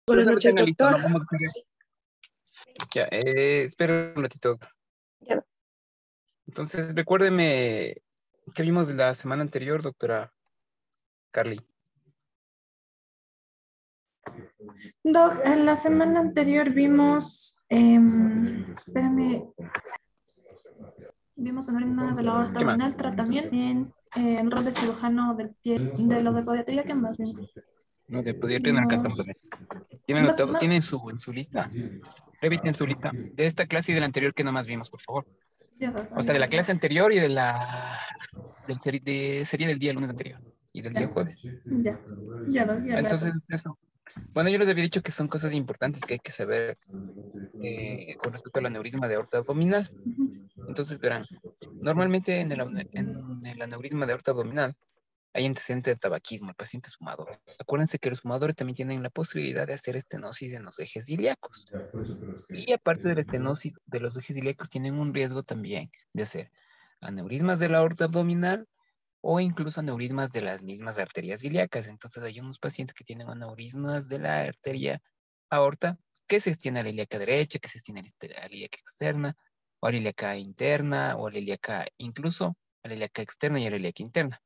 Buenas Pero noches, tenga listo, doctor. ¿no? Vamos a hacer. Ya, espera un ratito. Ya. Entonces, recuérdeme qué vimos la semana anterior, doctora Carly. Doc, en la semana anterior vimos, espérame, vimos aneurisma de la aorta ¿Qué más? abdominal, tratamiento, bien, el rol de cirujano del pie, de lo de podiatría, ¿qué más vimos? No, de podiatría no alcanzamos a Vimos, ver. ¿Tiene Doc, anotado? no, ¿Tiene en su lista? Revisen su lista. De esta clase y de la anterior que nomás vimos, por favor. ya, Doc, O sea, de la ya, clase anterior y de la sería del día lunes anterior y del día jueves. ya, ya, Doc, ya, Entonces, gracias. eso. Bueno, yo les había dicho que son cosas importantes que hay que saber con respecto al aneurisma de aorta abdominal. Entonces, verán, normalmente en el aneurisma de aorta abdominal hay antecedente de tabaquismo, el paciente es fumador. Acuérdense que los fumadores también tienen la posibilidad de hacer estenosis en los ejes ilíacos. Y aparte de la estenosis de los ejes ilíacos, tienen un riesgo también de hacer aneurismas de la aorta abdominal o incluso aneurismas de las mismas arterias ilíacas. Entonces hay unos pacientes que tienen aneurismas de la arteria aorta que se extiende a la ilíaca derecha, que se extiende a la ilíaca externa, o a la ilíaca interna, o a la ilíaca incluso a la ilíaca externa y a la ilíaca interna.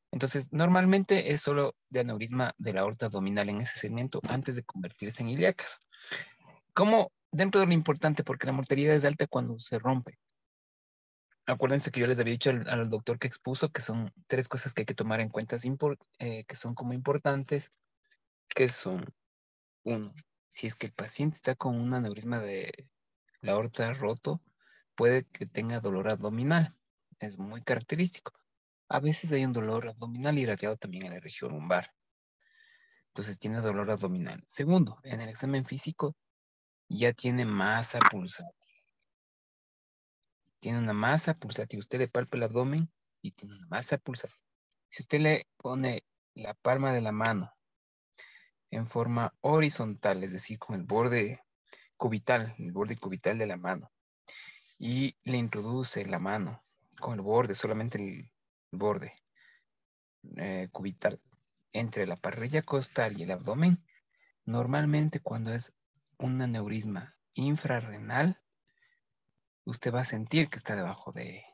Entonces, normalmente es solo de aneurisma de la aorta abdominal en ese segmento antes de convertirse en ilíacas. Como dentro de lo importante, porque la mortalidad es alta cuando se rompe. Acuérdense que yo les había dicho al doctor que expuso que son tres cosas que hay que tomar en cuenta, que son como importantes, que son, uno, si es que el paciente está con un aneurisma de la aorta roto, puede que tenga dolor abdominal. Es muy característico. A veces hay un dolor abdominal irradiado también en la región lumbar. Entonces tiene dolor abdominal. Segundo, en el examen físico ya tiene masa pulsátil. Tiene una masa pulsátil. Usted le palpa el abdomen y tiene una masa pulsátil. Si usted le pone la palma de la mano en forma horizontal, es decir, con el borde cubital de la mano, y le introduce la mano con el borde, solamente el borde cubital, entre la parrilla costal y el abdomen, normalmente cuando es un aneurisma infrarrenal, usted va a sentir que está debajo de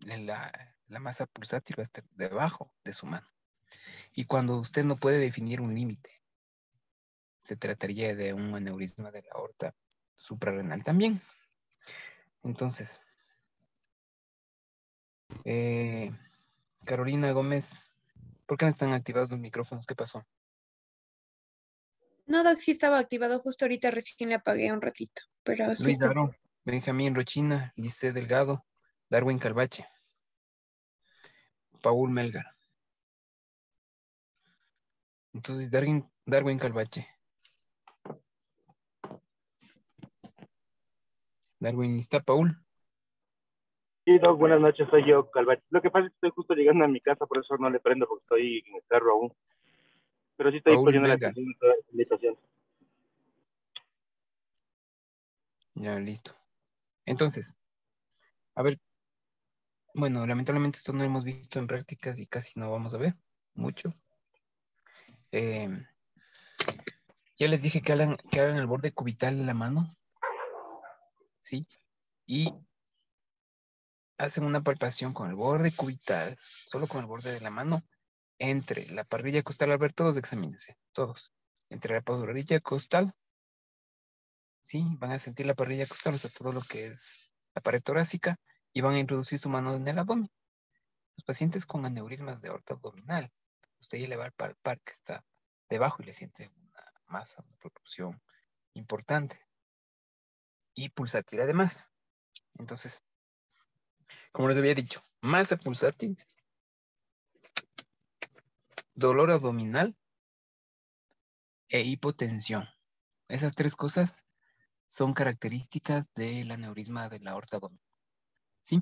la masa pulsátil, va a estar debajo de su mano. Y cuando usted no puede definir un límite, se trataría de un aneurisma de la aorta suprarrenal también. Entonces, Carolina Gómez, ¿por qué no están activados los micrófonos? ¿Qué pasó? No, Doc, sí estaba activado. Justo ahorita recién le apagué un ratito, pero sí Luis está. Daro, Benjamín Rochina, Lice Delgado, Darwin Calvache, Paul Melgar. Entonces, Darwin Calvache. Darwin, ¿está Paul? Sí, Doc, buenas noches, soy yo, Calvache. Lo que pasa es que estoy justo llegando a mi casa, por eso no le prendo, porque estoy en el carro aún. Pero sí estoy Paul poniendo la Melgar. atención a toda la invitación. Ya, listo. Entonces, a ver, bueno, lamentablemente esto no lo hemos visto en prácticas y casi no vamos a ver mucho. Ya les dije que hagan el borde cubital de la mano, ¿sí? Y hacen una palpación con el borde cubital, solo con el borde de la mano, entre la parrilla costal. A ver, todos examínense, todos. Entre la parrilla costal, ¿sí? Van a sentir la parrilla costal, o sea, todo lo que es la pared torácica, y van a introducir su mano en el abdomen. Los pacientes con aneurismas de aorta abdominal, usted ya le va a palpar que está debajo y le siente una masa, una propulsión importante y pulsátil además. Entonces, como les había dicho, masa pulsátil, dolor abdominal e hipotensión. Esas tres cosas son características del aneurisma de la aorta abdominal. ¿Sí?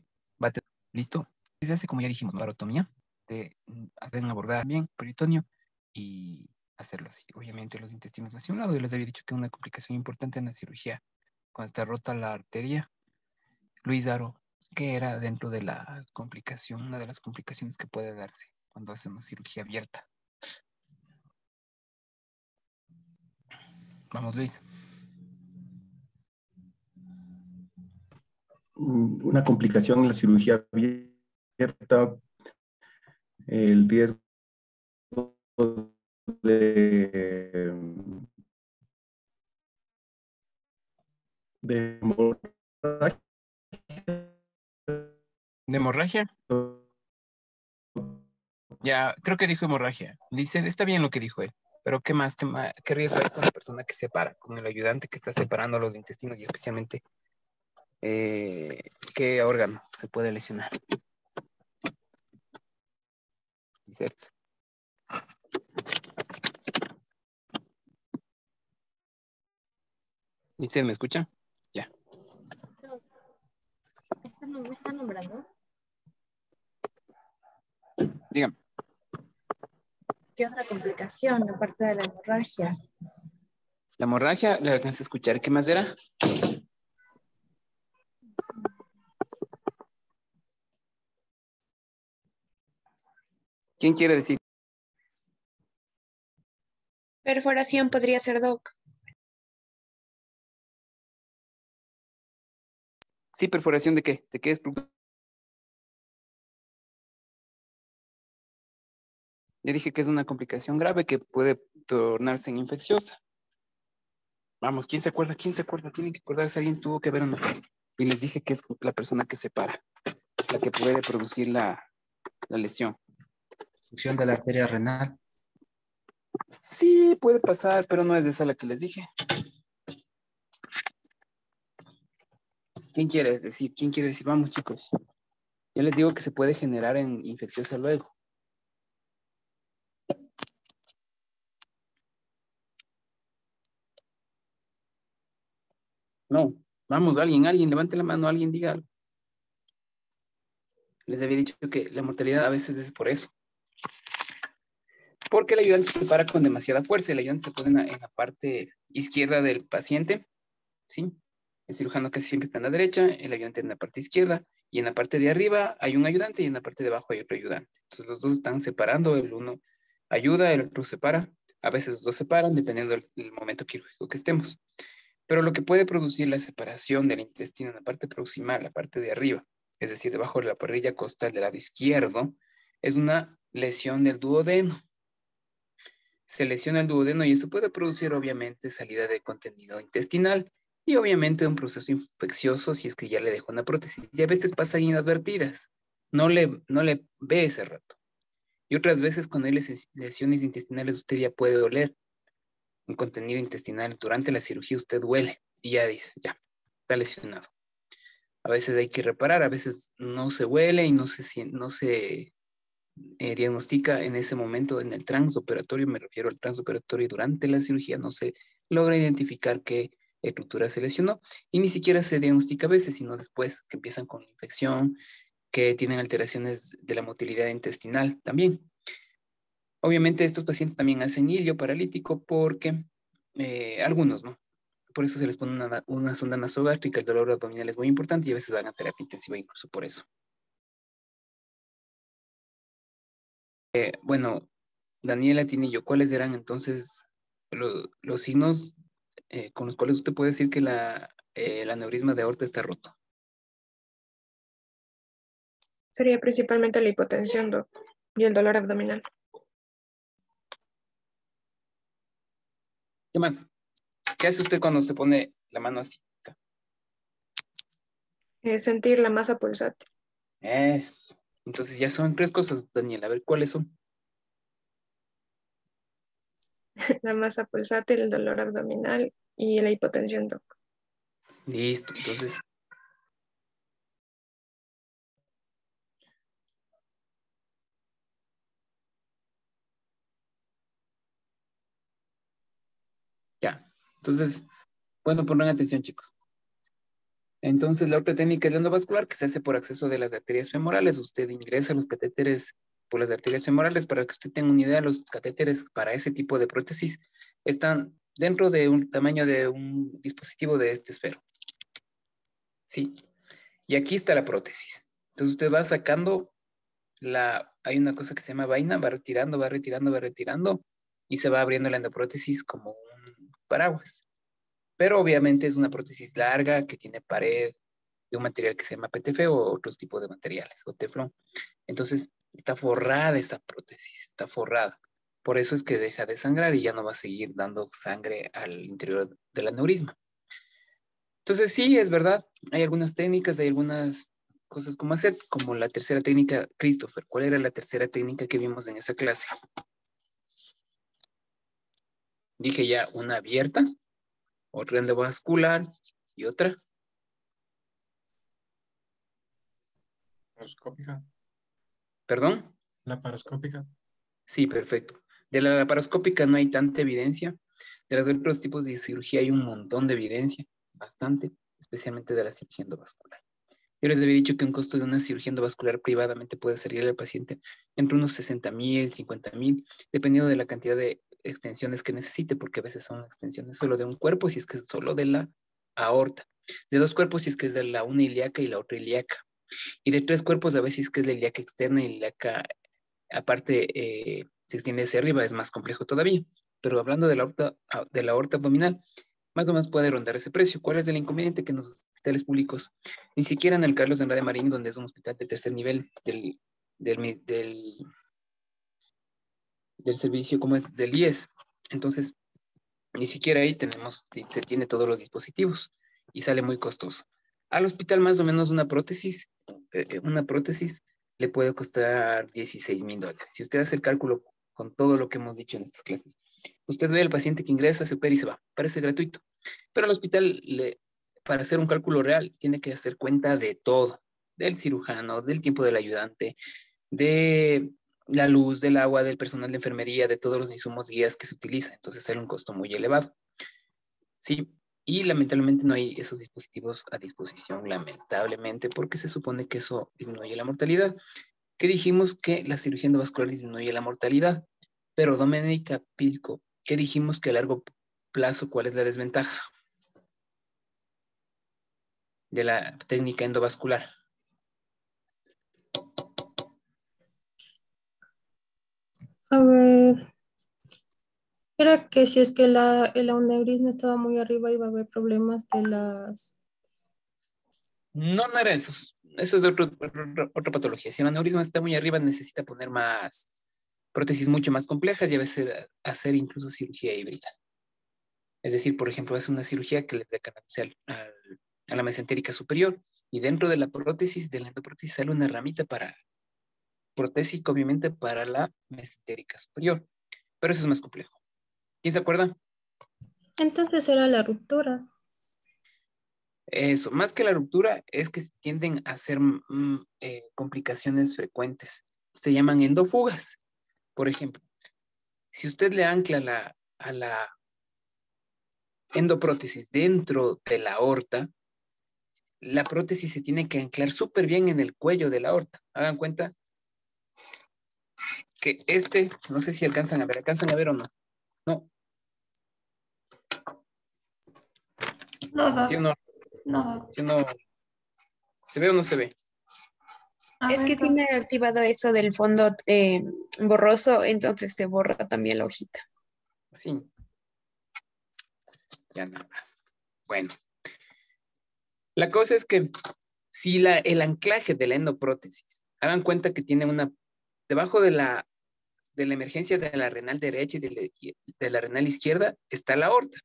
¿Listo? Se hace, como ya dijimos, barotomía, de hacer una abordada bien, peritoneo, y hacerlo así. Obviamente los intestinos hacia un lado. Yo les había dicho que una complicación importante en la cirugía, cuando está rota la arteria, Luis Daro, que era dentro de la complicación, una de las complicaciones que puede darse cuando hace una cirugía abierta. Vamos, Luis. Una complicación en la cirugía abierta, el riesgo de hemorragia. ¿De hemorragia? Ya, creo que dijo hemorragia. Dice, está bien lo que dijo él, pero ¿qué más? ¿Qué riesgo hay con la persona que separa? Con el ayudante que está separando los intestinos y especialmente ¿qué órgano se puede lesionar? Dice, ¿me escucha? Ya. ¿Me está nombrando? Dígame. ¿Qué otra complicación aparte de la hemorragia? La hemorragia, ¿le alcanza a escuchar? ¿Qué más era? ¿Quién quiere decir? Perforación podría ser, Doc. Sí, perforación ¿de qué? ¿De qué es? Ya dije que es una complicación grave que puede tornarse en infecciosa. Vamos, ¿quién se acuerda? ¿Quién se acuerda? Tienen que acordarse, alguien tuvo que ver o no. Y les dije que es la persona que separa, la que puede producir la lesión. Obstrucción de la arteria renal. Sí, puede pasar, pero no es de esa la que les dije. ¿Quién quiere decir? ¿Quién quiere decir? Vamos, chicos. Ya les digo que se puede generar en infecciosa luego. No, vamos, alguien, levante la mano, alguien diga algo. Les había dicho que la mortalidad a veces es por eso. Porque el ayudante se para con demasiada fuerza. El ayudante se pone en la parte izquierda del paciente, ¿sí? El cirujano casi siempre está en la derecha, el ayudante en la parte izquierda, y en la parte de arriba hay un ayudante y en la parte de abajo hay otro ayudante. Entonces los dos están separando, el uno ayuda, el otro separa. A veces los dos separan, dependiendo del momento quirúrgico que estemos. Pero lo que puede producir la separación del intestino en la parte proximal, la parte de arriba, es decir, debajo de la parrilla costal del lado izquierdo, es una lesión del duodeno. Se lesiona el duodeno y eso puede producir obviamente salida de contenido intestinal y obviamente un proceso infeccioso si es que ya le dejó una prótesis. Y a veces pasan inadvertidas, no le ve ese rato. Y otras veces cuando hay lesiones intestinales usted ya puede oler un contenido intestinal. Durante la cirugía usted huele y ya dice, ya, está lesionado. A veces hay que reparar, a veces no se huele y no se diagnostica en ese momento en el transoperatorio, me refiero al transoperatorio durante la cirugía, no se logra identificar qué estructura se lesionó y ni siquiera se diagnostica a veces, sino después que empiezan con infección, que tienen alteraciones de la motilidad intestinal también. Obviamente estos pacientes también hacen hilio paralítico porque algunos, ¿no? Por eso se les pone una sonda nasogástrica, el dolor abdominal es muy importante y a veces van a terapia intensiva incluso por eso. Bueno, Daniela Tinillo, ¿cuáles eran entonces los signos con los cuales usted puede decir que el aneurisma de aorta está roto? Sería principalmente la hipotensión, Doc, y el dolor abdominal. ¿Qué más? ¿Qué hace usted cuando se pone la mano así? Sentir la masa pulsátil. Eso. Entonces ya son 3 cosas, Daniela. A ver, ¿cuáles son? La masa pulsátil, el dolor abdominal y la hipotensión, Doc. Listo. Entonces, ya. Entonces, bueno, pongan atención, chicos. Entonces, la otra técnica es la endovascular, que se hace por acceso de las arterias femorales. Usted ingresa los catéteres por las arterias femorales. Para que usted tenga una idea, los catéteres para ese tipo de prótesis están dentro de un tamaño de un dispositivo de este esfero. Sí. Y aquí está la prótesis. Entonces, usted va sacando hay una cosa que se llama vaina, va retirando, y se va abriendo la endoprótesis como un paraguas. Pero obviamente es una prótesis larga que tiene pared de un material que se llama PTF o otros tipos de materiales, o teflón. Entonces, está forrada esa prótesis, está forrada. Por eso es que deja de sangrar y ya no va a seguir dando sangre al interior del aneurisma. Entonces, sí, es verdad. Hay algunas técnicas, hay algunas cosas como hacer, como la tercera técnica, Christopher. ¿Cuál era la tercera técnica que vimos en esa clase? Dije ya una abierta, otra endovascular y otra. Laparoscópica. ¿Perdón? Laparoscópica. Sí, perfecto. De la laparoscópica no hay tanta evidencia. De los otros tipos de cirugía hay un montón de evidencia, bastante, especialmente de la cirugía endovascular. Yo les había dicho que un costo de una cirugía endovascular privadamente puede salir al paciente entre unos 60,000, 50,000, dependiendo de la cantidad de extensiones que necesite, porque a veces son extensiones solo de un cuerpo, si es que es solo de la aorta, de dos cuerpos, si es que es de la una ilíaca y la otra ilíaca, y de tres cuerpos a veces que es la ilíaca externa y la ilíaca aparte se extiende hacia arriba, es más complejo todavía. Pero hablando de la aorta abdominal, más o menos puede rondar ese precio. ¿Cuál es el inconveniente? Que en los hospitales públicos, ni siquiera en el Carlos Andrade Marín, donde es un hospital de tercer nivel del servicio, como es del IES, entonces ni siquiera ahí se tiene todos los dispositivos y sale muy costoso. Al hospital más o menos una prótesis le puede costar $16,000. Si usted hace el cálculo con todo lo que hemos dicho en estas clases, usted ve al paciente que ingresa, se opera y se va. Parece gratuito. Pero al hospital, para hacer un cálculo real, tiene que hacer cuenta de todo. Del cirujano, del tiempo del ayudante, de la luz, del agua, del personal de enfermería, de todos los insumos guías que se utilizan. Entonces sale un costo muy elevado. Sí, y lamentablemente no hay esos dispositivos a disposición, lamentablemente, porque se supone que eso disminuye la mortalidad. ¿Qué dijimos? Que la cirugía endovascular disminuye la mortalidad. Pero Domenica Pilco, ¿qué dijimos? Que a largo plazo, ¿cuál es la desventaja de la técnica endovascular? A ver, era que si es que el aneurisma estaba muy arriba iba a haber problemas de las... No, no era eso. Eso es de otra patología. Si el aneurisma está muy arriba, necesita poner más prótesis mucho más complejas y a veces hacer incluso cirugía híbrida. Es decir, por ejemplo, es una cirugía que le recanaliza a la mesentérica superior y dentro de la prótesis, de la endoprótesis, sale una ramita para protésica, obviamente, para la mesentérica superior. Pero eso es más complejo. ¿Quién se acuerda? Entonces era la ruptura. Eso, más que la ruptura, es que tienden a ser complicaciones frecuentes. Se llaman endofugas. Por ejemplo, si usted le ancla a la endoprótesis dentro de la aorta, la prótesis se tiene que anclar súper bien en el cuello de la aorta. Hagan cuenta que no sé si ¿alcanzan a ver o no? No. Nada. ¿Sí o no? Nada. ¿Sí o no? ¿Se ve o no se ve? Es que tiene activado eso del fondo borroso, entonces se borra también la hojita. Sí. Ya nada. Bueno. La cosa es que si el anclaje de la endoprótesis, hagan cuenta que tiene debajo de la emergencia de la renal derecha y de la renal izquierda está la aorta.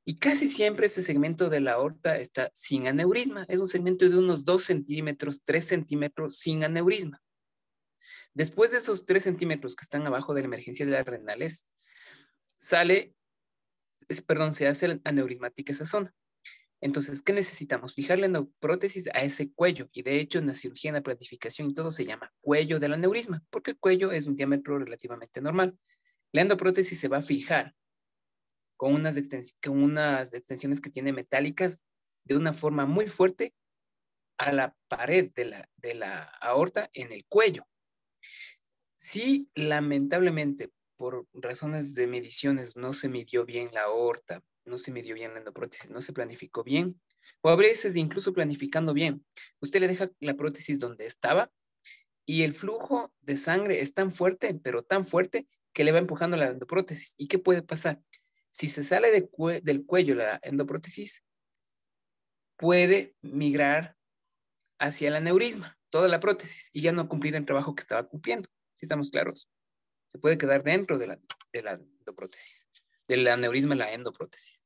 Y casi siempre ese segmento de la aorta está sin aneurisma. Es un segmento de unos 2 centímetros, 3 centímetros sin aneurisma. Después de esos 3 centímetros que están abajo de la emergencia de las renales, se hace aneurismática esa zona. Entonces, ¿qué necesitamos? Fijar la endoprótesis a ese cuello. Y de hecho, en la cirugía, en la planificación y todo, se llama cuello del aneurisma, porque el cuello es un diámetro relativamente normal. La endoprótesis se va a fijar con unas extensiones que tiene metálicas de una forma muy fuerte a la pared de la aorta en el cuello. Si lamentablemente por razones de mediciones no se midió bien la aorta, no se midió bien la endoprótesis, no se planificó bien, o a veces incluso planificando bien, usted le deja la prótesis donde estaba y el flujo de sangre es tan fuerte, pero tan fuerte, que le va empujando la endoprótesis. ¿Y qué puede pasar? Si se sale del cuello la endoprótesis, puede migrar hacia el aneurisma, toda la prótesis, y ya no cumplir el trabajo que estaba cumpliendo. Si estamos claros, se puede quedar dentro de la endoprótesis, del aneurisma la endoprótesis.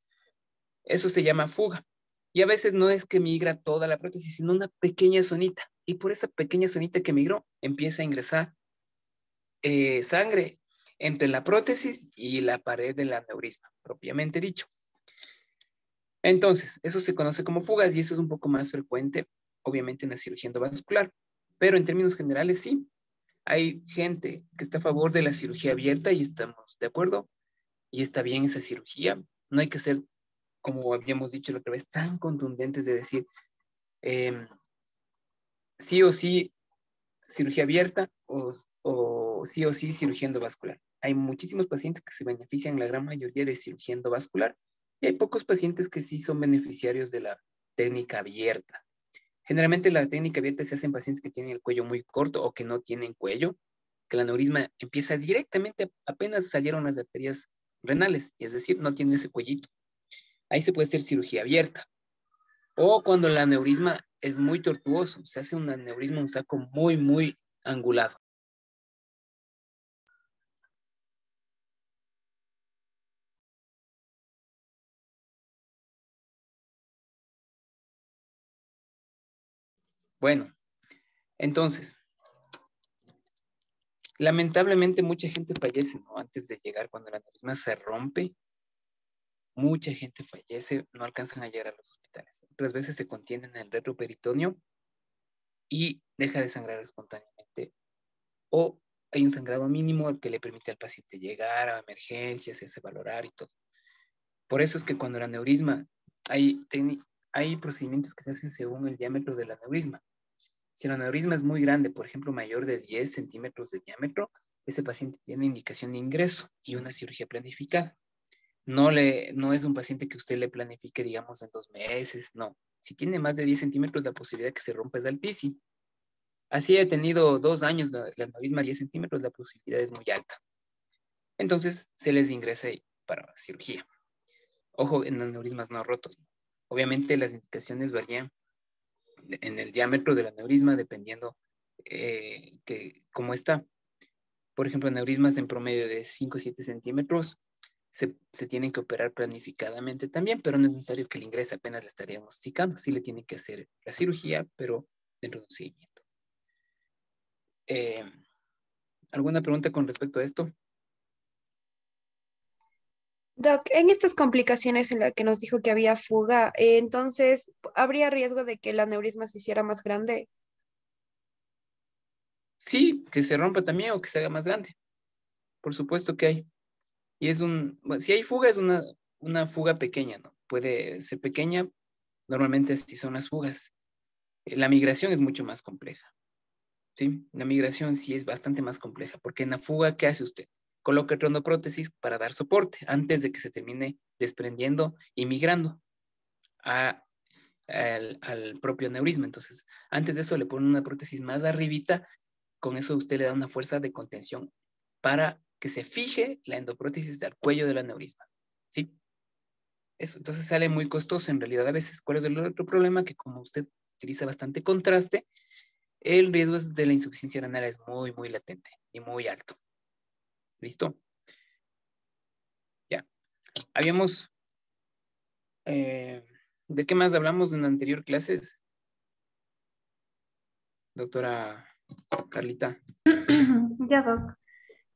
Eso se llama fuga. Y a veces no es que migra toda la prótesis, sino una pequeña zonita. Y por esa pequeña zonita que migró, empieza a ingresar sangre entre la prótesis y la pared del aneurisma, propiamente dicho. Entonces, eso se conoce como fugas y eso es un poco más frecuente, obviamente, en la cirugía endovascular. Pero en términos generales, sí. Hay gente que está a favor de la cirugía abierta y estamos de acuerdo. Y está bien esa cirugía. No hay que ser, como habíamos dicho la otra vez, tan contundentes de decir sí o sí cirugía abierta o sí o sí cirugía endovascular. Hay muchísimos pacientes que se benefician, la gran mayoría, de cirugía endovascular y hay pocos pacientes que sí son beneficiarios de la técnica abierta. Generalmente la técnica abierta se hace en pacientes que tienen el cuello muy corto o que no tienen cuello, que el aneurisma empieza directamente apenas salieron las arterias renales, y es decir, no tiene ese cuellito. Ahí se puede hacer cirugía abierta. O cuando el aneurisma es muy tortuoso, se hace un aneurisma, un saco muy, muy angulado. Bueno, entonces, lamentablemente mucha gente fallece, ¿no? Antes de llegar, cuando el aneurisma se rompe, mucha gente fallece, no alcanzan a llegar a los hospitales. Otras veces se contiene en el retroperitoneo y deja de sangrar espontáneamente. O hay un sangrado mínimo que le permite al paciente llegar a emergencias, hacerse valorar y todo. Por eso es que cuando el aneurisma, hay procedimientos que se hacen según el diámetro del aneurisma. Si el aneurisma es muy grande, por ejemplo, mayor de 10 centímetros de diámetro, ese paciente tiene indicación de ingreso y una cirugía planificada. No es un paciente que usted le planifique, digamos, en 2 meses, no. Si tiene más de 10 centímetros, la posibilidad de que se rompa es altísima. Así he tenido 2 años el aneurisma a 10 centímetros, la posibilidad es muy alta. Entonces, se les ingresa para cirugía. Ojo, en aneurismas no rotos. Obviamente, las indicaciones varían en el diámetro del aneurisma dependiendo cómo está. Por ejemplo, aneurismas en promedio de 5 o 7 centímetros se tienen que operar planificadamente también, pero no es necesario que el ingrese, apenas le está diagnosticando. Sí le tienen que hacer la cirugía, pero dentro de un seguimiento. ¿Alguna pregunta con respecto a esto? Doc, en estas complicaciones en las que nos dijo que había fuga, entonces, ¿habría riesgo de que el aneurisma se hiciera más grande? Sí, que se rompa también o que se haga más grande. Por supuesto que hay. Y si hay fuga, es una fuga pequeña, ¿no? Puede ser pequeña, normalmente así son las fugas. La migración es mucho más compleja, ¿sí? La migración sí es bastante más compleja, porque en la fuga, ¿qué hace usted? Coloca prótesis para dar soporte antes de que se termine desprendiendo y migrando al propio aneurisma. Entonces, antes de eso le pone una prótesis más arribita, con eso usted le da una fuerza de contención para que se fije la endoprótesis al cuello del aneurisma, ¿sí? Eso, entonces sale muy costoso en realidad a veces. ¿Cuál es el otro problema? Que como usted utiliza bastante contraste, el riesgo de la insuficiencia renal es muy, muy latente y muy alto. ¿Listo? Ya. Habíamos... ¿de qué más hablamos en anterior clases? Doctora Carlita. Ya, Doc.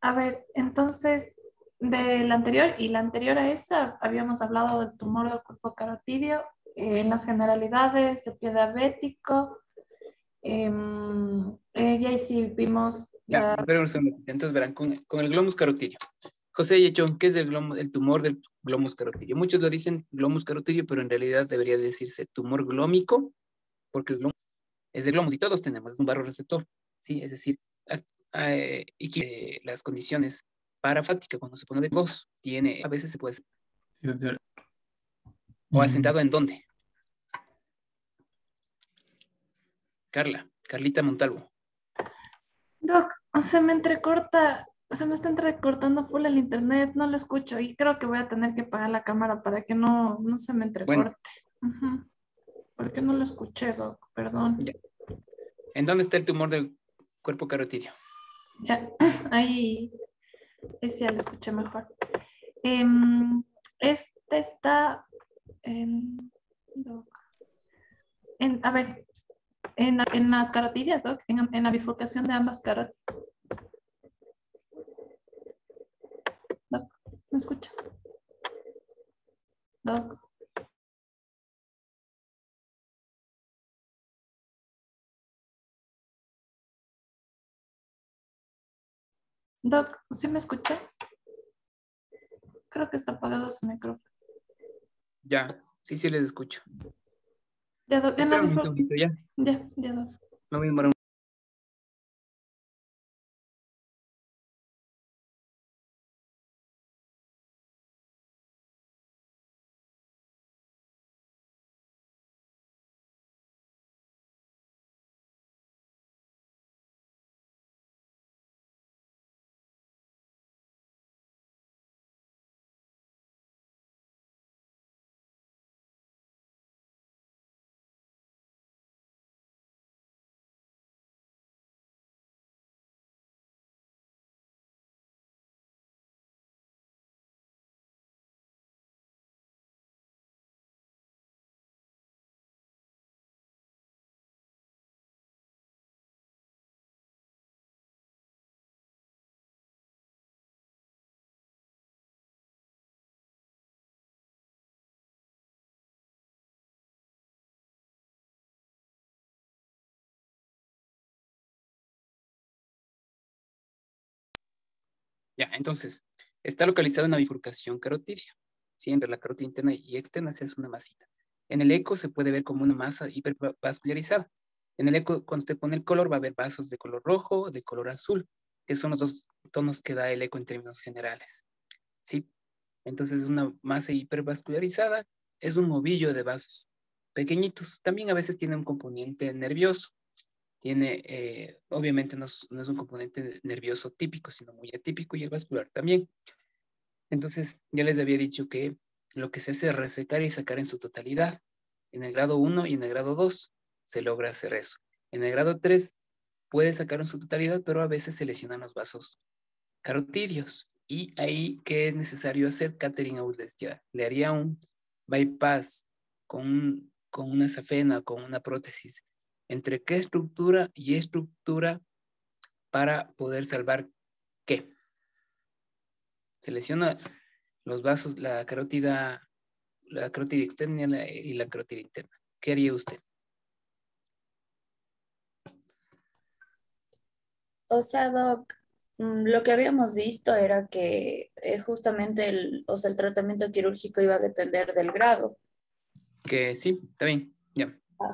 A ver, entonces, de la anterior y la anterior a esa, habíamos hablado del tumor del cuerpo carotidio, en las generalidades, el pie diabético, y ahí sí vimos Ya, pero entonces verán, con el glomus carotidio. José Yechón, ¿qué es el tumor del glomus carotidio? Muchos lo dicen glomus carotidio, pero en realidad debería decirse tumor glómico, porque el glomus es de glomus y todos tenemos, es un barro receptor, ¿sí? Es decir, las condiciones parafáticas cuando se pone de gloss, a veces se puede ser. Sí, doctor. ¿O asentado en dónde? Carlita Montalvo. Doc, se me entrecorta Se me está entrecortando full el internet, no lo escucho y creo que voy a tener que apagar la cámara para que no se me Bueno, entrecorte. Ujú. ¿Por qué no lo escuché, Doc? Perdón. ya. ¿En dónde está el tumor del cuerpo carotídeo? Ya, ahí sí ya lo escuché mejor. Em, este está Doc, a ver, en las carotidias, Doc, en la bifurcación de ambas carotidas. Doc, ¿me escucha? Doc. Doc, ¿sí me escucha? Creo que está apagado su micrófono. Ya, sí les escucho. Ya, Doc, en la Espera un bifurcación. segundito, ya. Ya, Doc. Me voy a demorar ya. Entonces, está localizado en la bifurcación carotidia. Sí, entre la carótida interna y externa se hace una masita. En el eco se puede ver como una masa hipervascularizada. En el eco, cuando usted pone el color, va a haber vasos de color rojo, de color azul, que son los dos tonos que da el eco en términos generales. ¿Sí? Entonces, una masa hipervascularizada es un ovillo de vasos pequeñitos. También a veces tiene un componente nervioso. Tiene, obviamente no es un componente nervioso típico, sino muy atípico, y el vascular también. Entonces, ya les había dicho que lo que se hace es resecar y sacar en su totalidad. En el grado 1 y en el grado 2 se logra hacer eso. En el grado 3 puede sacar en su totalidad, pero a veces se lesionan los vasos carotídeos. Y ahí, ¿qué es necesario hacer? Catherine Audes ya le haría un bypass con una safena, con una prótesis. ¿Entre qué estructura y estructura para poder salvar qué? Se lesiona los vasos, la carótida externa y la carótida interna. ¿Qué haría usted? O sea, Doc, lo que habíamos visto era que justamente o sea, el tratamiento quirúrgico iba a depender del grado. Que sí, está bien, ya.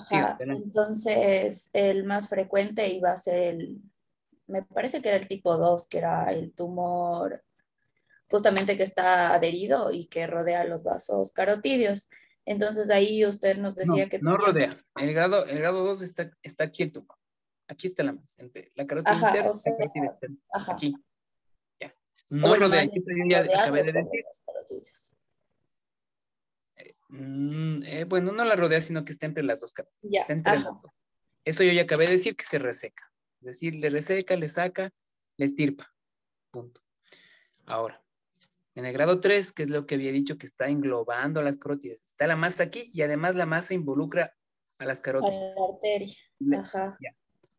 Siga, Ajá, adelante. entonces el más frecuente iba a ser me parece que era el tipo 2 que era el tumor justamente que está adherido y que rodea los vasos carotídeos. Entonces ahí usted nos decía que No tenía, rodea. El grado 2 está aquí el tumor. Aquí está la masa, entre la carótida ajá, interna o y sea, la carótida externa. ajá, Aquí, ya. o No bueno, rodea. más Y bien esto yo ya acabé rodeado de por decir. los carotídeos. Bueno, no la rodea, sino que está entre las dos carótidas. Ya, Está entre las ajá. dos. Eso yo ya acabé de decir que se reseca. Es decir, le reseca, le saca, le estirpa. Punto. Ahora, en el grado 3, que es lo que había dicho que está englobando a las carótidas, está la masa aquí y además la masa involucra a las A la carótidas. arteria, ajá. Ya.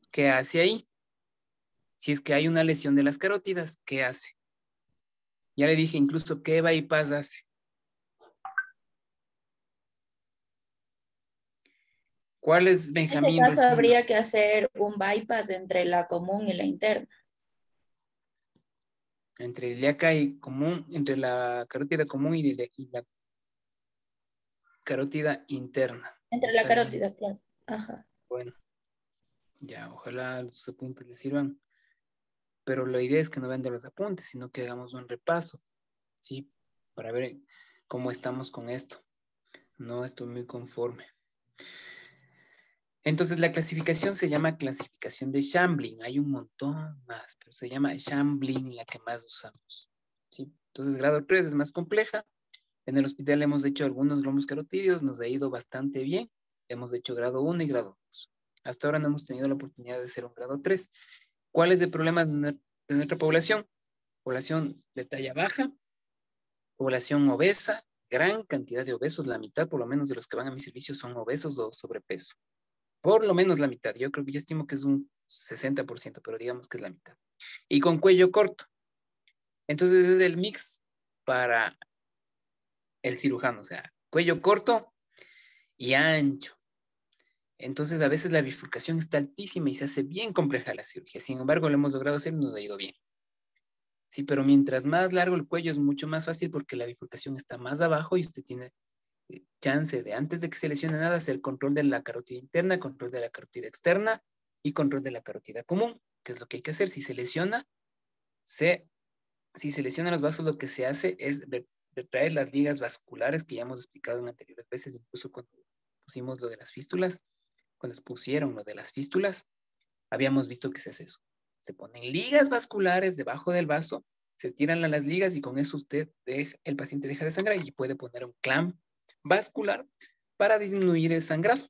¿Qué hace ahí? Si es que hay una lesión de las carótidas, ¿qué hace? Ya le dije incluso qué bypass hace. ¿Cuál es En ese Benjamín caso Restino? habría que hacer un bypass entre la común y la interna. Entre ilíaca y común, entre la carótida común y la carótida interna. Entre la Está bien. carótida, claro. Ajá. Bueno, ya, ojalá los apuntes les sirvan. Pero la idea es que no vean de los apuntes, sino que hagamos un repaso, ¿sí? Para ver cómo estamos con esto. No estoy muy conforme. Entonces, la clasificación se llama clasificación de Chamblin. Hay un montón más, pero se llama Chamblin la que más usamos. ¿Sí? Entonces, grado 3 es más compleja. En el hospital hemos hecho algunos glomos carotídeos, nos ha ido bastante bien. Hemos hecho grado 1 y grado 2. Hasta ahora no hemos tenido la oportunidad de hacer un grado 3. ¿Cuál es el problema de nuestra población? Población de talla baja, población obesa, gran cantidad de obesos, la mitad por lo menos de los que van a mi servicio son obesos o sobrepeso. Por lo menos la mitad. Yo creo que yo estimo que es un 60%, pero digamos que es la mitad. Y con cuello corto. Entonces es el mix para el cirujano, o sea, cuello corto y ancho. Entonces a veces la bifurcación está altísima y se hace bien compleja la cirugía. Sin embargo, lo hemos logrado hacer y nos ha ido bien. Sí, pero mientras más largo el cuello es mucho más fácil porque la bifurcación está más abajo y usted tiene chance de, antes de que se lesione nada, hacer control de la carótida interna, control de la carótida externa y control de la carótida común, que es lo que hay que hacer. Si se lesiona los vasos, lo que se hace es retraer las ligas vasculares que ya hemos explicado en anteriores veces, incluso cuando pusimos lo de las fístulas, cuando pusieron lo de las fístulas, habíamos visto que se hace eso. Se ponen ligas vasculares debajo del vaso, se estiran las ligas y con eso el paciente deja de sangrar y puede poner un clamp vascular para disminuir el sangrado.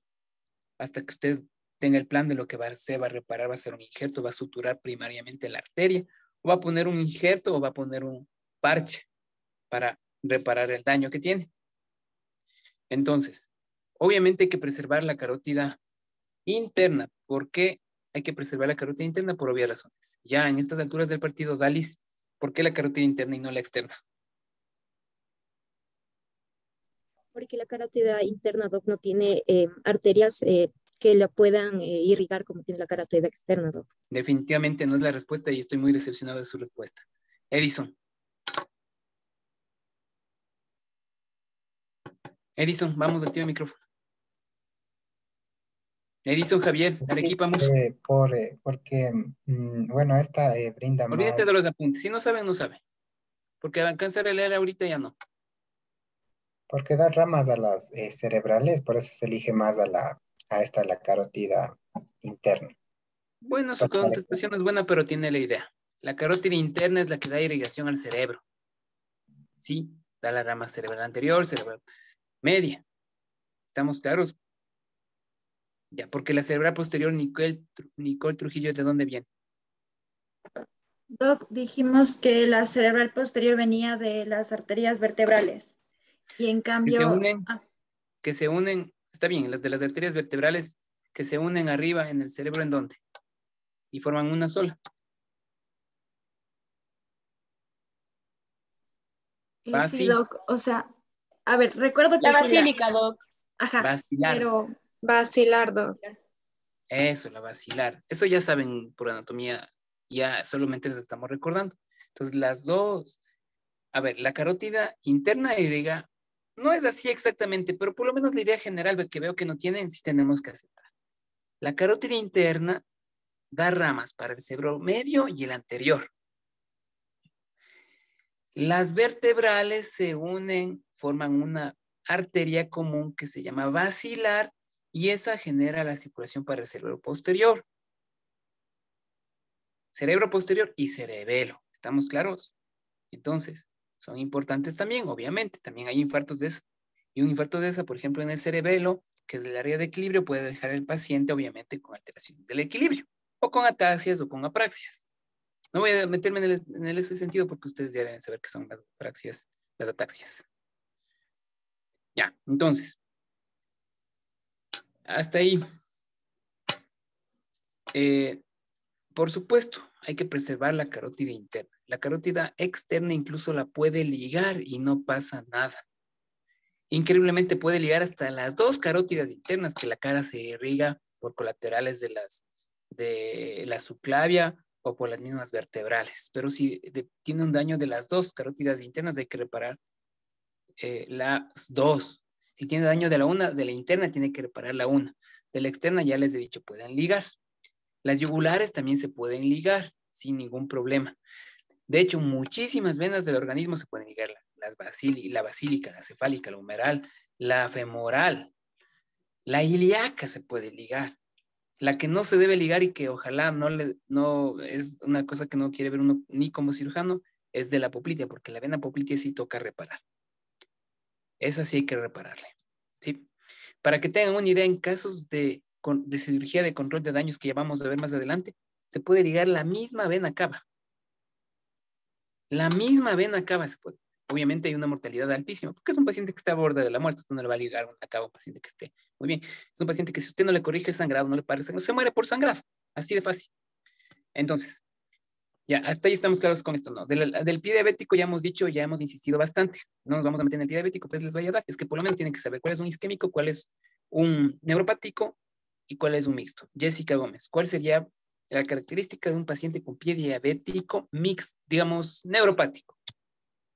Hasta que usted tenga el plan de lo que se va a reparar, va a hacer un injerto, va a suturar primariamente la arteria, o va a poner un injerto o va a poner un parche para reparar el daño que tiene. Entonces, obviamente hay que preservar la carótida interna. ¿Por qué hay que preservar la carótida interna? Por obvias razones. Ya en estas alturas del partido, Dalis, ¿por qué la carótida interna y no la externa? Porque la carótida interna, Doc, no tiene arterias que la puedan irrigar como tiene la carótida externa, Doc. Definitivamente no es la respuesta y estoy muy decepcionado de su respuesta. Edison. Edison, vamos, activa el micrófono. Edison Javier, Arequipa Muso. Porque, bueno, esta brinda Olvídate más... de los apuntes. Si no saben, no saben. Porque alcanzar a leer ahorita ya no. Porque da ramas a las cerebrales, por eso se elige más a la carótida interna. Bueno, su contestación es buena, pero tiene la idea. La carótida interna es la que da irrigación al cerebro. Sí, da la rama cerebral anterior, cerebral media. ¿Estamos claros? Ya, porque la cerebral posterior, Nicole Trujillo, ¿de dónde viene? Doc, dijimos que la cerebral posterior venía de las arterias vertebrales. Y en cambio... Que se unen, está bien, las de las arterias vertebrales que se unen arriba en el cerebro, ¿en dónde? Y forman una sola. Sí, Doc, o sea, a ver, recuerdo que... La basílica, Doc. Ajá, basilar. pero... Basilar, Doc. Eso, la basilar. Eso ya saben por anatomía, ya solamente les estamos recordando. Entonces, las dos. A ver, la carótida interna irriga, no es así exactamente, pero por lo menos la idea general que veo que no tienen, sí tenemos que aceptar. La carótida interna da ramas para el cerebro medio y el anterior. Las vertebrales se unen, forman una arteria común que se llama basilar y esa genera la circulación para el cerebro posterior. Cerebro posterior y cerebelo. ¿Estamos claros? Entonces, son importantes también, obviamente. También hay infartos de esa. Y un infarto de esa, por ejemplo, en el cerebelo, que es el área de equilibrio, puede dejar al paciente, obviamente, con alteraciones del equilibrio, o con ataxias o con apraxias. No voy a meterme en ese sentido porque ustedes ya deben saber qué son las apraxias, las ataxias. Ya, entonces, hasta ahí. Por supuesto, hay que preservar la carótida interna. La carótida externa incluso la puede ligar y no pasa nada. Increíblemente puede ligar hasta las dos carótidas internas, que la cara se irriga por colaterales de la subclavia o por las mismas vertebrales. Pero si tiene un daño de las dos carótidas internas, hay que reparar las dos. Si tiene daño de la interna, tiene que reparar la una. De la externa, ya les he dicho, pueden ligar. Las yugulares también se pueden ligar sin ningún problema. De hecho, muchísimas venas del organismo se pueden ligar. La basílica, la cefálica, la humeral, la femoral, la ilíaca se puede ligar. La que no se debe ligar y que ojalá no es una cosa que no quiere ver uno ni como cirujano, es de la poplitea, porque la vena poplitea sí toca reparar. Esa sí hay que repararle, ¿sí? Para que tengan una idea, en casos de cirugía de control de daños que ya vamos a ver más adelante, se puede ligar la misma vena cava. La misma vena cava se puede. Obviamente hay una mortalidad altísima, porque es un paciente que está a borde de la muerte. Usted no le va a ligar una cava a un paciente que esté muy bien. Es un paciente que si usted no le corrige el sangrado, no le para el sangrado, se muere por sangrado. Así de fácil. Entonces, ya, hasta ahí estamos claros con esto, ¿no? Del pie diabético ya hemos dicho, ya hemos insistido bastante. No nos vamos a meter en el pie diabético, pues les voy a dar. Es que por lo menos tienen que saber cuál es un isquémico, cuál es un neuropático y cuál es un mixto. Jessica Gómez, ¿cuál sería la característica de un paciente con pie diabético mixto, digamos, neuropático?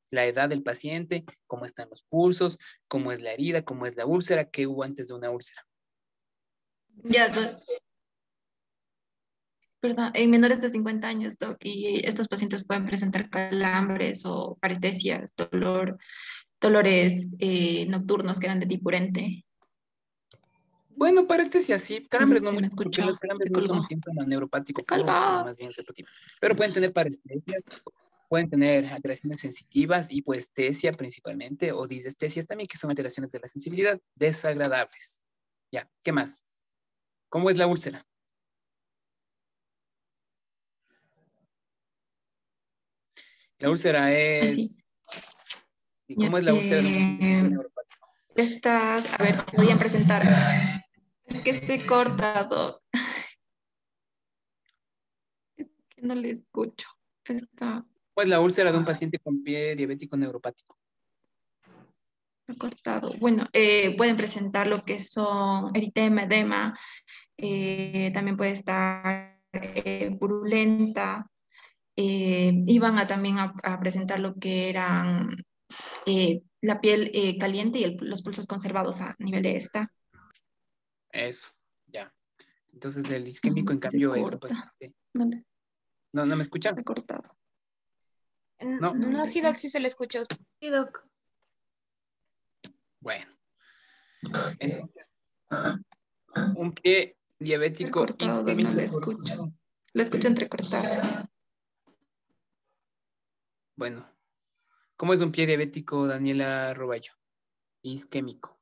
La edad del paciente, cómo están los pulsos, cómo es la herida, cómo es la úlcera, qué hubo antes de una úlcera. Ya, doc. Perdón, en menores de 50 años, doc, y estos pacientes pueden presentar calambres o parestesias, dolores nocturnos que eran de tipo urente. Bueno, parestesia sí, calambres no Sí mucho, me porque escuchó, los calambres se no son colgó. síntoma neuropático Se puro, sino colgó. más bien otro tipo. Pero pueden tener parestesias, pueden tener alteraciones sensitivas, hipoestesia principalmente, o disestesias también, que son alteraciones de la sensibilidad desagradables. Ya, ¿qué más? ¿Cómo es la úlcera? La úlcera es... ¿Y cómo es la úlcera de un paciente neuropático? Estas, a ver, podían presentar. Es que se corta, doc. Es que no le escucho. Está ¿Cómo es la úlcera de un paciente con pie diabético neuropático? cortado. Bueno, pueden presentar lo que son eritema, edema. También puede estar purulenta. Iban a también a presentar lo que eran la piel caliente y los pulsos conservados a nivel de esta. Eso, ya. Entonces el isquémico, en Se cambio, es un corta. paciente... No, ¿No me escuchan? se ha cortado. No. No, sí, Doc, sí se le escucha a usted. Sí, Doc. Bueno. Entonces, un pie diabético Cortado, Doc, no le escucho. Le escucho entrecortado. Bueno, ¿cómo es un pie diabético, Daniela Roballo? Isquémico.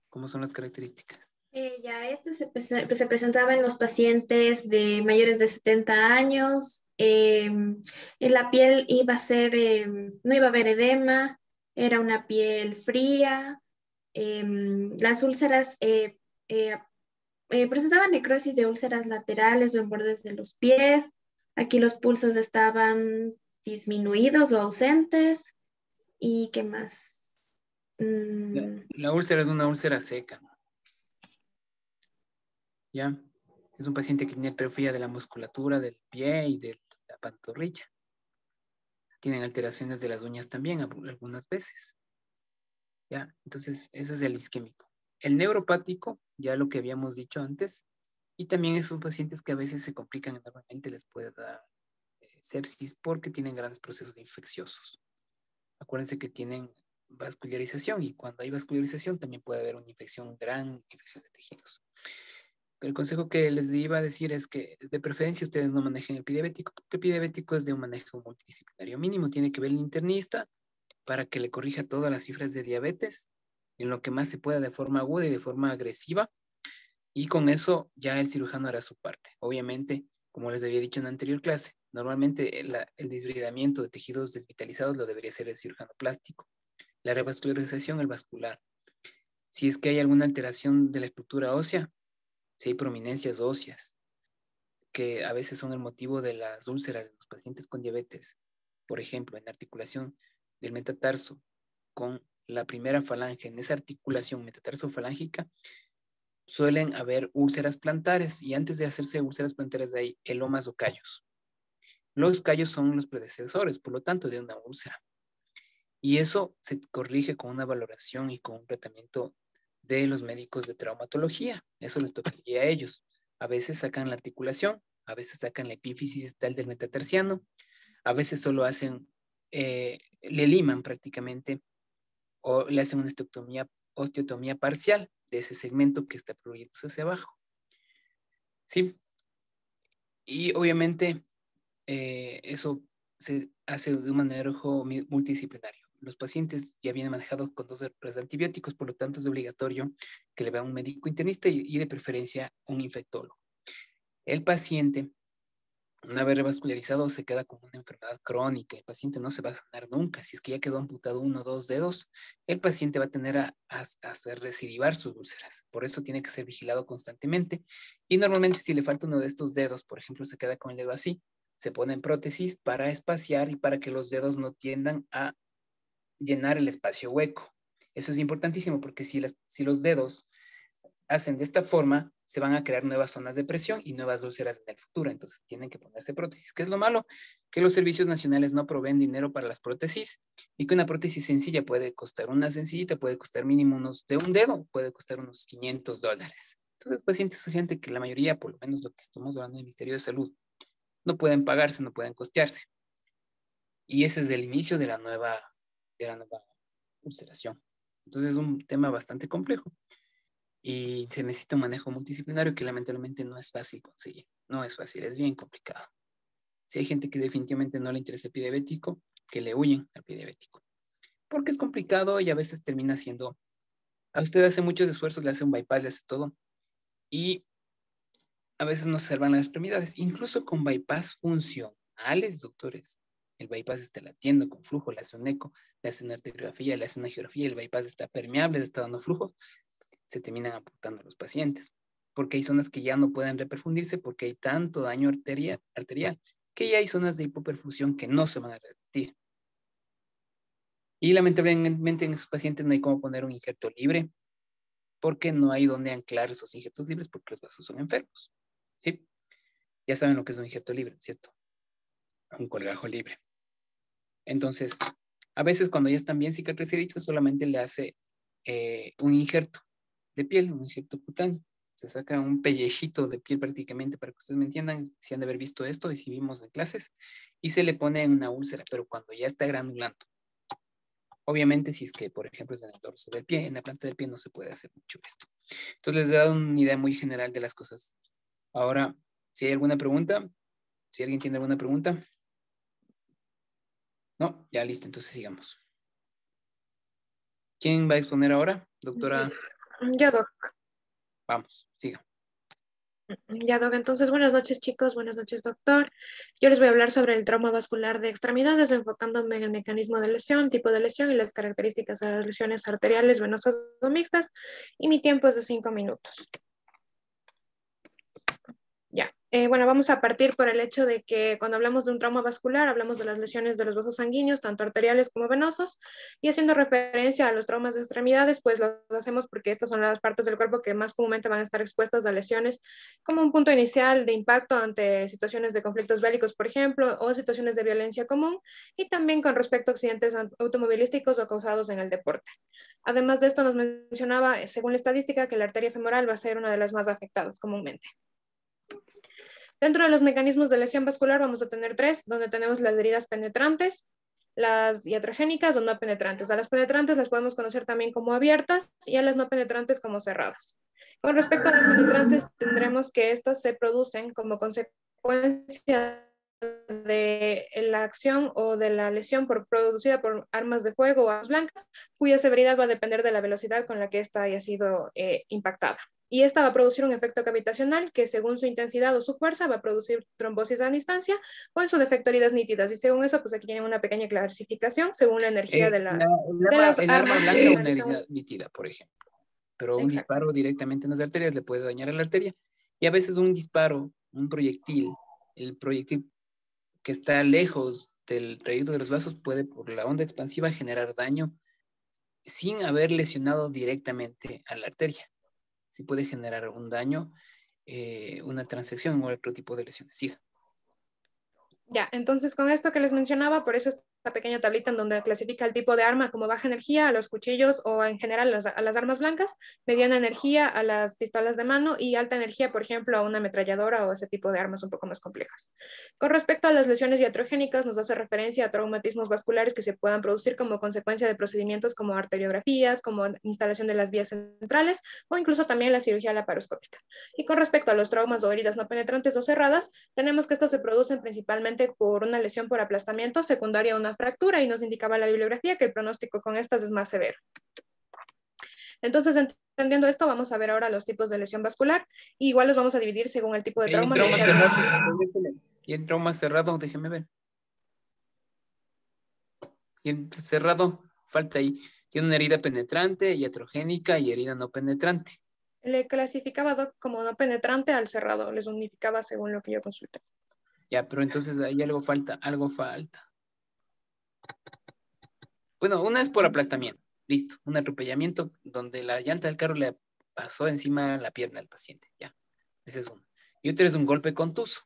¿Cómo son las características? Este se presentaba en los pacientes de mayores de 70 años. En la piel iba a ser, no iba a haber edema, era una piel fría. Las úlceras presentaban necrosis de úlceras laterales o en bordes de los pies. Aquí los pulsos estaban disminuidos o ausentes. ¿Y qué más? La úlcera es una úlcera seca. ¿Ya? Es un paciente que tiene atrofia de la musculatura del pie y de la pantorrilla. Tienen alteraciones de las uñas también algunas veces. ¿Ya? Entonces, ese es el isquémico. El neuropático, ya lo que habíamos dicho antes, y también esos pacientes que a veces se complican enormemente, les puede dar sepsis porque tienen grandes procesos infecciosos. Acuérdense que tienen vascularización y cuando hay vascularización también puede haber una infección, gran infección de tejidos. El consejo que les iba a decir es que de preferencia ustedes no manejen el pie diabético, porque el pie diabético es de un manejo multidisciplinario. Mínimo tiene que ver el internista para que le corrija todas las cifras de diabetes en lo que más se pueda de forma aguda y de forma agresiva. Y con eso ya el cirujano hará su parte. Obviamente, como les había dicho en la anterior clase, normalmente el desbridamiento de tejidos desvitalizados lo debería hacer el cirujano plástico. La revascularización, el vascular. Si es que hay alguna alteración de la estructura ósea, si hay prominencias óseas, que a veces son el motivo de las úlceras de los pacientes con diabetes. Por ejemplo, en la articulación del metatarso con la primera falange, en esa articulación metatarso-falángica, suelen haber úlceras plantares y antes de hacerse úlceras plantares hay elomas o callos. Los callos son los predecesores, por lo tanto, de una úlcera. Y eso se corrige con una valoración y con un tratamiento de los médicos de traumatología. Eso les tocaría a ellos. A veces sacan la articulación, a veces sacan la epífisis distal del metatarsiano, a veces solo hacen, le liman prácticamente o le hacen una osteotomía parcial de ese segmento que está prorruyéndose hacia abajo. ¿sí? Y obviamente eso se hace de un manejo multidisciplinario. Los pacientes ya vienen manejados con 2 de antibióticos, por lo tanto es obligatorio que le vea un médico internista y de preferencia un infectólogo. El paciente, una vez revascularizado, se queda con una enfermedad crónica. El paciente no se va a sanar nunca. Si es que ya quedó amputado 1 o 2 dedos, el paciente va a tener a hacer recidivar sus úlceras. Por eso tiene que ser vigilado constantemente. Y normalmente si le falta uno de estos dedos, por ejemplo, se queda con el dedo así, se ponen prótesis para espaciar y para que los dedos no tiendan a llenar el espacio hueco. Eso es importantísimo porque si los dedos hacen de esta forma, se van a crear nuevas zonas de presión y nuevas úlceras en el futuro. Entonces tienen que ponerse prótesis. ¿Qué es lo malo? Que los servicios nacionales no proveen dinero para las prótesis y que una prótesis sencilla puede costar, una sencillita puede costar mínimo de un dedo, puede costar unos $500. Entonces, pacientes son gente que la mayoría, por lo menos lo que estamos hablando del Ministerio de Salud, no pueden pagarse, no pueden costearse. Y ese es el inicio de la nueva ulceración. Entonces es un tema bastante complejo y se necesita un manejo multidisciplinario que lamentablemente no es fácil conseguir. No es fácil, es bien complicado. Si hay gente que definitivamente no le interesa el pie diabético, que le huyen al pie diabético. Porque es complicado y a veces termina siendo... A usted hace muchos esfuerzos, le hace un bypass, le hace todo. Y a veces no se salvan las extremidades. Incluso con bypass funcionales, doctores. El bypass está latiendo con flujo, le hace un eco, le hace una arteriografía, le hace una angiografía, el bypass está permeable, está dando flujo, se terminan amputando a los pacientes. Porque hay zonas que ya no pueden reperfundirse porque hay tanto daño arterial que ya hay zonas de hipoperfusión que no se van a revertir. Y lamentablemente en esos pacientes no hay cómo poner un injerto libre porque no hay donde anclar esos injertos libres porque los vasos son enfermos. ¿Sí? Ya saben lo que es un injerto libre, ¿cierto? Un colgajo libre. Entonces, a veces cuando ya están bien cicatrizaditos, solamente le hace un injerto de piel, un injerto cutáneo. Se saca un pellejito de piel prácticamente, para que ustedes me entiendan, si han de haber visto esto y si vimos en clases, y se le pone en una úlcera, pero cuando ya está granulando. Obviamente, si es que, por ejemplo, es en el dorso del pie, en la planta del pie no se puede hacer mucho esto. Entonces, les he dado una idea muy general de las cosas. Ahora, si hay alguna pregunta, si alguien tiene alguna pregunta. No, ya listo, entonces sigamos. ¿Quién va a exponer ahora? Doctora. Yo, Doc. Vamos, siga. Ya, Doc. Entonces, buenas noches, chicos. Buenas noches, doctor. Yo les voy a hablar sobre el trauma vascular de extremidades, enfocándome en el mecanismo de lesión, tipo de lesión y las características de las lesiones arteriales, venosas o mixtas. Y mi tiempo es de 5 minutos. Ya. Bueno, vamos a partir por el hecho de que cuando hablamos de un trauma vascular, hablamos de las lesiones de los vasos sanguíneos, tanto arteriales como venosos, y haciendo referencia a los traumas de extremidades, pues lo hacemos porque estas son las partes del cuerpo que más comúnmente van a estar expuestas a lesiones como un punto inicial de impacto ante situaciones de conflictos bélicos, por ejemplo, o situaciones de violencia común, y también con respecto a accidentes automovilísticos o causados en el deporte. Además de esto, nos mencionaba, según la estadística, que la arteria femoral va a ser una de las más afectadas comúnmente. Dentro de los mecanismos de lesión vascular vamos a tener 3, donde tenemos las heridas penetrantes, las iatrogénicas o no penetrantes. A las penetrantes las podemos conocer también como abiertas y a las no penetrantes como cerradas. Con respecto a las penetrantes, tendremos que estas se producen como consecuencia de la acción o de la lesión producida por armas de fuego o armas blancas, cuya severidad va a depender de la velocidad con la que ésta haya sido impactada. Y esta va a producir un efecto cavitacional que según su intensidad o su fuerza va a producir trombosis a distancia o en su defecto heridas nítidas. Y según eso, pues aquí tienen una pequeña clasificación según la energía de las el arma armas. blanca o una herida nítida, por ejemplo. Pero un Exacto. disparo directamente en las arterias le puede dañar a la arteria. Y a veces un disparo, un proyectil, el proyectil que está lejos del trayecto de los vasos puede por la onda expansiva generar daño sin haber lesionado directamente a la arteria. Sí puede generar un daño, una transección o otro tipo de lesiones. Siga. Ya, entonces con esto que les mencionaba, por eso pequeña tablita en donde clasifica el tipo de arma como baja energía a los cuchillos o en general a las armas blancas, mediana energía a las pistolas de mano y alta energía, por ejemplo, a una ametralladora o ese tipo de armas un poco más complejas. Con respecto a las lesiones iatrogénicas, nos hace referencia a traumatismos vasculares que se puedan producir como consecuencia de procedimientos como arteriografías, como instalación de las vías centrales o incluso también la cirugía laparoscópica. Y con respecto a los traumas o heridas no penetrantes o cerradas, tenemos que estas se producen principalmente por una lesión por aplastamiento secundaria a una fractura y nos indicaba la bibliografía que el pronóstico con estas es más severo. Entonces, entendiendo esto, vamos a ver ahora los tipos de lesión vascular. Y igual los vamos a dividir según el tipo de trauma. Y el trauma cerrado, déjeme ver. Y el cerrado, falta ahí. Tiene una herida penetrante, iatrogénica y herida no penetrante. Le clasificaba, Doc, como no penetrante al cerrado. Les unificaba según lo que yo consulté. Ya, pero entonces ahí algo falta, algo falta. Bueno, una es por aplastamiento. Listo, un atropellamiento donde la llanta del carro le pasó encima la pierna al paciente. Ya, ese es uno. Y otro es un golpe contuso.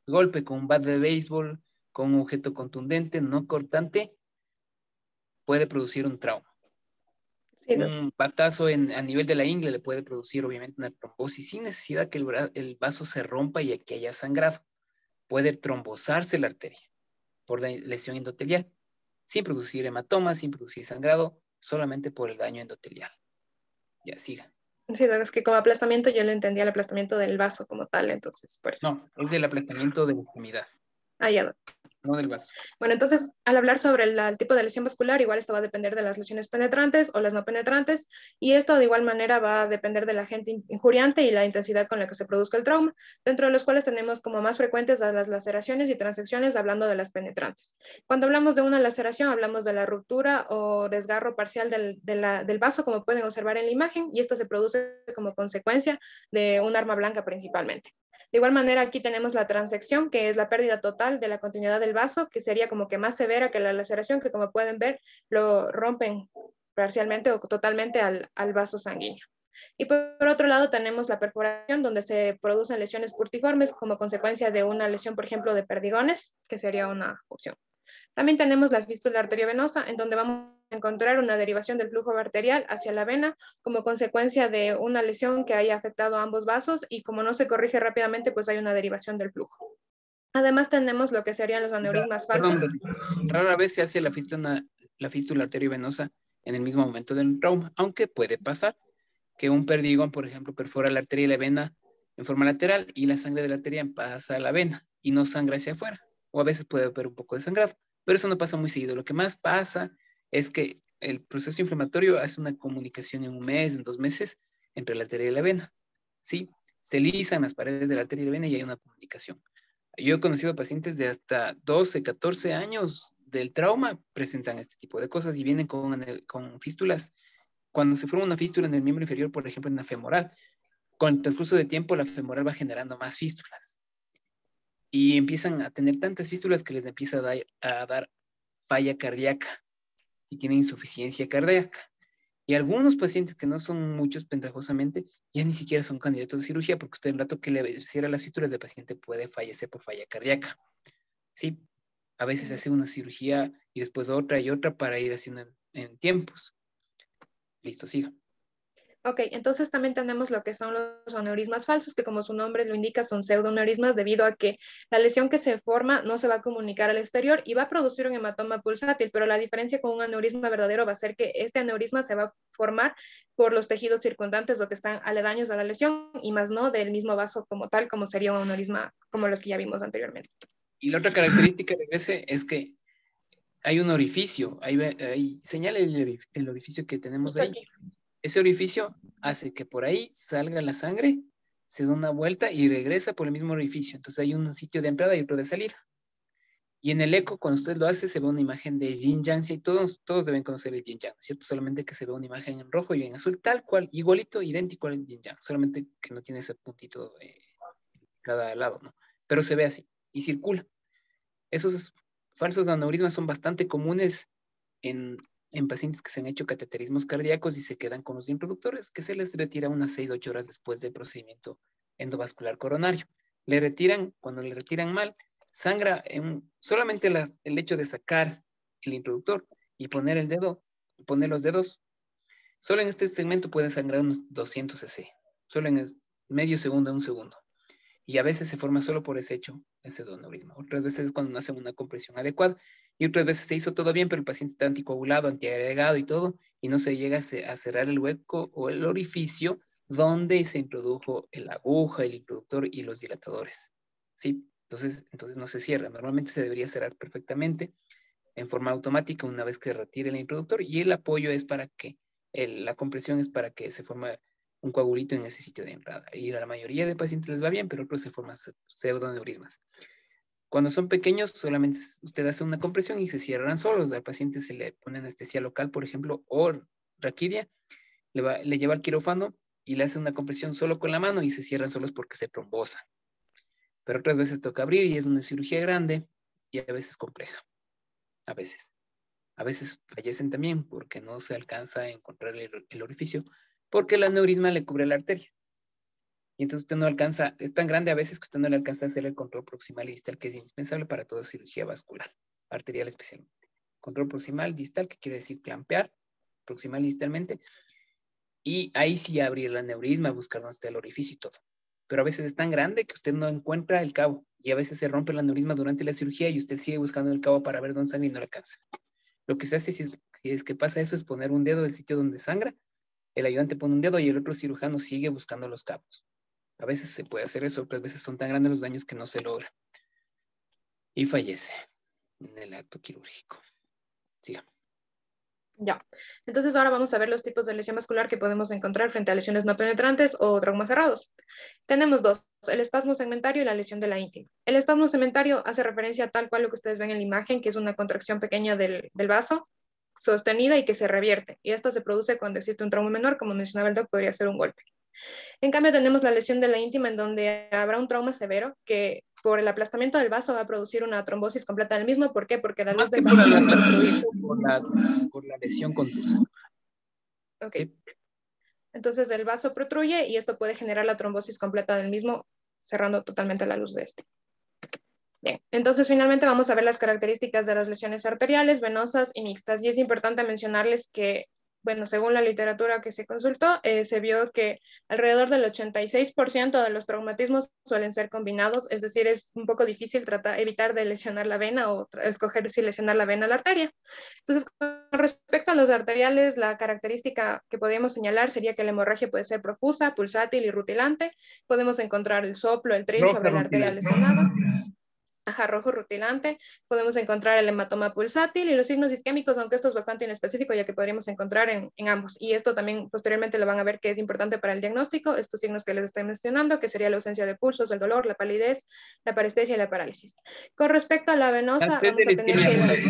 Golpe con un bat de béisbol, con un objeto contundente, no cortante, puede producir un trauma. Sí, ¿no? Un batazo a nivel de la ingle le puede producir obviamente una trombosis sin necesidad que el vaso se rompa y que haya sangrado. Puede trombosarse la arteria por la lesión endotelial, sin producir hematomas, sin producir sangrado, solamente por el daño endotelial. Ya, siga. Sí, es que como aplastamiento yo le entendía el aplastamiento del vaso como tal, entonces por eso. No, es el aplastamiento de la extremidad. Ah, ya. No del vaso. Bueno, entonces, al hablar sobre el tipo de lesión vascular, igual esto va a depender de las lesiones penetrantes o las no penetrantes, y esto de igual manera va a depender del agente injuriante y la intensidad con la que se produzca el trauma, dentro de los cuales tenemos como más frecuentes a las laceraciones y transecciones, hablando de las penetrantes. Cuando hablamos de una laceración, hablamos de la ruptura o desgarro parcial del vaso, como pueden observar en la imagen, y esta se produce como consecuencia de un arma blanca principalmente. De igual manera, aquí tenemos la transección, que es la pérdida total de la continuidad del vaso, que sería como que más severa que la laceración, que como pueden ver, lo rompen parcialmente o totalmente al vaso sanguíneo. Y por otro lado tenemos la perforación, donde se producen lesiones purtiformes como consecuencia de una lesión, por ejemplo, de perdigones, que sería una opción. También tenemos la fístula arteriovenosa, en donde vamos a encontrar una derivación del flujo arterial hacia la vena como consecuencia de una lesión que haya afectado a ambos vasos y como no se corrige rápidamente, pues hay una derivación del flujo. Además tenemos lo que serían los aneurismas falsos. Perdón, rara vez se hace la fístula arteriovenosa en el mismo momento del trauma, aunque puede pasar que un perdigón, por ejemplo, perfora la arteria y la vena en forma lateral y la sangre de la arteria pasa a la vena y no sangra hacia afuera. O a veces puede haber un poco de sangrado, pero eso no pasa muy seguido. Lo que más pasa es que el proceso inflamatorio hace una comunicación en un mes, en 2 meses, entre la arteria y la vena. ¿Sí? Se lisan las paredes de la arteria y la vena y hay una comunicación. Yo he conocido pacientes de hasta 12, 14 años del trauma, presentan este tipo de cosas y vienen con fístulas. Cuando se forma una fístula en el miembro inferior, por ejemplo, en la femoral, con el transcurso de tiempo la femoral va generando más fístulas. Y empiezan a tener tantas fístulas que les empieza a dar falla cardíaca y tienen insuficiencia cardíaca. Y algunos pacientes, que no son muchos ventajosamente, ya ni siquiera son candidatos de cirugía, porque usted el rato que le cierra las fístulas del paciente puede fallecer por falla cardíaca. ¿Sí? A veces se hace una cirugía y después otra y otra para ir haciendo en tiempos. Listo, siga. Ok, entonces también tenemos lo que son los aneurismas falsos, que como su nombre lo indica son pseudoaneurismas debido a que la lesión que se forma no se va a comunicar al exterior y va a producir un hematoma pulsátil, pero la diferencia con un aneurisma verdadero va a ser que este aneurisma se va a formar por los tejidos circundantes o que están aledaños a la lesión y más no del mismo vaso como tal, como sería un aneurisma como los que ya vimos anteriormente. Y la otra característica de ese es que hay un orificio, ahí señala el orificio que tenemos ahí. Ese orificio hace que por ahí salga la sangre, se da una vuelta y regresa por el mismo orificio. Entonces hay un sitio de entrada y otro de salida. Y en el eco, cuando usted lo hace, se ve una imagen de yin yang, y todos deben conocer el yin yang, ¿cierto? Solamente que se ve una imagen en rojo y en azul, tal cual, igualito, idéntico al yin yang, solamente que no tiene ese puntito cada lado, ¿no? Pero se ve así y circula. Esos falsos aneurismas son bastante comunes en pacientes que se han hecho cateterismos cardíacos y se quedan con los introductores, que se les retira unas 6-8 horas después del procedimiento endovascular coronario. Cuando le retiran mal, sangra solamente el hecho de sacar el introductor y poner el dedo, poner los dedos. Solo en este segmento puede sangrar unos 200 cc, solo en medio segundo, un segundo. Y a veces se forma solo por ese hecho, ese aneurisma. Otras veces es cuando no hacen una compresión adecuada. Y otras veces se hizo todo bien, pero el paciente está anticoagulado, antiagregado y todo, y no se llega a cerrar el hueco o el orificio donde se introdujo la aguja, el introductor y los dilatadores. ¿Sí? Entonces no se cierra. Normalmente se debería cerrar perfectamente en forma automática una vez que retire el introductor, y el apoyo es para que, la compresión es para que se forme un coagulito en ese sitio de entrada. Y a la mayoría de pacientes les va bien, pero otros se forman pseudoaneurismas. Cuando son pequeños, solamente usted hace una compresión y se cierran solos. Al paciente se le pone anestesia local, por ejemplo, o raquidia, le lleva al quirófano y le hace una compresión solo con la mano y se cierran solos porque se trombosan. Pero otras veces toca abrir y es una cirugía grande y a veces compleja. A veces. A veces fallecen también porque no se alcanza a encontrar el orificio, porque el aneurisma le cubre la arteria. Y entonces usted no alcanza, es tan grande a veces que usted no le alcanza a hacer el control proximal y distal, que es indispensable para toda cirugía vascular, arterial especialmente. Control proximal, distal, que quiere decir clampear, proximal y distalmente. Y ahí sí abrir el aneurisma, buscar dónde está el orificio y todo. Pero a veces es tan grande que usted no encuentra el cabo. Y a veces se rompe el aneurisma durante la cirugía y usted sigue buscando el cabo para ver dónde sangra y no le alcanza. Lo que se hace si es que pasa eso es poner un dedo del sitio donde sangra. El ayudante pone un dedo y el otro cirujano sigue buscando los cabos. A veces se puede hacer eso, otras veces son tan grandes los daños que no se logra. Y fallece en el acto quirúrgico. Siga. Ya. Entonces ahora vamos a ver los tipos de lesión vascular que podemos encontrar frente a lesiones no penetrantes o traumas cerrados. Tenemos dos, el espasmo segmentario y la lesión de la íntima. El espasmo segmentario hace referencia a tal cual lo que ustedes ven en la imagen, que es una contracción pequeña del vaso, sostenida y que se revierte. Y esta se produce cuando existe un trauma menor, como mencionaba el doc, podría ser un golpe. En cambio, tenemos la lesión de la íntima, en donde habrá un trauma severo que por el aplastamiento del vaso va a producir una trombosis completa del mismo. ¿Por qué? Porque la luz del vaso va a obstruir. Por la lesión contusa. Ok. ¿Sí? Entonces el vaso protruye y esto puede generar la trombosis completa del mismo, cerrando totalmente la luz de este. Bien, entonces finalmente vamos a ver las características de las lesiones arteriales, venosas y mixtas. Y es importante mencionarles que, bueno, según la literatura que se consultó, se vio que alrededor del 86% de los traumatismos suelen ser combinados, es decir, es un poco difícil evitar de lesionar la vena o escoger si lesionar la vena o la arteria. Entonces, con respecto a los arteriales, la característica que podríamos señalar sería que la hemorragia puede ser profusa, pulsátil y rutilante. Podemos encontrar el soplo, el tril sobre la arteria lesionada. Ajá, rojo rutilante, podemos encontrar el hematoma pulsátil y los signos isquémicos, aunque esto es bastante inespecífico, ya que podríamos encontrar en ambos. Y esto también posteriormente lo van a ver que es importante para el diagnóstico, estos signos que les estoy mencionando, que sería la ausencia de pulsos, el dolor, la palidez, la parestesia y la parálisis. Con respecto a la venosa, vamos a tener que...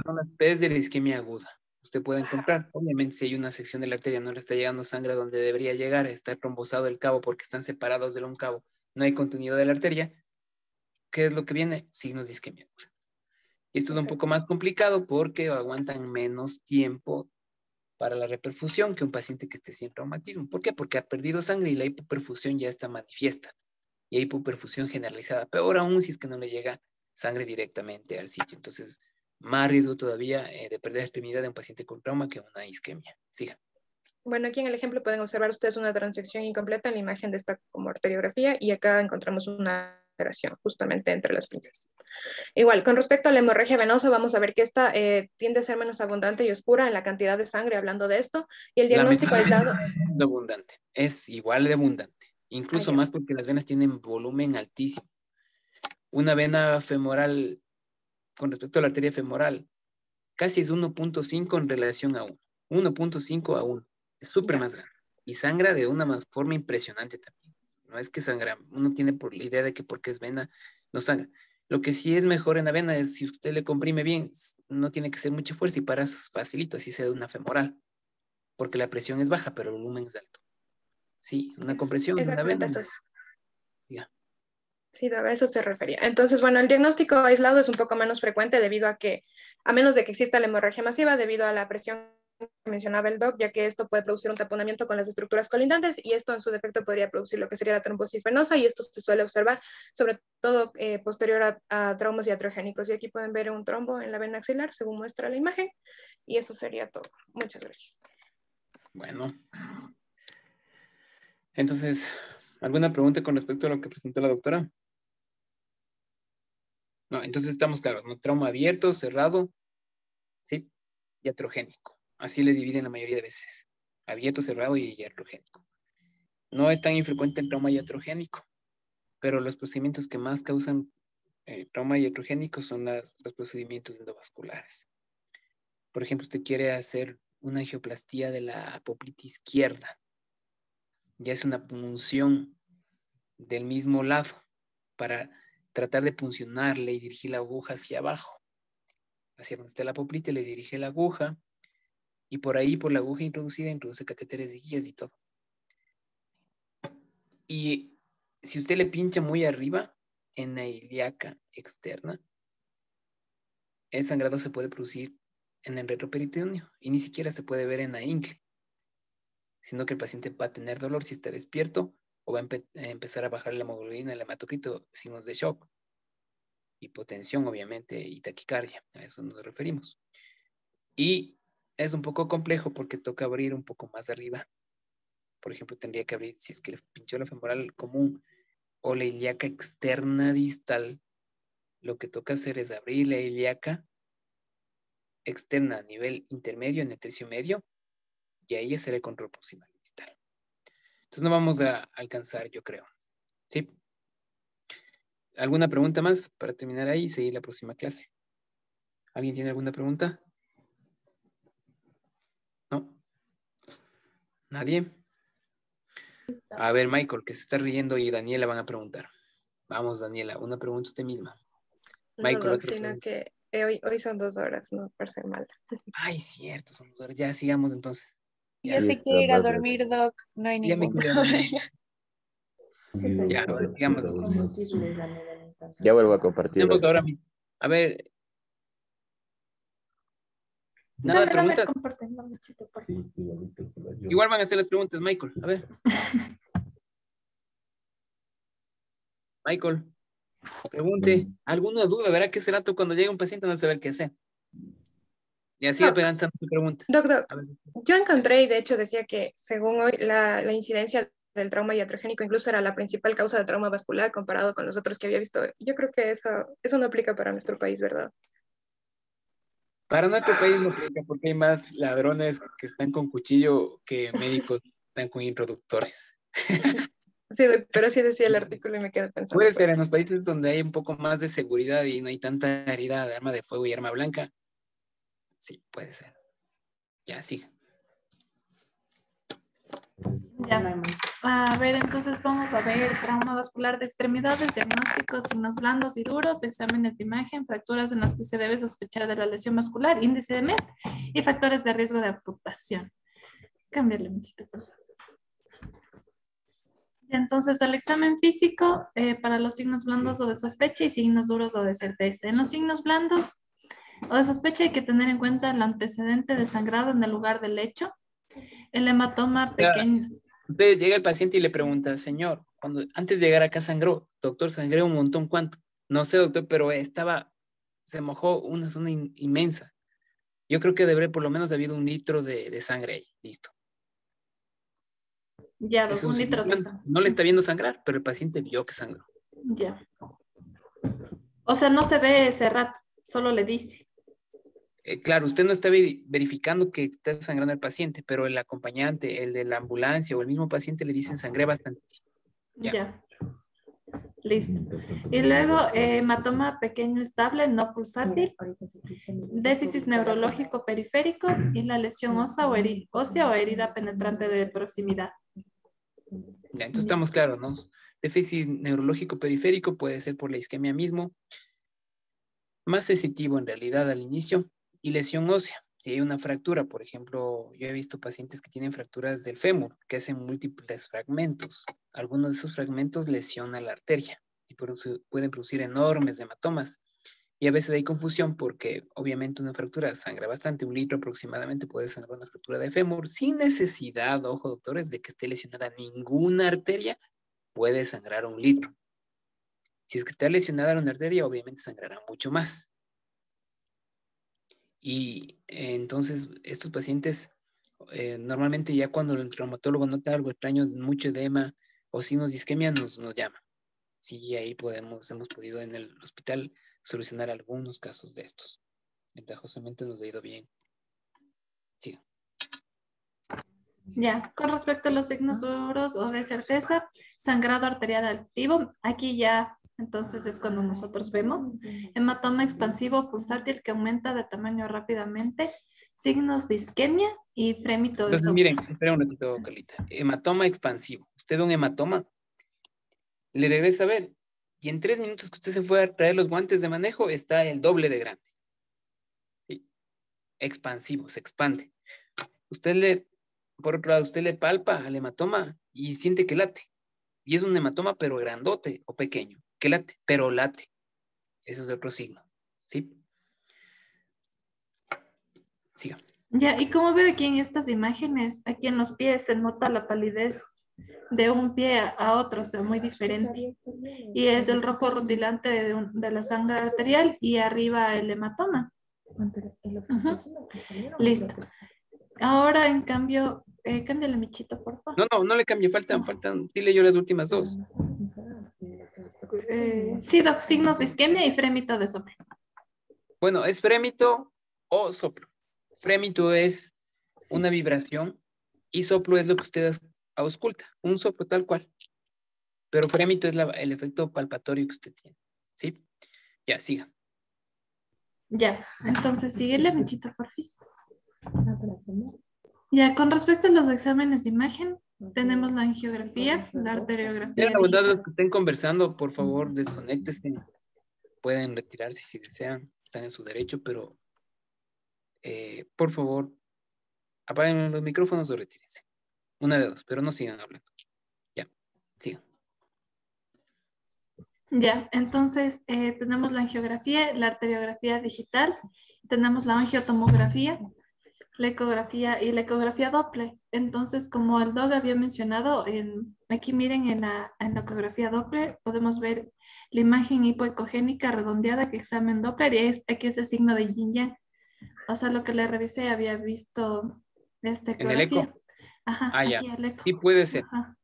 Son las P's de la isquemia aguda. Usted puede encontrar, obviamente, si hay una sección de la arteria, no le está llegando sangre donde debería llegar, está trombosado el cabo porque están separados de un cabo, no hay continuidad de la arteria. ¿Qué es lo que viene? Signos de isquemia aguda. Y esto es un poco más complicado porque aguantan menos tiempo para la reperfusión que un paciente que esté sin traumatismo. ¿Por qué? Porque ha perdido sangre y la hipoperfusión ya está manifiesta. Y hay hipoperfusión generalizada. Peor aún si es que no le llega sangre directamente al sitio. Entonces, más riesgo todavía de perder extremidad de un paciente con trauma que una isquemia. Siga. Bueno, aquí en el ejemplo pueden observar ustedes una transección incompleta en la imagen de esta como arteriografía y acá encontramos una alteración justamente entre las pinzas. Igual, con respecto a la hemorragia venosa, vamos a ver que esta tiende a ser menos abundante y oscura en la cantidad de sangre, hablando de esto, y el diagnóstico aislado... Abundante, es igual de abundante, incluso más porque las venas tienen volumen altísimo. Una vena femoral, con respecto a la arteria femoral, casi es 1.5 en relación a 1. 1.5 a 1. Es súper más grande. Y sangra de una forma impresionante también. No es que sangra, uno tiene por la idea de que porque es vena, no sangra. Lo que sí es mejor en la vena es si usted le comprime bien, no tiene que ser mucha fuerza y para facilito, así sea de una femoral. Porque la presión es baja, pero el volumen es alto. Sí, una compresión de una vena. Sí, a eso se refería. Entonces, bueno, el diagnóstico aislado es un poco menos frecuente debido a que, a menos de que exista la hemorragia masiva, debido a la presión mencionaba el doc, ya que esto puede producir un taponamiento con las estructuras colindantes y esto en su defecto podría producir lo que sería la trombosis venosa y esto se suele observar sobre todo posterior a traumas iatrogénicos. Y aquí pueden ver un trombo en la vena axilar según muestra la imagen y eso sería todo. Muchas gracias. Bueno. Entonces, ¿alguna pregunta con respecto a lo que presentó la doctora? No, entonces estamos claros, ¿no? Trauma abierto, cerrado, ¿sí? Iatrogénico. Así le dividen la mayoría de veces. Abierto, cerrado y iatrogénico. No es tan infrecuente el trauma iatrogénico, pero los procedimientos que más causan trauma iatrogénico son los procedimientos endovasculares. Por ejemplo, usted quiere hacer una angioplastía de la poplita izquierda. Ya es una punción del mismo lado para tratar de puncionarle y dirigir la aguja hacia abajo. Hacia donde está la poplita le dirige la aguja y por ahí, por la aguja introducida, introduce catéteres de guías y todo. Y si usted le pincha muy arriba, en la ilíaca externa, el sangrado se puede producir en el retroperitoneo y ni siquiera se puede ver en la ingle, sino que el paciente va a tener dolor si está despierto o va a empezar a bajar la hemoglobina, el hematocrito, signos de shock, hipotensión obviamente y taquicardia, a eso nos referimos. Y es un poco complejo porque toca abrir un poco más arriba. Por ejemplo, tendría que abrir, si es que le pinchó la femoral común o la ilíaca externa distal, lo que toca hacer es abrir la ilíaca externa a nivel intermedio, en el tercio medio, y ahí hacer el control proximal distal. Entonces no vamos a alcanzar, yo creo. ¿Sí? ¿Alguna pregunta más para terminar ahí y seguir la próxima clase? ¿Alguien tiene alguna pregunta? ¿No? ¿Nadie? A ver, Michael, que se está riendo y Daniela van a preguntar. Vamos, Daniela, una pregunta usted misma. Michael, No, otra sino pregunta. que hoy son 2 horas, no por ser mala. Ay, cierto, son 2 horas. Ya sigamos entonces. Ya se quiere ir a dormir, Doc. No hay Ya me ningún quiero problema. dormir. Ya, sigamos entonces. Ya vuelvo a compartir. Tenemos ahora mismo. A ver. ¿Nada de preguntas? Igual van a hacer las preguntas, Michael. A ver. Michael, pregunte. ¿Alguna duda? Verá que ese rato cuando llega un paciente no sabe qué hacer. Y así apeganzando su pregunta. Doc, yo encontré y de hecho decía que según hoy la incidencia del trauma iatrogénico incluso era la principal causa de trauma vascular comparado con los otros que había visto. Yo creo que eso no aplica para nuestro país, ¿verdad? Para nuestro país no aplica porque hay más ladrones que están con cuchillo que médicos que están con introductores. Sí, pero sí decía el artículo y me quedé pensando. Puede ser en los países donde hay un poco más de seguridad y no hay tanta herida de arma de fuego y arma blanca. Sí, puede ser. Ya, sigue. Ya. A ver, entonces vamos a ver trauma vascular de extremidades, diagnósticos, signos blandos y duros, exámenes de imagen, fracturas en las que se debe sospechar de la lesión muscular, índice de MEST y factores de riesgo de amputación. Cámbiale muchito, por favor. Y entonces el examen físico para los signos blandos o de sospecha y signos duros o de certeza. En los signos blandos o de sospecha hay que tener en cuenta el antecedente de sangrado en el lugar del hecho, el hematoma pequeño. Usted llega el paciente y le pregunta, señor, antes de llegar acá sangró, doctor, sangré un montón, ¿cuánto? No sé, doctor, pero se mojó una zona inmensa. Yo creo que debería por lo menos haber 1 litro de sangre ahí, listo. Ya, 1 litro de sangre. No le está viendo sangrar, pero el paciente vio que sangró. Ya. O sea, no se ve ese rato, solo le dice. Claro, usted no está verificando que está sangrando el paciente, pero el acompañante, el de la ambulancia o el mismo paciente le dicen sangré bastante. Ya. Listo. Y luego hematoma pequeño estable, no pulsátil, déficit neurológico periférico y la lesión ósea o herida penetrante de proximidad. Ya, entonces estamos claros, ¿no? Déficit neurológico periférico puede ser por la isquemia mismo, más sensitivo en realidad al inicio, y lesión ósea. Si hay una fractura, por ejemplo, yo he visto pacientes que tienen fracturas del fémur, que hacen múltiples fragmentos. Algunos de esos fragmentos lesionan la arteria y por eso pueden producir enormes hematomas. Y a veces hay confusión porque obviamente una fractura sangra bastante, 1 litro aproximadamente puede sangrar una fractura de fémur sin necesidad, ojo doctores, de que esté lesionada ninguna arteria, puede sangrar 1 litro. Si es que está lesionada una arteria, obviamente sangrará mucho más. Y entonces estos pacientes normalmente ya cuando el traumatólogo nota algo extraño, mucho edema o signos de isquemia nos llama. Sí, ahí hemos podido en el hospital solucionar algunos casos de estos. Ventajosamente nos ha ido bien. Sí. Ya, con respecto a los signos duros o de certeza, sangrado arterial activo, aquí ya entonces es cuando nosotros vemos hematoma expansivo pulsátil que aumenta de tamaño rápidamente, signos de isquemia y frémito de Entonces, soplo. miren, espera un ratito, Carlita. Hematoma expansivo. Usted ve un hematoma, le regresa a ver, y en 3 minutos que usted se fue a traer los guantes de manejo, está el doble de grande. ¿Sí? Expansivo, se expande. Por otro lado, usted le palpa al hematoma y siente que late. Y es un hematoma, pero grandote o pequeño. Que late, pero late. Ese es otro signo. ¿Sí? Siga. Ya, y como veo aquí en estas imágenes, aquí en los pies se nota la palidez de un pie a otro, o sea, muy diferente. Y es el rojo rutilante de la sangre arterial y arriba el hematoma. Listo. Ahora, en cambio, cámbiale, Michito, por favor. No le cambie, faltan, dile yo las últimas 2. Sí, doc, signos de isquemia y frémito de soplo. Bueno, es frémito o soplo. Frémito es una vibración y soplo es lo que usted ausculta, un soplo tal cual. Pero frémito es el efecto palpatorio que usted tiene. ¿Sí? Ya, siga. Ya, entonces síguele, Michito, por favor. Ya, con respecto a los exámenes de imagen, tenemos la angiografía, la arteriografía. Tienen la bondad de los que estén conversando, por favor, desconéctense. Pueden retirarse si desean, están en su derecho, pero por favor, apaguen los micrófonos o retírense. Una de dos, pero no sigan hablando. Ya, sigan. Ya, entonces tenemos la angiografía, la arteriografía digital, tenemos la angiotomografía, la ecografía y la ecografía Doppler. Entonces, como el Doc había mencionado, aquí miren en la ecografía Doppler podemos ver la imagen hipoecogénica redondeada que examen Doppler y aquí es el signo de yin yang. O sea, lo que le revisé había visto esta ¿En el eco? ecografía. Ajá, Ah, ya. aquí el eco. Sí, puede ser. Ajá.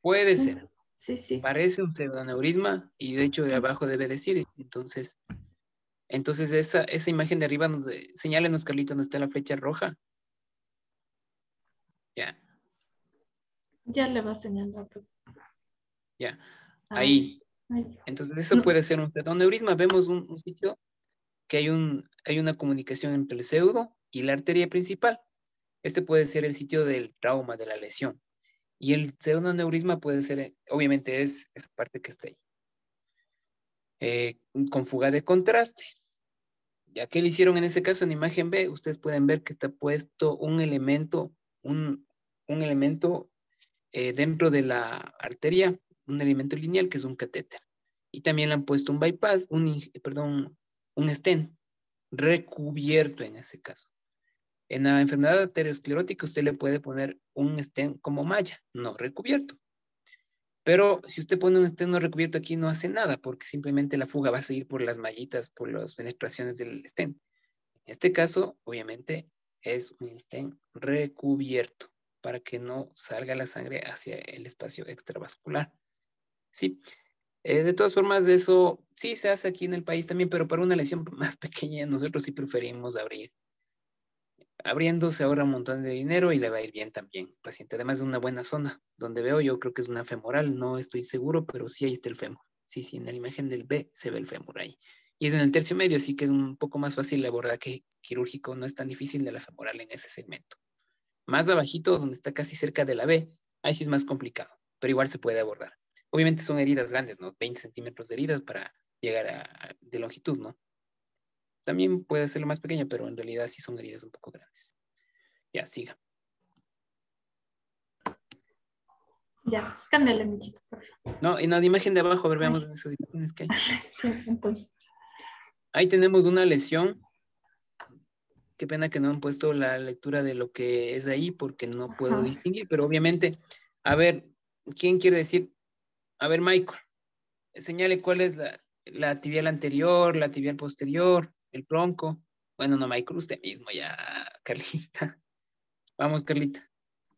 Puede ser. Sí, sí. Parece un pseudoneurisma y de hecho de abajo debe decir. Entonces esa imagen de arriba, señálenos, Carlito, donde está la flecha roja. Ya. Ya le va a señalar. Ya. Ahí. Entonces eso puede ser un pseudoneurisma. Vemos un sitio que hay una comunicación entre el pseudo y la arteria principal. Este puede ser el sitio del trauma, de la lesión. Y el pseudoneurisma puede ser, obviamente es esa parte que está ahí. Con fuga de contraste. Ya que le hicieron en ese caso en imagen B, ustedes pueden ver que está puesto un elemento, dentro de la arteria, un elemento lineal que es un catéter. Y también le han puesto un bypass, un stent recubierto en ese caso. En la enfermedad arteriosclerótica usted le puede poner un stent como malla, no recubierto. Pero si usted pone un stent no recubierto aquí no hace nada porque simplemente la fuga va a seguir por las mallitas, por las penetraciones del stent. En este caso, obviamente, es un stent recubierto para que no salga la sangre hacia el espacio extravascular. Sí. De todas formas, eso sí se hace aquí en el país también, pero para una lesión más pequeña nosotros sí preferimos abrir. Abriendo se ahorra un montón de dinero y le va a ir bien también, paciente. Además de una buena zona, donde veo yo creo que es una femoral, no estoy seguro, pero sí ahí está el fémur. Sí, en la imagen del B se ve el fémur ahí. Y es en el tercio medio, así que es un poco más fácil el abordaje quirúrgico, no es tan difícil de la femoral en ese segmento. Más abajito, donde está casi cerca de la B, ahí sí es más complicado, pero igual se puede abordar. Obviamente son heridas grandes, ¿no? 20 centímetros de heridas para llegar de longitud, ¿no? También puede ser más pequeña, pero en realidad sí son heridas un poco grandes. Ya, siga. Ya, cámbiale, Michito, por favor. No, en la imagen de abajo, a ver, veamos en esas imágenes que hay. Entonces. Ahí tenemos una lesión. Qué pena que no han puesto la lectura de lo que es ahí porque no puedo distinguir, pero obviamente, a ver, ¿quién quiere decir? A ver, Michael, señale cuál es la tibial anterior, la tibial posterior, el tronco. Bueno, no, Michael, usted mismo ya, Carlita. Vamos, Carlita.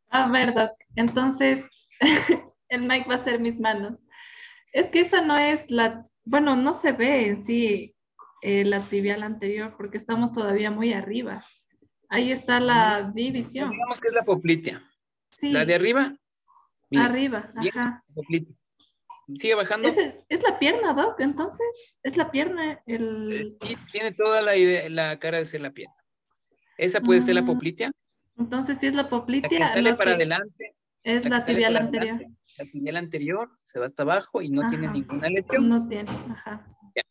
A ver, Doc, entonces el mic va a ser mis manos. Es que esa no es bueno, no se ve en sí la tibial anterior porque estamos todavía muy arriba. Ahí está la división. Digamos que es la poplitea. Sí. La de arriba. Mire, arriba, bien, ajá. poplitea. Sigue bajando. Es la pierna, Doc, entonces. Es la pierna. Sí, tiene toda la cara de ser la pierna. Esa puede ser la poplitea. Entonces, si es la poplitea, la que sale para adelante. Es la tibial anterior. La tibial anterior se va hasta abajo y no tiene ninguna lesión. No tiene, ajá. Ya.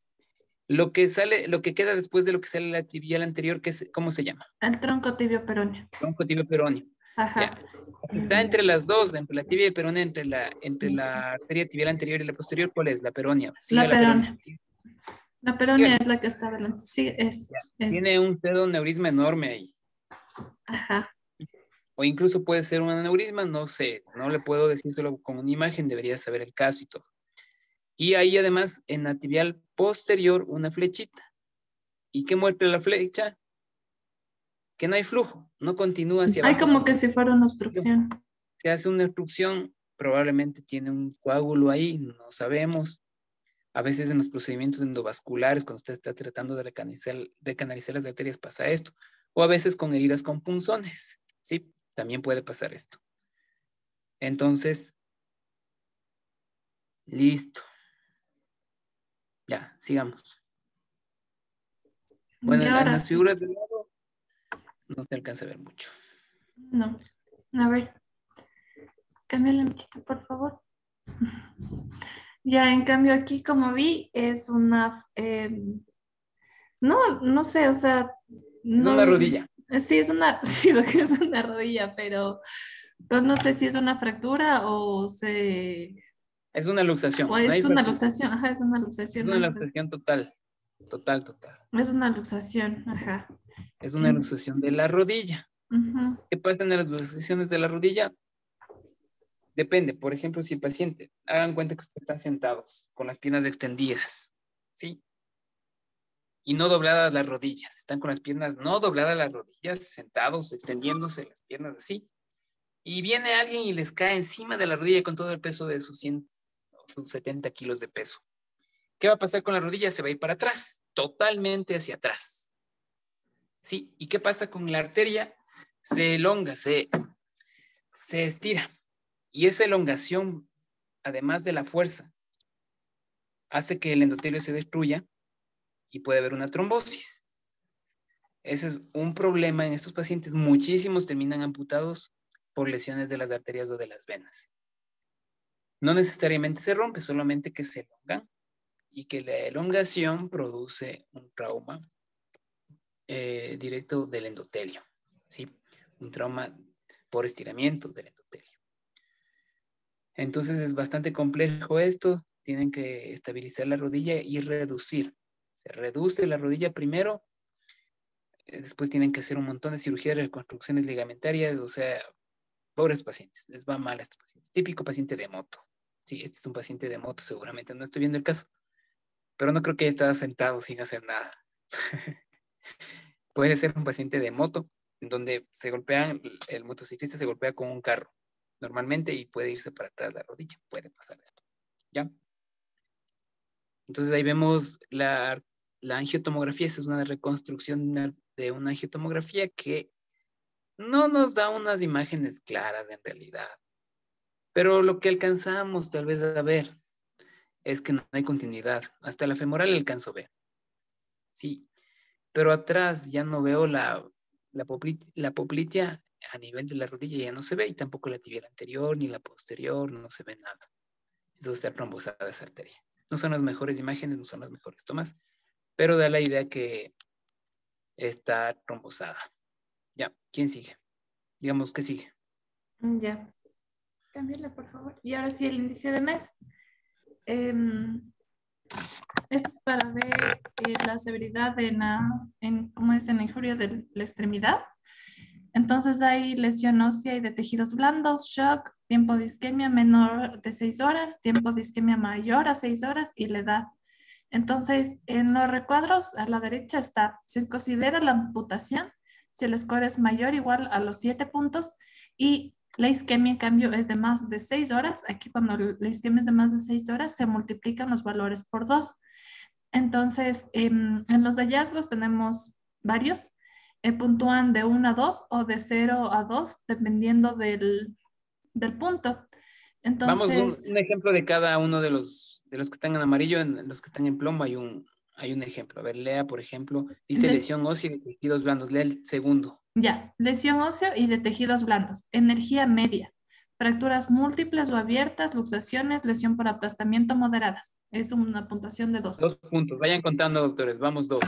Lo que queda después de lo que sale la tibial anterior, ¿cómo se llama? El tronco tibio peroneo. Tronco tibio peroneo. Ajá. Ya. Está entre las dos, entre la tibia y peronea, entre la arteria tibial anterior y la posterior. ¿Cuál es? La peronea. Sí, la peronea. Peronea. La peronea es la que está adelante. Sí, es. Tiene un pseudoneurisma enorme ahí. Ajá. O incluso puede ser un aneurisma, no sé, no le puedo decir solo con una imagen, debería saber el caso y todo. Y ahí además en la tibial posterior una flechita. ¿Y qué muestra la flecha? Que no hay flujo, no continúa hacia abajo. Hay como que si fuera una obstrucción. Se hace una obstrucción, probablemente tiene un coágulo ahí, no sabemos. A veces en los procedimientos endovasculares, cuando usted está tratando de canalizar las arterias, pasa esto. O a veces con heridas con punzones, ¿sí? También puede pasar esto. Entonces, listo. Ya, sigamos. Bueno, en las figuras del lado no se alcanza a ver mucho. No. A ver. Cámbiale un poquito, por favor. Ya, en cambio aquí, como vi, es una... no sé, o sea... Es una rodilla. Sí, sí, lo que es una rodilla, pero no sé si es una fractura o se... Es una luxación. O es una luxación, ajá, es una luxación. Es una luxación total. Total. Es una luxación, ajá. Es una luxación de la rodilla. ¿Qué pasa en las luxaciones de la rodilla? Depende. Por ejemplo, si el paciente, hagan cuenta que ustedes están sentados con las piernas extendidas, ¿sí? Y no dobladas las rodillas. Están con las piernas no dobladas las rodillas, sentados, extendiéndose las piernas así. Y viene alguien y les cae encima de la rodilla con todo el peso de sus 70 kilos de peso. ¿Qué va a pasar con la rodilla? Se va a ir para atrás, totalmente hacia atrás. ¿Sí? ¿Y qué pasa con la arteria? Se elonga, se estira. Y esa elongación, además de la fuerza, hace que el endotelio se destruya y puede haber una trombosis. Ese es un problema en estos pacientes. Muchísimos terminan amputados por lesiones de las arterias o de las venas. No necesariamente se rompe, solamente que se elongan y que la elongación produce un trauma directo del endotelio, ¿sí? Un trauma por estiramiento del endotelio. Entonces es bastante complejo esto. Tienen que estabilizar la rodilla y reducir. Se reduce la rodilla primero, después tienen que hacer un montón de cirugías de reconstrucciones ligamentarias, o sea, pobres pacientes, les va mal a estos pacientes. Típico paciente de moto. Sí, este es un paciente de moto, seguramente no estoy viendo el caso, pero no creo que haya estado sentado sin hacer nada. Puede ser un paciente de moto, en donde el motociclista se golpea con un carro, normalmente, y puede irse para atrás la rodilla, puede pasar esto, ¿ya? Entonces ahí vemos la angiotomografía. Esa es una reconstrucción de una angiotomografía que no nos da unas imágenes claras en realidad. Pero lo que alcanzamos tal vez a ver es que no hay continuidad. Hasta la femoral alcanzo a ver. Sí, pero atrás ya no veo la poplitea a nivel de la rodilla, ya no se ve, y tampoco la tibial anterior ni la posterior, no se ve nada. Entonces está trombosada esa arteria. No son las mejores imágenes, no son las mejores tomas, pero da la idea que está trombosada. Ya, ¿quién sigue? Digamos, ¿qué sigue? Ya. Cámbiala, por favor. Y ahora sí, el índice de mes. Esto es para ver la severidad ¿cómo es? En la injuria de la extremidad. Entonces hay lesión ósea y de tejidos blandos, shock, tiempo de isquemia menor de 6 horas, tiempo de isquemia mayor a 6 horas y la edad. Entonces, en los recuadros a la derecha está, se considera la amputación si el score es mayor o igual a los 7 puntos y la isquemia, en cambio, es de más de 6 horas. Aquí cuando la isquemia es de más de 6 horas, se multiplican los valores por 2. Entonces, en los hallazgos tenemos varios. Puntúan de 1 a 2 o de 0 a 2, dependiendo del punto. Vamos, Entonces, un ejemplo de cada uno de los que están en amarillo. En los que están en plomo hay un ejemplo. A ver, lea, por ejemplo, dice lesión ósea de tejidos blandos. Lea el segundo. ya, lesión ósea y de tejidos blandos. Energía media. Fracturas múltiples o abiertas, luxaciones, lesión por aplastamiento moderadas. Es una puntuación de 2. 2 puntos. Vayan contando, doctores. Vamos, 2.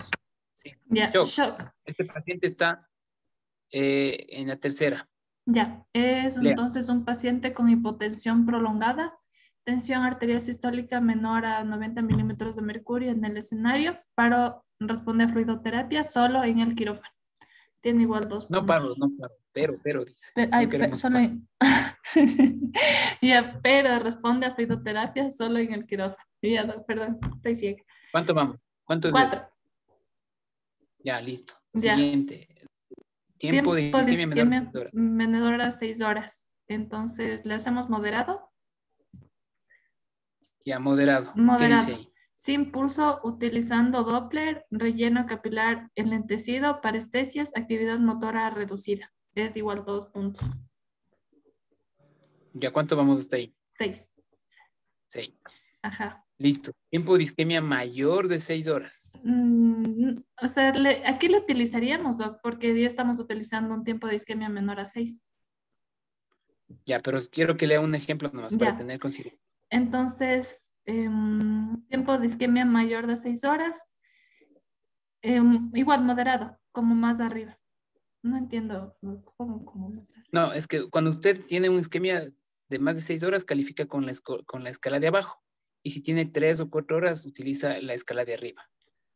Sí. Ya, Shock. shock. Este paciente está en la tercera. Ya, es Lea. entonces un paciente con hipotensión prolongada, tensión arterial sistólica menor a 90 milímetros de mercurio en el escenario, paro responde a fluidoterapia solo en el quirófano. Tiene igual 2 No puntos. paro, pero dice. Ay, No queremos solo Ya, pero responde a fluidoterapia solo en el quirófano. Ya, no, perdón, estoy ciega. ¿Cuánto vamos? ¿Cuánto es 4. esto? Ya, listo. Ya. Siguiente. Tiempo de isquemia menor a 6 horas. Entonces, ¿le hacemos moderado? Ya, moderado. Moderado. ¿Qué dice ahí? Sin pulso, utilizando Doppler, relleno capilar enlentecido, parestesias, actividad motora reducida. Es igual 2 puntos. ¿Ya cuánto vamos hasta ahí? 6. 6. Ajá. Listo. Tiempo de isquemia mayor de 6 horas. O sea, aquí lo utilizaríamos, Doc, porque ya estamos utilizando un tiempo de isquemia menor a 6. Ya, pero quiero que lea un ejemplo nomás Ya. para tener consideración. Entonces, tiempo de isquemia mayor de 6 horas, igual moderado, como más arriba. No entiendo cómo más arriba. No, es que cuando usted tiene un isquemia de más de 6 horas, califica con la escala de abajo. Y si tiene 3 o 4 horas, utiliza la escala de arriba.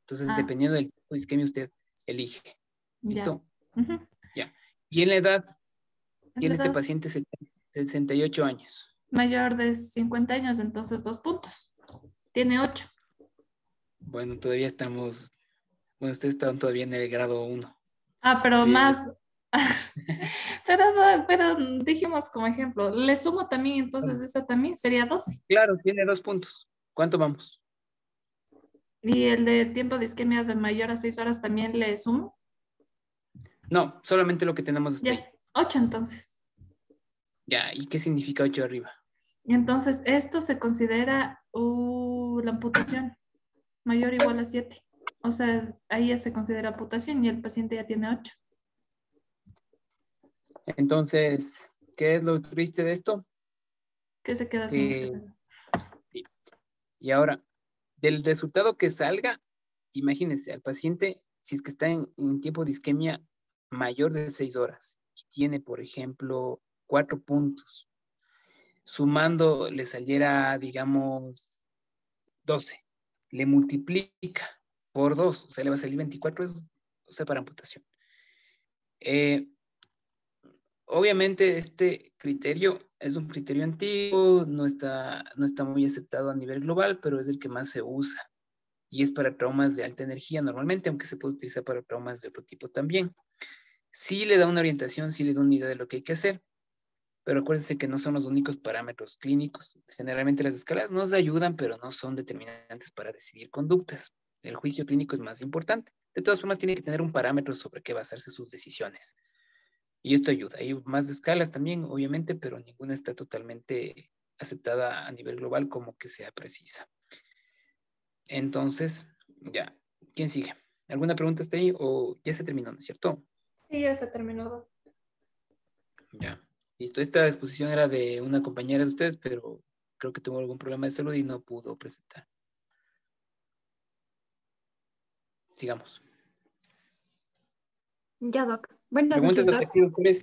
Entonces, dependiendo del tipo de isquemia, usted elige. ¿Listo? Ya. Ya. Y en la edad, tiene este paciente 68 años. Mayor de 50 años, entonces 2 puntos. Tiene 8. Bueno, todavía estamos... Bueno, ustedes están todavía en el grado 1. Pero más... pero dijimos como ejemplo, le sumo también, entonces esa también sería 12. Claro, tiene 2 puntos. ¿Cuánto vamos? ¿Y el de tiempo de isquemia de mayor a 6 horas también le sumo? No, solamente lo que tenemos hasta ahí. 8 entonces. Ya, ¿y qué significa 8 arriba? Entonces, esto se considera la amputación mayor o igual a 7. O sea, ahí ya se considera amputación y el paciente ya tiene 8. Entonces, ¿qué es lo triste de esto? Que se queda sin isquemia. Sí. Y ahora, del resultado que salga, imagínense, al paciente, si es que está en tiempo de isquemia mayor de 6 horas y tiene, por ejemplo, 4 puntos, sumando le saliera, digamos, 12, le multiplica por 2, o sea, le va a salir 24, o sea, para amputación. Obviamente este criterio es un criterio antiguo, no está muy aceptado a nivel global, pero es el que más se usa y es para traumas de alta energía normalmente, aunque se puede utilizar para traumas de otro tipo también. Sí le da una orientación, sí le da una idea de lo que hay que hacer, pero acuérdense que no son los únicos parámetros clínicos. Generalmente las escalas nos ayudan, pero no son determinantes para decidir conductas. El juicio clínico es más importante. De todas formas, tiene que tener un parámetro sobre qué basarse sus decisiones. Y esto ayuda. Hay más escalas también, obviamente, pero ninguna está totalmente aceptada a nivel global como que sea precisa. Entonces, ya. ¿Quién sigue? ¿Alguna pregunta hasta ahí o ya se terminó, no es cierto? Sí, ya se terminó. Ya. Listo. Esta exposición era de una compañera de ustedes, pero creo que tuvo algún problema de salud y no pudo presentar. Sigamos. Ya, Doc. Buenas ¿Preguntas noches, hasta Doc. aquí, doctores?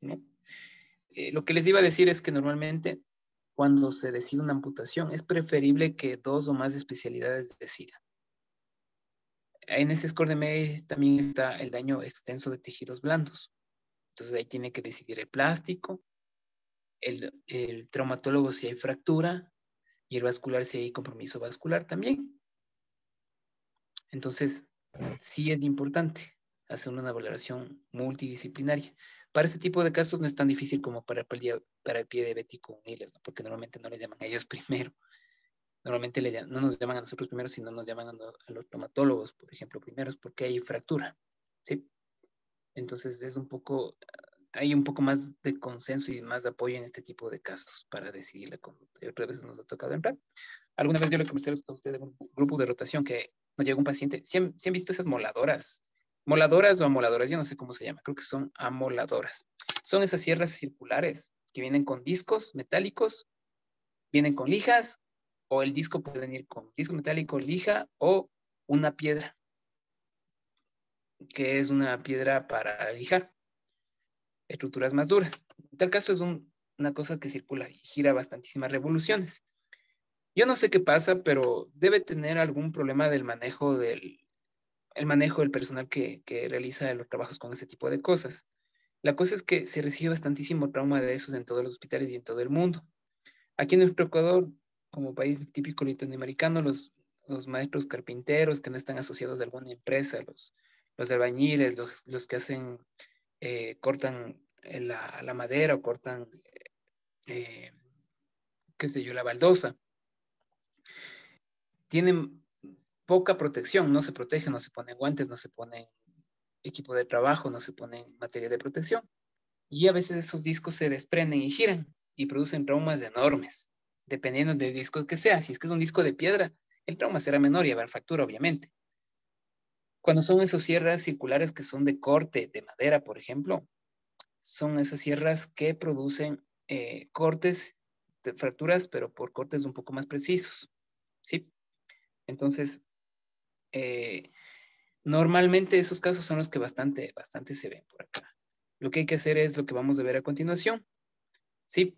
¿No? Lo que les iba a decir es que normalmente cuando se decide una amputación, es preferible que 2 o más especialidades decidan. En ese score de May también está el daño extenso de tejidos blandos. Entonces ahí tiene que decidir el plástico, el traumatólogo si hay fractura y el vascular si hay compromiso vascular también. Entonces, sí es importante hacer una valoración multidisciplinaria. Para este tipo de casos no es tan difícil como para el pie diabético uniles, ¿no? Porque normalmente no les llaman a ellos primero. Normalmente no nos llaman a nosotros primero, sino nos llaman a los traumatólogos, por ejemplo, primeros, porque hay fractura, ¿sí? Entonces hay un poco más de consenso y más de apoyo en este tipo de casos para decidir la conducta. Y otras veces nos ha tocado entrar. Alguna vez yo le comenté a usted en un grupo de rotación que nos llegó un paciente. ¿Sí han visto esas moladoras? Moladoras o amoladoras, yo no sé cómo se llama, creo que son amoladoras. Son esas sierras circulares que vienen con discos metálicos, vienen con lijas, o el disco puede venir con disco metálico, lija o una piedra, que es una piedra para lijar estructuras más duras. En tal caso es una cosa que circula y gira bastantísimas revoluciones. Yo no sé qué pasa, pero debe tener algún problema del manejo del personal que realiza los trabajos con ese tipo de cosas. La cosa es que se recibe bastantísimo trauma de esos en todos los hospitales y en todo el mundo. Aquí en nuestro Ecuador, como país típico latinoamericano, los maestros carpinteros que no están asociados a alguna empresa, los albañiles, los que hacen, cortan la madera o cortan, qué sé yo, la baldosa, tienen poca protección, no se protegen, no se ponen guantes, no se ponen equipo de trabajo, no se ponen materia de protección. Y a veces esos discos se desprenden y giran y producen traumas enormes, dependiendo del disco que sea. Si es que es un disco de piedra, el trauma será menor y habrá fractura, obviamente. Cuando son esos sierras circulares que son de corte de madera, por ejemplo, son esas sierras que producen cortes de fracturas, pero por cortes un poco más precisos, ¿sí? Entonces, normalmente esos casos son los que bastante se ven por acá. Lo que hay que hacer es lo que vamos a ver a continuación, ¿sí?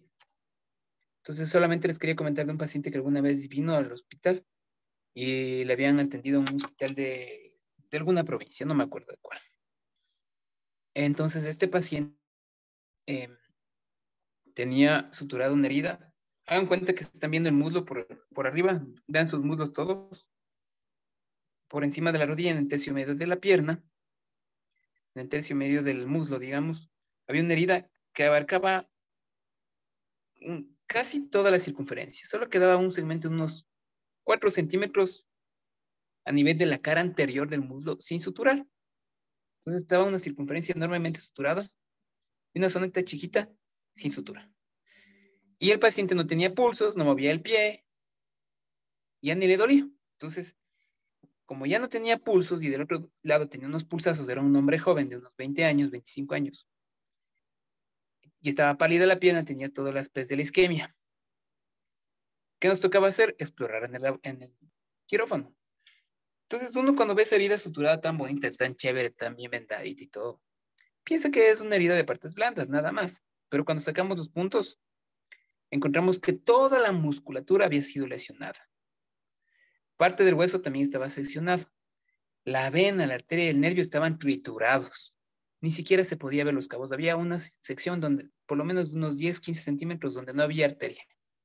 Entonces, solamente les quería comentar de un paciente que alguna vez vino al hospital y le habían atendido en un hospital de alguna provincia, no me acuerdo de cuál. Entonces, este paciente tenía suturada una herida. Hagan cuenta que están viendo el muslo por arriba. Vean sus muslos todos. Por encima de la rodilla, en el tercio medio de la pierna, en el tercio medio del muslo, digamos, había una herida que abarcaba casi toda la circunferencia. Solo quedaba un segmento de unos 4 centímetros a nivel de la cara anterior del muslo sin suturar. Entonces estaba una circunferencia enormemente suturada y una zonita chiquita sin sutura. Y el paciente no tenía pulsos, no movía el pie, ya ni le dolía. Entonces, como ya no tenía pulsos y del otro lado tenía unos pulsazos, era un hombre joven de unos 20 años, 25 años, y estaba pálida la pierna, tenía todas las P's de la isquemia. ¿Qué nos tocaba hacer? Explorar en el quirófano. Entonces uno cuando ve esa herida suturada tan bonita, tan chévere, tan bien vendadita y todo, piensa que es una herida de partes blandas, nada más. Pero cuando sacamos los puntos, encontramos que toda la musculatura había sido lesionada. Parte del hueso también estaba seccionado. La vena, la arteria y el nervio estaban triturados. Ni siquiera se podía ver los cabos. Había una sección donde, por lo menos unos 10, 15 centímetros, donde no había arteria.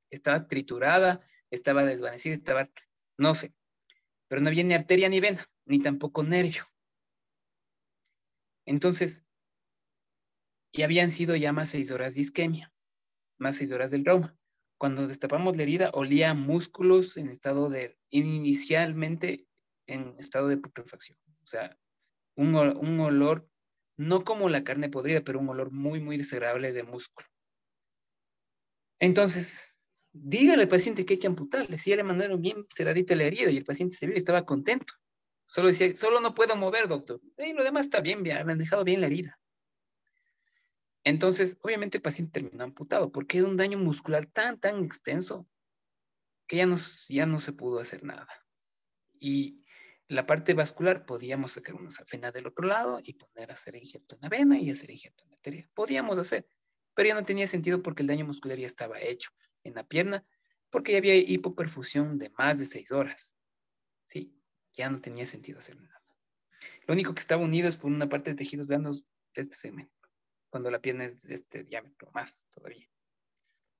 Estaba triturada, estaba desvanecida, estaba, no sé. Pero no había ni arteria ni vena, ni tampoco nervio. Entonces, y habían sido ya más 6 horas de isquemia, más 6 horas del trauma. Cuando destapamos la herida, olía a músculos inicialmente en estado de putrefacción. O sea, un olor, no como la carne podrida, pero un olor muy, muy desagradable de músculo. Entonces, dígale al paciente que hay que amputarle. Si ya le mandaron bien ceradita la herida y el paciente se vio y estaba contento. Solo decía, solo no puedo mover, doctor. Y lo demás está bien, me han dejado bien la herida. Entonces, obviamente el paciente terminó amputado porque era un daño muscular tan extenso que ya no se pudo hacer nada. Y la parte vascular podíamos sacar una safena del otro lado y poner a hacer injerto en la vena y hacer injerto en la arteria. Podíamos hacer, pero ya no tenía sentido porque el daño muscular ya estaba hecho en la pierna, porque ya había hipoperfusión de más de 6 horas. Sí, ya no tenía sentido hacer nada. Lo único que estaba unido es por una parte de tejidos blandos de este segmento, cuando la pierna es de este diámetro, más todavía.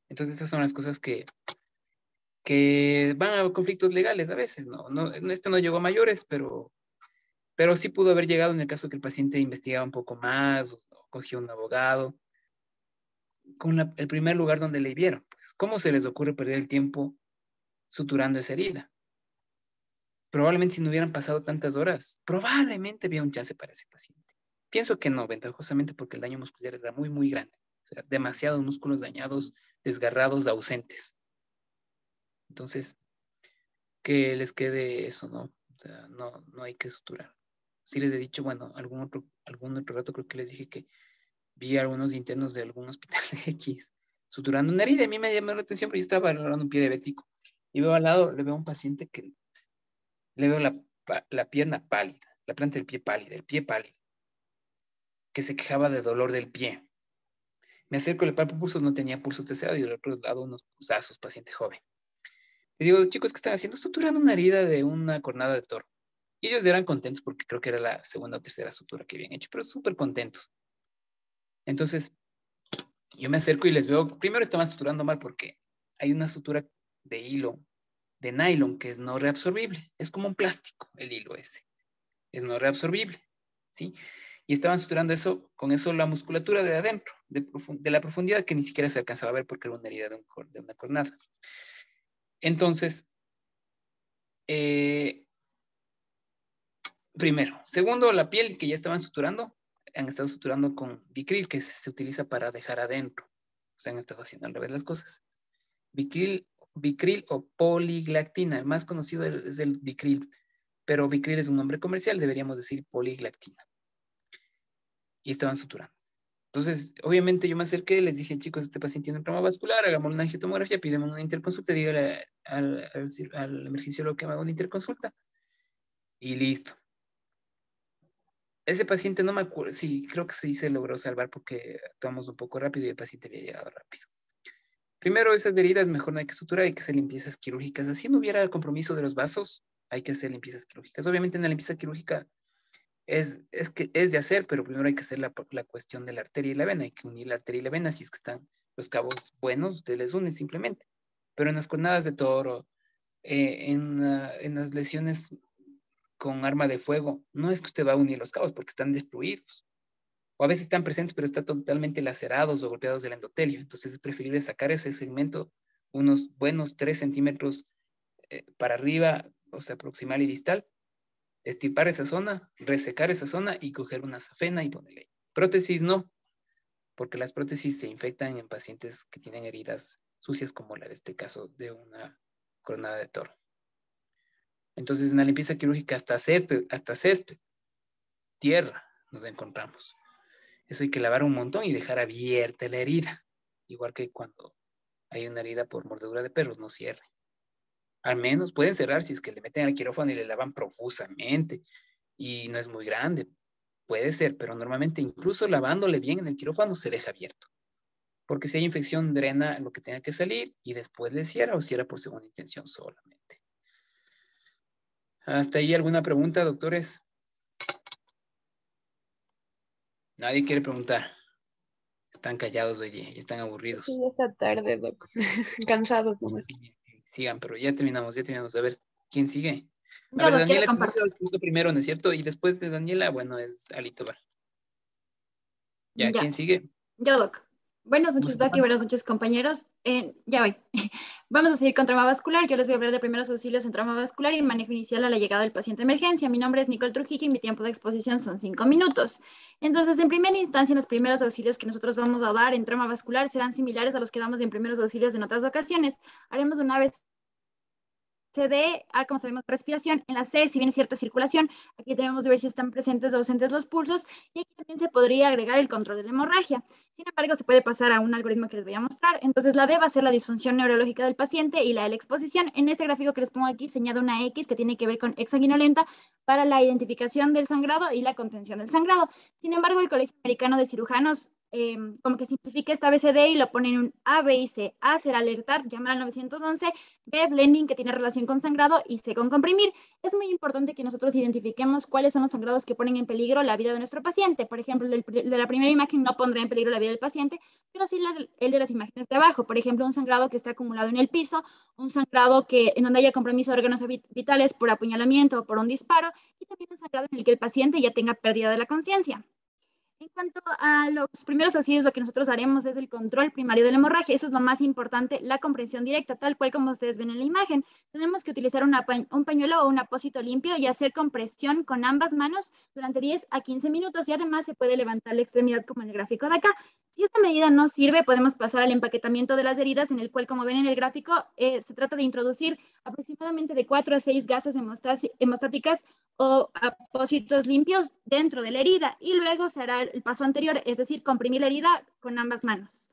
Entonces esas son las cosas que van a conflictos legales a veces, ¿no? Este no llegó a mayores, pero sí pudo haber llegado en el caso que el paciente investigaba un poco más, o cogió un abogado, con el primer lugar donde le vieron. Pues, ¿cómo se les ocurre perder el tiempo suturando esa herida? Probablemente si no hubieran pasado tantas horas, probablemente había un chance para ese paciente. Pienso que no, ventajosamente porque el daño muscular era muy, muy grande. O sea, demasiados músculos dañados, desgarrados, ausentes. Entonces, que les quede eso, ¿no? O sea, no hay que suturar. Sí les he dicho, bueno, algún otro rato creo que les dije que vi a algunos internos de algún hospital X suturando una herida. A mí me llamó la atención, pero yo estaba valorando un pie diabético. Y veo al lado, le veo a un paciente que le veo la pierna pálida, la planta del pie pálida, el pie pálido, que se quejaba de dolor del pie. Me acerco, le palpo pulsos, no tenía pulsos deseados y del otro lado unos pulsazos, paciente joven. Le digo, chicos, ¿qué están haciendo? Suturando una herida de una cornada de toro. Y ellos eran contentos porque creo que era la segunda o tercera sutura que habían hecho, pero súper contentos. Entonces, yo me acerco y les veo, primero estaban suturando mal porque hay una sutura de hilo, de nylon, que es no reabsorbible. Es como un plástico, el hilo ese. Es no reabsorbible, ¿sí? Y estaban suturando eso, con eso la musculatura de adentro, de la profundidad que ni siquiera se alcanzaba a ver porque era una herida de una cornada. Entonces, primero. Segundo, la piel que ya estaban suturando, han estado suturando con Vicryl, que se utiliza para dejar adentro. O sea, han estado haciendo al revés las cosas. Vicryl o poliglactina, el más conocido es el Vicryl, pero Vicryl es un nombre comercial, deberíamos decir poliglactina. Y estaban suturando. Entonces, obviamente yo me acerqué, les dije, chicos, este paciente tiene un trauma vascular, hagamos una angiotomografía, pidamos una interconsulta, dígale al emergenciólogo que me haga una interconsulta. Y listo. Ese paciente no me acuerdo, sí, creo que sí se logró salvar porque actuamos un poco rápido y el paciente había llegado rápido. Primero, esas heridas mejor no hay que suturar, hay que hacer limpiezas quirúrgicas. Así no hubiera compromiso de los vasos, hay que hacer limpiezas quirúrgicas. Obviamente en la limpieza quirúrgica es de hacer, pero primero hay que hacer la cuestión de la arteria y la vena. Hay que unir la arteria y la vena. Si es que están los cabos buenos, ustedes les unen simplemente. Pero en las cornadas de toro, en las lesiones con arma de fuego, no es que usted va a unir los cabos porque están destruidos. O a veces están presentes, pero están totalmente lacerados o golpeados del endotelio. Entonces es preferible sacar ese segmento unos buenos 3 centímetros para arriba, o sea, proximal y distal, estipar esa zona, resecar esa zona y coger una safena y ponerle ahí. Prótesis no, porque las prótesis se infectan en pacientes que tienen heridas sucias como la de este caso de una cornada de toro. Entonces en la limpieza quirúrgica hasta césped, tierra nos encontramos. Eso hay que lavar un montón y dejar abierta la herida. Igual que cuando hay una herida por mordedura de perros, no cierre. Al menos pueden cerrar si es que le meten al quirófano y le lavan profusamente y no es muy grande. Puede ser, pero normalmente incluso lavándole bien en el quirófano se deja abierto. Porque si hay infección, drena lo que tenga que salir y después le cierra o cierra por segunda intención solamente. ¿Hasta ahí alguna pregunta, doctores? Nadie quiere preguntar. Están callados hoy día y están aburridos. Sí, esta tarde, doc. Cansados nomás. Sigan, pero ya terminamos. A ver, ¿quién sigue? A Ya, ver, doc, Daniela quiero compartir. el punto primero, ¿no es cierto? Y después de Daniela, bueno, es Alito Bar. Ya, Ya. ¿quién sigue? Yo, doc. Buenas noches, doc, y buenas noches, compañeros. Ya voy. Vamos a seguir con trauma vascular. Yo les voy a hablar de primeros auxilios en trauma vascular y manejo inicial a la llegada del paciente de emergencia. Mi nombre es Nicole Trujillo y mi tiempo de exposición son 5 minutos. Entonces, en primera instancia, los primeros auxilios que nosotros vamos a dar en trauma vascular serán similares a los que damos en primeros auxilios en otras ocasiones. Haremos una vez D, A, como sabemos, respiración. En la C, si bien es cierto, circulación. Aquí debemos de ver si están presentes o ausentes los pulsos. Y aquí también se podría agregar el control de la hemorragia. Sin embargo, se puede pasar a un algoritmo que les voy a mostrar. Entonces, la D va a ser la disfunción neurológica del paciente y la L, exposición. En este gráfico que les pongo aquí, señala una X que tiene que ver con exsanguinolenta para la identificación del sangrado y la contención del sangrado. Sin embargo, el Colegio Americano de Cirujanos como que simplifica esta ABCD y lo pone en un A, B y C. A será alertar, llamar al 911, B, blending, que tiene relación con sangrado, y C, con comprimir. Es muy importante que nosotros identifiquemos cuáles son los sangrados que ponen en peligro la vida de nuestro paciente. Por ejemplo, el de la primera imagen no pondrá en peligro la vida del paciente, pero sí el de las imágenes de abajo. Por ejemplo, un sangrado que está acumulado en el piso, un sangrado en donde haya compromiso de órganos vitales por apuñalamiento o por un disparo, y también un sangrado en el que el paciente ya tenga pérdida de la conciencia. En cuanto a los primeros auxilios, lo que nosotros haremos es el control primario de la hemorragia. Eso es lo más importante, la comprensión directa, tal cual como ustedes ven en la imagen. Tenemos que utilizar un pañuelo o un apósito limpio y hacer compresión con ambas manos durante 10 a 15 minutos, y además se puede levantar la extremidad como en el gráfico de acá. Si esta medida no sirve, podemos pasar al empaquetamiento de las heridas, en el cual, como ven en el gráfico, se trata de introducir aproximadamente de 4 a 6 gasas hemostáticas o apósitos limpios dentro de la herida, y luego se hará el paso anterior, es decir, comprimir la herida con ambas manos.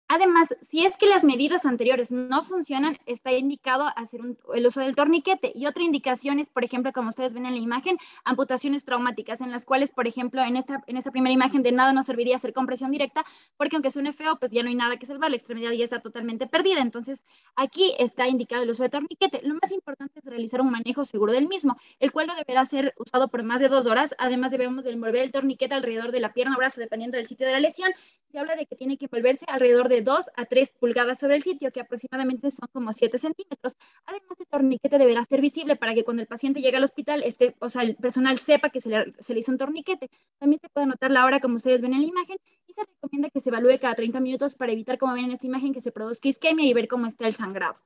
Además, si es que las medidas anteriores no funcionan, está indicado hacer el uso del torniquete. Y otra indicación es, por ejemplo, como ustedes ven en la imagen, amputaciones traumáticas, en las cuales, por ejemplo, en esta primera imagen de nada nos serviría hacer compresión directa, porque aunque suene feo, pues ya no hay nada que salvar, la extremidad ya está totalmente perdida. Entonces, aquí está indicado el uso de torniquete. Lo más importante es realizar un manejo seguro del mismo, el cual no deberá ser usado por más de 2 horas. Además, debemos envolver el torniquete alrededor de la pierna o brazo, dependiendo del sitio de la lesión. Se habla de que tiene que envolverse alrededor de 2 a 3 pulgadas sobre el sitio, que aproximadamente son como 7 centímetros. Además, el torniquete deberá ser visible para que cuando el paciente llegue al hospital, el personal sepa que se le hizo un torniquete. También se puede anotar la hora, como ustedes ven en la imagen, y se recomienda que se evalúe cada 30 minutos para evitar, como ven en esta imagen, que se produzca isquemia y ver cómo está el sangrado.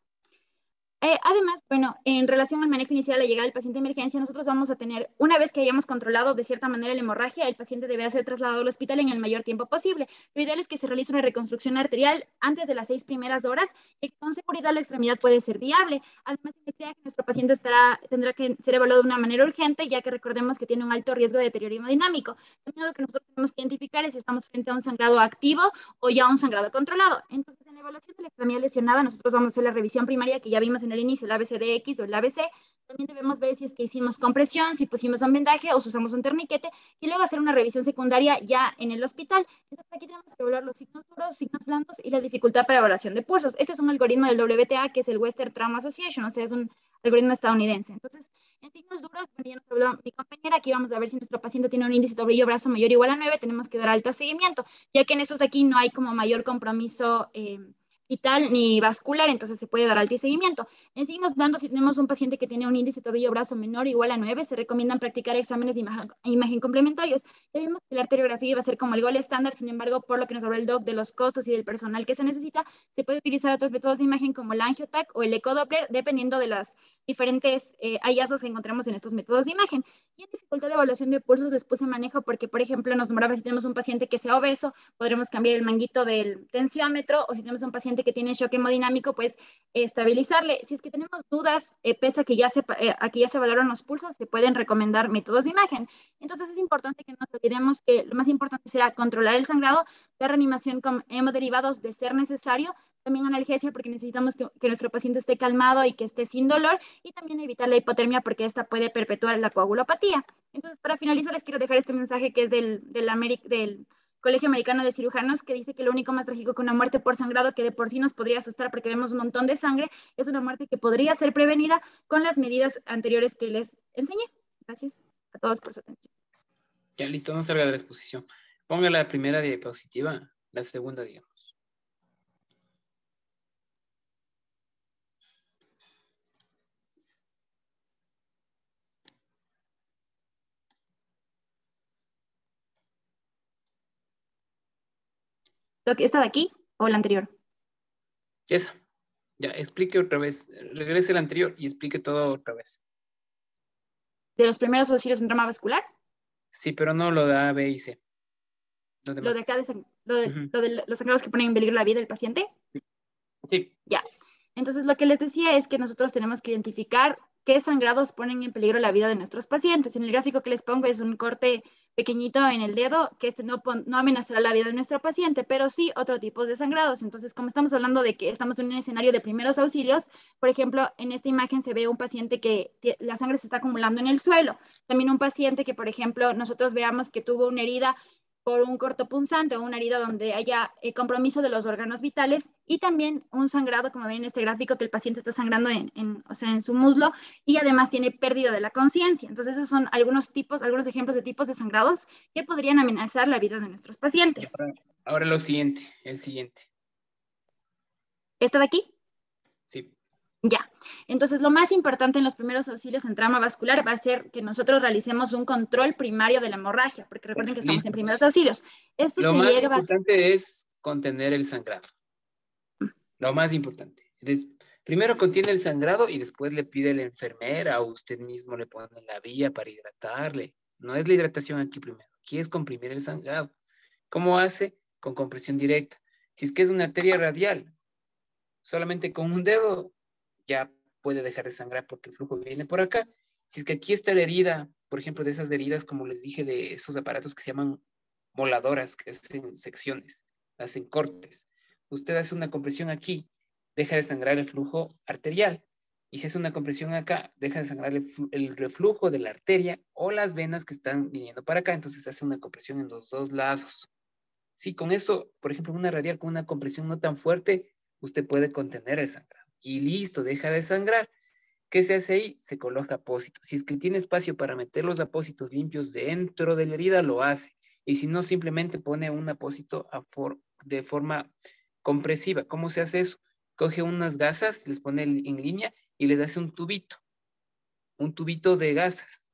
Además, bueno, en relación al manejo inicial a la llegada del paciente de emergencia, nosotros vamos a tener, una vez que hayamos controlado de cierta manera la hemorragia, el paciente deberá ser trasladado al hospital en el mayor tiempo posible. Lo ideal es que se realice una reconstrucción arterial antes de las 6 primeras horas, y con seguridad la extremidad puede ser viable. Además, nuestro paciente tendrá que ser evaluado de una manera urgente, ya que recordemos que tiene un alto riesgo de deterioro hemodinámico. También lo que nosotros tenemos que identificar es si estamos frente a un sangrado activo o ya un sangrado controlado. Entonces, en la evaluación de la extremidad lesionada, nosotros vamos a hacer la revisión primaria que ya vimos en el inicio, el ABCDX o el ABC. También debemos ver si es que hicimos compresión, si pusimos un vendaje o si usamos un torniquete, y luego hacer una revisión secundaria ya en el hospital. Entonces, aquí tenemos que evaluar los signos duros, signos blandos y la dificultad para evaluación de pulsos. Este es un algoritmo del WTA, que es el Western Trauma Association, o sea, es un algoritmo estadounidense. Entonces, en signos duros, ya nos habló mi compañera, aquí vamos a ver si nuestro paciente tiene un índice tobillo-brazo mayor o igual a 9, tenemos que dar alto seguimiento, ya que en estos aquí no hay como mayor compromiso vital ni vascular, entonces se puede dar alto seguimiento. En signos blandos, si tenemos un paciente que tiene un índice tobillo-brazo menor o igual a 9, se recomiendan practicar exámenes de imagen complementarios. Ya vimos que la arteriografía iba a ser como el gol estándar, sin embargo, por lo que nos habló el doc de los costos y del personal que se necesita, se puede utilizar otros métodos de imagen como el angiotac o el ecodoppler, dependiendo de las diferentes hallazgos que encontramos en estos métodos de imagen. Y en dificultad de evaluación de pulsos les puse manejo porque, por ejemplo, nos nombraba si tenemos un paciente que sea obeso, podremos cambiar el manguito del tensiómetro, o si tenemos un paciente que tiene shock hemodinámico, pues estabilizarle. Si es que tenemos dudas, pese a que ya se valoran los pulsos, se pueden recomendar métodos de imagen. Entonces es importante que no nos olvidemos que lo más importante será controlar el sangrado, dar reanimación con hemoderivados de ser necesario, también analgesia porque necesitamos que nuestro paciente esté calmado y que esté sin dolor, y también evitar la hipotermia porque esta puede perpetuar la coagulopatía. Entonces, para finalizar, les quiero dejar este mensaje que es del Colegio Americano de Cirujanos, que dice que lo único más trágico que una muerte por sangrado, que de por sí nos podría asustar porque vemos un montón de sangre, es una muerte que podría ser prevenida con las medidas anteriores que les enseñé. Gracias a todos por su atención. Ya, listo, no salga de la exposición. Ponga la primera diapositiva, la segunda, digamos. ¿Esta de aquí o la anterior? Esa. Ya, explique otra vez. Regrese la anterior y explique todo otra vez. ¿De los primeros auxilios en trauma vascular? Sí, pero no lo da A, B y C. Lo de acá, lo de los sangrados que ponen en peligro la vida del paciente. Sí. Ya. Entonces, lo que les decía es que nosotros tenemos que identificar qué sangrados ponen en peligro la vida de nuestros pacientes. En el gráfico que les pongo es un corte pequeñito en el dedo, que no amenazará la vida de nuestro paciente, pero sí otro tipo de sangrados. Entonces, como estamos hablando de que estamos en un escenario de primeros auxilios, por ejemplo, en esta imagen se ve un paciente que la sangre se está acumulando en el suelo. También un paciente que, por ejemplo, nosotros veamos que tuvo una herida por un cortopunzante o una herida donde haya compromiso de los órganos vitales, y también un sangrado, como ven en este gráfico, que el paciente está sangrando o sea, en su muslo, y además tiene pérdida de la conciencia. Entonces esos son algunos ejemplos de tipos de sangrados que podrían amenazar la vida de nuestros pacientes. Ahora el siguiente. ¿Esta de aquí? Sí. Ya, entonces lo más importante en los primeros auxilios en trauma vascular va a ser que nosotros realicemos un control primario de la hemorragia, porque recuerden que estamos en primeros auxilios. Lo más importante es contener el sangrado. Lo más importante. Primero contiene el sangrado y después le pide la enfermera o usted mismo le pone la vía para hidratarle. No es la hidratación aquí primero. Aquí es comprimir el sangrado. ¿Cómo hace? Con compresión directa. Si es que es una arteria radial, solamente con un dedo ya puede dejar de sangrar porque el flujo viene por acá. Si es que aquí está la herida, por ejemplo, de esas heridas, como les dije, de esos aparatos que se llaman moladoras, que hacen secciones, hacen cortes. Usted hace una compresión aquí, deja de sangrar el flujo arterial. Y si hace una compresión acá, deja de sangrar el reflujo de la arteria o las venas que están viniendo para acá. Entonces hace una compresión en los dos lados. Sí, con eso, por ejemplo, una radial con una compresión no tan fuerte, usted puede contener el sangrado. Y listo, deja de sangrar. ¿Qué se hace ahí? Se coloca apósito. Si es que tiene espacio para meter los apósitos limpios dentro de la herida, lo hace. Y si no, simplemente pone un apósito de forma compresiva. ¿Cómo se hace eso? Coge unas gasas, les pone en línea y les hace un tubito de gasas,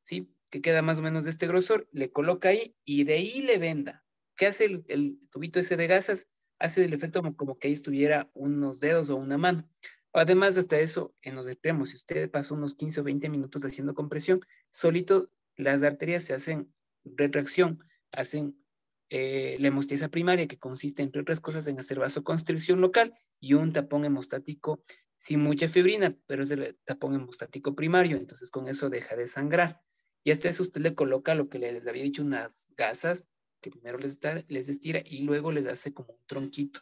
¿sí? Que queda más o menos de este grosor, le coloca ahí y de ahí le venda. ¿Qué hace el tubito ese de gasas? Hace el efecto como que ahí estuviera unos dedos o una mano. Además, hasta eso, en los extremos, si usted pasó unos 15 o 20 minutos haciendo compresión, solito las arterias se hacen retracción, hacen la hemostasia primaria, que consiste, entre otras cosas, en hacer vasoconstricción local y un tapón hemostático sin mucha fibrina, pero es el tapón hemostático primario, entonces con eso deja de sangrar. Y hasta eso usted le coloca lo que les había dicho, unas gasas, que primero les estira y luego les hace como un tronquito,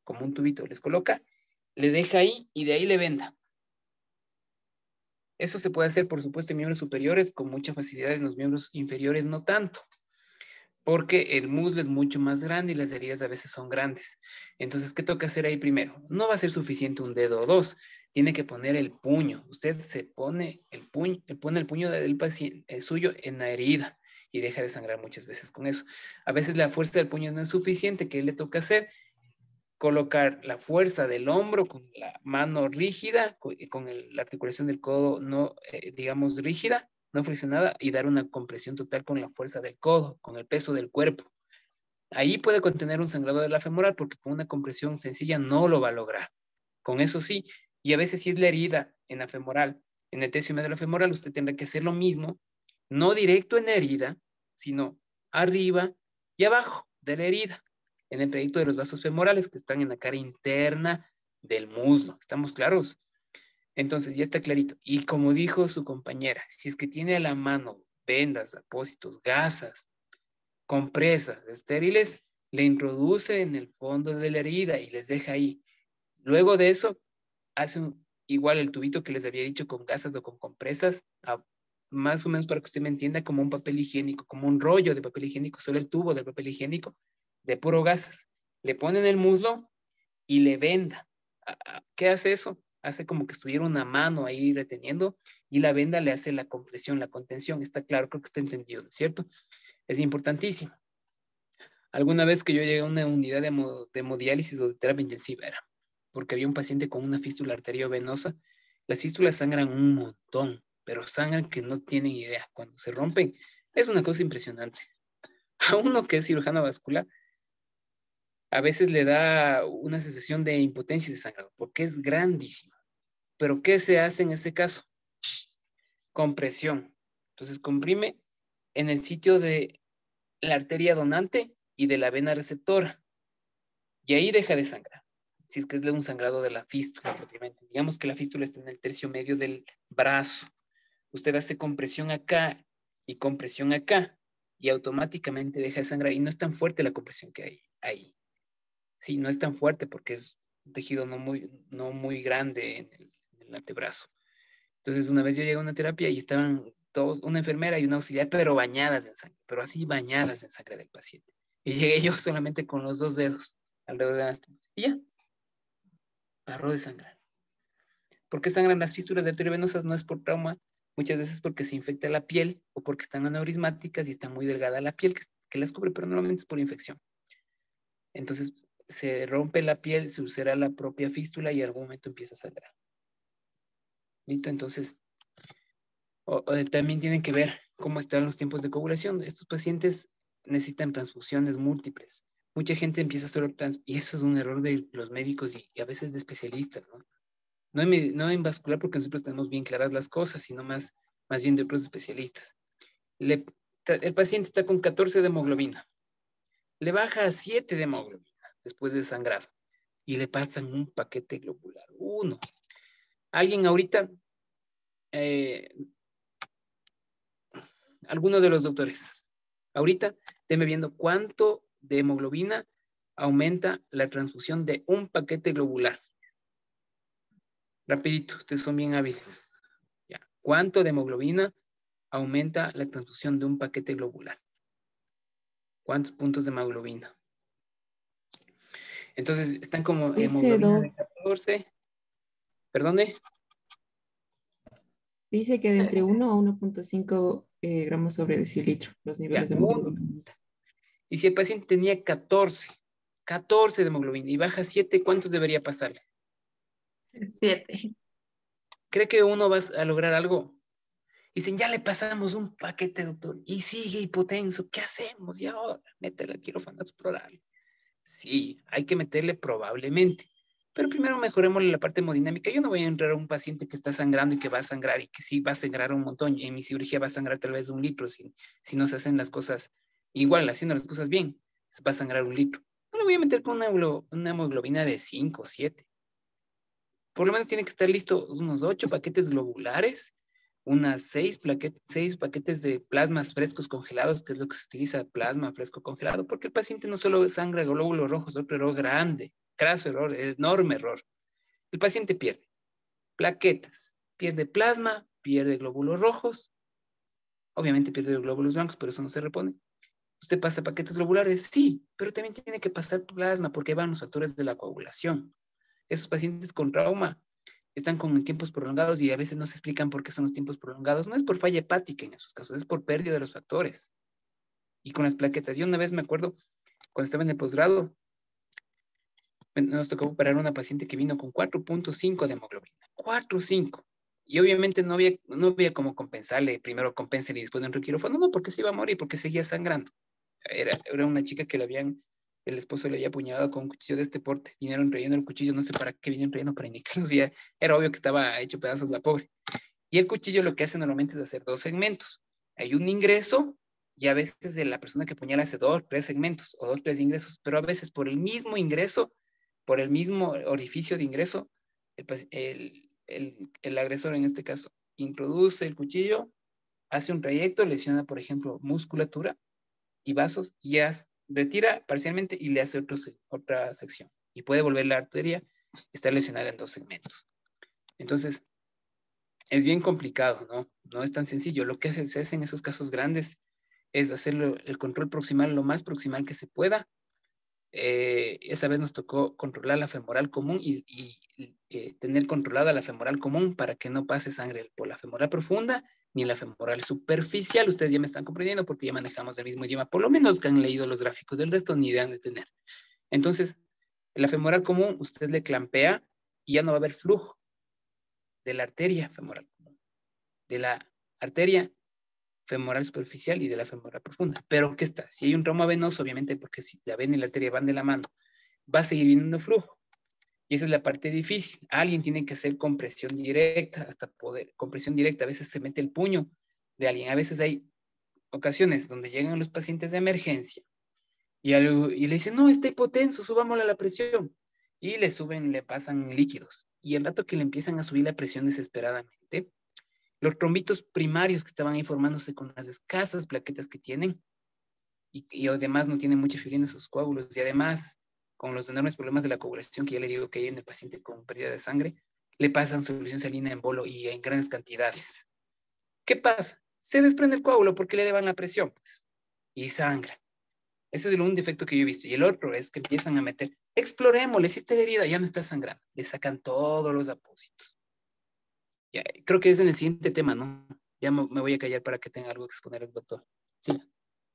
como un tubito, les coloca, le deja ahí y de ahí le venda. Eso se puede hacer, por supuesto, en miembros superiores con mucha facilidad, en los miembros inferiores no tanto, porque el muslo es mucho más grande y las heridas a veces son grandes. Entonces, ¿qué toca hacer ahí primero? No va a ser suficiente un dedo o dos, tiene que poner el puño. Usted se pone el puño del paciente suyo en la herida y deja de sangrar muchas veces con eso. A veces la fuerza del puño no es suficiente. ¿Qué le toca hacer? Colocar la fuerza del hombro con la mano rígida, con la articulación del codo no, digamos, rígida, no flexionada, y dar una compresión total con la fuerza del codo, con el peso del cuerpo. Ahí puede contener un sangrado de la femoral porque con una compresión sencilla no lo va a lograr. Con eso sí, y a veces si es la herida en la femoral, en el tercio medio de la femoral, usted tendrá que hacer lo mismo, no directo en la herida, sino arriba y abajo de la herida, en el trayecto de los vasos femorales que están en la cara interna del muslo. ¿Estamos claros? Entonces ya está clarito. Y como dijo su compañera, si es que tiene a la mano vendas, apósitos, gasas, compresas estériles, le introduce en el fondo de la herida y les deja ahí. Luego de eso, hace igual el tubito que les había dicho con gasas o con compresas, más o menos para que usted me entienda, como un papel higiénico, como un rollo de papel higiénico, solo el tubo del papel higiénico de puro gasas. Le ponen el muslo y le venda. ¿Qué hace eso? Hace como que estuviera una mano ahí reteniendo y la venda le hace la compresión, la contención. Está claro, creo que está entendido, ¿no es cierto? Es importantísimo. Alguna vez que yo llegué a una unidad de hemodiálisis o de terapia intensiva era porque había un paciente con una fístula arteriovenosa. Las fístulas sangran un montón, pero sangran que no tienen idea. Cuando se rompen, es una cosa impresionante. A uno que es cirujano vascular, a veces le da una sensación de impotencia de sangrado, porque es grandísimo. Pero ¿qué se hace en ese caso? Compresión. Entonces comprime en el sitio de la arteria donante y de la vena receptora. Y ahí deja de sangrar. Si es que es de un sangrado de la fístula, propiamente. Digamos que la fístula está en el tercio medio del brazo. Usted hace compresión acá y compresión acá y automáticamente deja de sangrar. Y no es tan fuerte la compresión que hay ahí. Sí, no es tan fuerte porque es un tejido no muy grande en el antebrazo. Entonces, una vez yo llegué a una terapia y estaban una enfermera y una auxiliar, pero bañadas en sangre, pero así bañadas en sangre del paciente. Y llegué yo solamente con los 2 dedos alrededor de las tumbas. Y ya, paró de sangrar. ¿Por qué sangran las fístulas arteriovenosas? No es por trauma, muchas veces porque se infecta la piel o porque están aneurismáticas y está muy delgada la piel que las cubre, pero normalmente es por infección. Entonces se rompe la piel, se ulcera la propia fístula y en algún momento empieza a sangrar. ¿Listo? Entonces, también tienen que ver cómo están los tiempos de coagulación. Estos pacientes necesitan transfusiones múltiples. Mucha gente empieza a hacer y eso es un error de los médicos y a veces de especialistas, ¿no? No en vascular porque nosotros tenemos bien claras las cosas, sino más bien de otros especialistas. El paciente está con 14 de hemoglobina. Le baja a 7 de hemoglobina después de sangrado y le pasan un paquete globular 1. Alguien ahorita, alguno de los doctores, ahorita déme viendo cuánto de hemoglobina aumenta la transfusión de un paquete globular. Rapidito, ustedes son bien hábiles. Ya. ¿Cuánto de hemoglobina aumenta la transfusión de un paquete globular? ¿Cuántos puntos de hemoglobina? Entonces, están como hemoglobina de 14. ¿Perdone? Dice que de entre 1 a 1.5 gramos sobre decilitro, los niveles de hemoglobina. Y si el paciente tenía 14 de hemoglobina y baja 7, ¿cuántos debería pasarle? 7. ¿Cree que uno va a lograr algo? Dicen, ya le pasamos un paquete, doctor, y sigue hipotenso. ¿Qué hacemos? Y ahora, métele al quirófano a explorar. Sí, hay que meterle probablemente. Pero primero mejoremos la parte hemodinámica. Yo no voy a entrar a un paciente que está sangrando y que va a sangrar y que sí va a sangrar un montón. En mi cirugía va a sangrar tal vez 1 litro si no se hacen las cosas igual, haciendo las cosas bien. Va a sangrar 1 litro. No lo voy a meter con una hemoglobina de 5 o 7. Por lo menos tiene que estar listo unos 8 paquetes globulares, unas 6 paquetes de plasmas frescos congelados, que es lo que se utiliza, plasma fresco congelado, porque el paciente no solo sangra glóbulos rojos, otro error grande, craso error, enorme error. El paciente pierde plaquetas, pierde plasma, pierde glóbulos rojos, obviamente pierde glóbulos blancos, pero eso no se repone. ¿Usted pasa paquetes globulares? Sí, pero también tiene que pasar plasma porque van los factores de la coagulación. Esos pacientes con trauma están con tiempos prolongados y a veces no se explican por qué son los tiempos prolongados. No es por falla hepática en esos casos, es por pérdida de los factores. Y con las plaquetas, yo una vez me acuerdo, cuando estaba en el posgrado, nos tocó operar a una paciente que vino con 4.5 de hemoglobina. 4.5. Y obviamente no había cómo compensarle. Primero compénsele y después de un quirófano. No, porque se iba a morir, porque seguía sangrando. Era una chica que el esposo le había apuñalado con un cuchillo de este porte. Vinieron trayendo el cuchillo, no sé para qué vinieron trayendo, para indicarnos. Ya era obvio que estaba hecho pedazos la pobre. Y el cuchillo lo que hace normalmente es hacer 2 segmentos. Hay un ingreso y a veces de la persona que apuñala hace 2, 3 segmentos o 2, 3 ingresos, pero a veces por el mismo ingreso, por el mismo orificio de ingreso, el agresor en este caso introduce el cuchillo, hace un trayecto, lesiona, por ejemplo, musculatura y vasos, y ya retira parcialmente y le hace otra sección. Y puede volver la arteria, está lesionada en 2 segmentos. Entonces, es bien complicado, ¿no? No es tan sencillo. Lo que se hace en esos casos grandes es hacerlo el control proximal lo más proximal que se pueda. Esa vez nos tocó controlar la femoral común y tener controlada la femoral común para que no pase sangre por la femoral profunda ni la femoral superficial. Ustedes ya me están comprendiendo porque ya manejamos el mismo idioma, por lo menos que han leído los gráficos del resto, ni idea de tener. Entonces, la femoral común usted le clampea y ya no va a haber flujo de la arteria femoral común, de la arteria femoral superficial y de la femoral profunda. Pero ¿qué está? Si hay un trauma venoso, obviamente, porque si la vena y la arteria van de la mano, va a seguir viniendo flujo. Y esa es la parte difícil. Alguien tiene que hacer compresión directa hasta poder. Compresión directa, a veces se mete el puño de alguien. A veces hay ocasiones donde llegan los pacientes de emergencia y le dicen, no, está hipotenso, subámosle la presión. Y le pasan líquidos. Y el rato que le empiezan a subir la presión desesperadamente, los trombitos primarios que estaban ahí formándose con las escasas plaquetas que tienen y además no tienen mucha fibrina en sus coágulos y además con los enormes problemas de la coagulación que ya le digo que hay en el paciente con pérdida de sangre, le pasan solución salina en bolo y en grandes cantidades. ¿Qué pasa? se desprende el coágulo porque le elevan la presión, pues, y sangra. Ese es un defecto que yo he visto. Y el otro es que empiezan a meter, exploremos, le hiciste la herida, ya no está sangrando. Le sacan todos los apósitos. Ya, creo que es en el siguiente tema, ¿no? Ya me voy a callar para que tenga algo que exponer el doctor. Sí.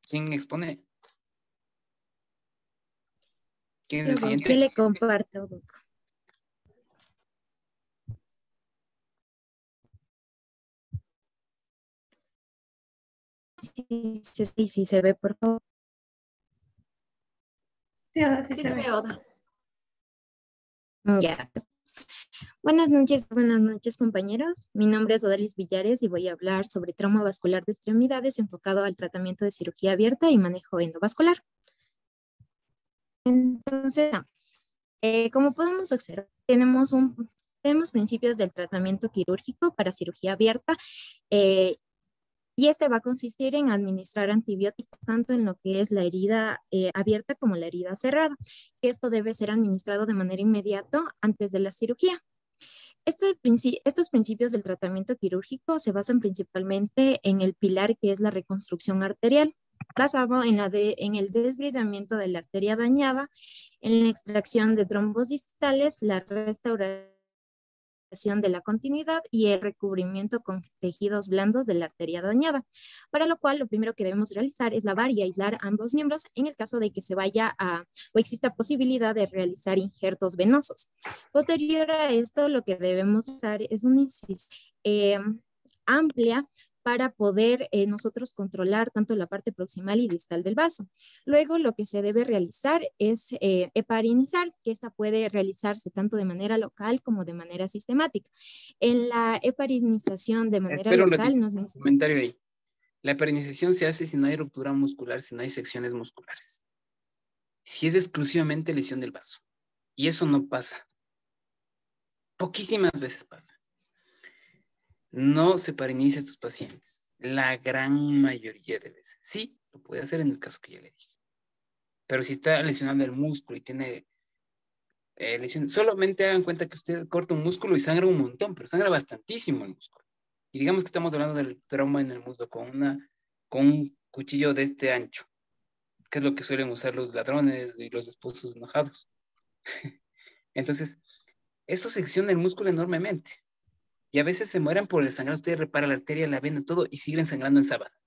¿Quién expone? ¿Quién es el siguiente? ¿Qué le comparto, Doc? Sí, se ve, por favor. Sí, sí se ve. Ya. Buenas noches, compañeros. Mi nombre es Odalis Villares y voy a hablar sobre trauma vascular de extremidades enfocado al tratamiento de cirugía abierta y manejo endovascular. Entonces, como podemos observar, tenemos principios del tratamiento quirúrgico para cirugía abierta y este va a consistir en administrar antibióticos tanto en lo que es la herida abierta como la herida cerrada. Esto debe ser administrado de manera inmediata antes de la cirugía. Estos principios del tratamiento quirúrgico se basan principalmente en el pilar que es la reconstrucción arterial, basado en el desbridamiento de la arteria dañada, en la extracción de trombos distales, la restauración de la continuidad y el recubrimiento con tejidos blandos de la arteria dañada, para lo cual lo primero que debemos realizar es lavar y aislar ambos miembros en el caso de que se vaya o exista posibilidad de realizar injertos venosos. Posterior a esto, lo que debemos usar es una incisión amplia para poder nosotros controlar tanto la parte proximal y distal del vaso. Luego lo que se debe realizar es heparinizar, que esta puede realizarse tanto de manera local como de manera sistemática. En la heparinización de manera local nos menciona... Comentario ahí. La heparinización se hace si no hay ruptura muscular, si no hay secciones musculares. Si es exclusivamente lesión del vaso. Y eso no pasa. Poquísimas veces pasa. No se hepariniza a estos pacientes. La gran mayoría de veces. Sí, lo puede hacer en el caso que ya le dije. Pero si está lesionando el músculo y tiene lesión, solamente hagan cuenta que usted corta un músculo y sangra un montón, pero sangra bastantísimo el músculo. Y digamos que estamos hablando del trauma en el muslo con un cuchillo de este ancho, que es lo que suelen usar los ladrones y los esposos enojados. Entonces, eso secciona el músculo enormemente. Y a veces se mueren por el sangrado. Usted repara la arteria, la vena, todo, y siguen sangrando en sábana.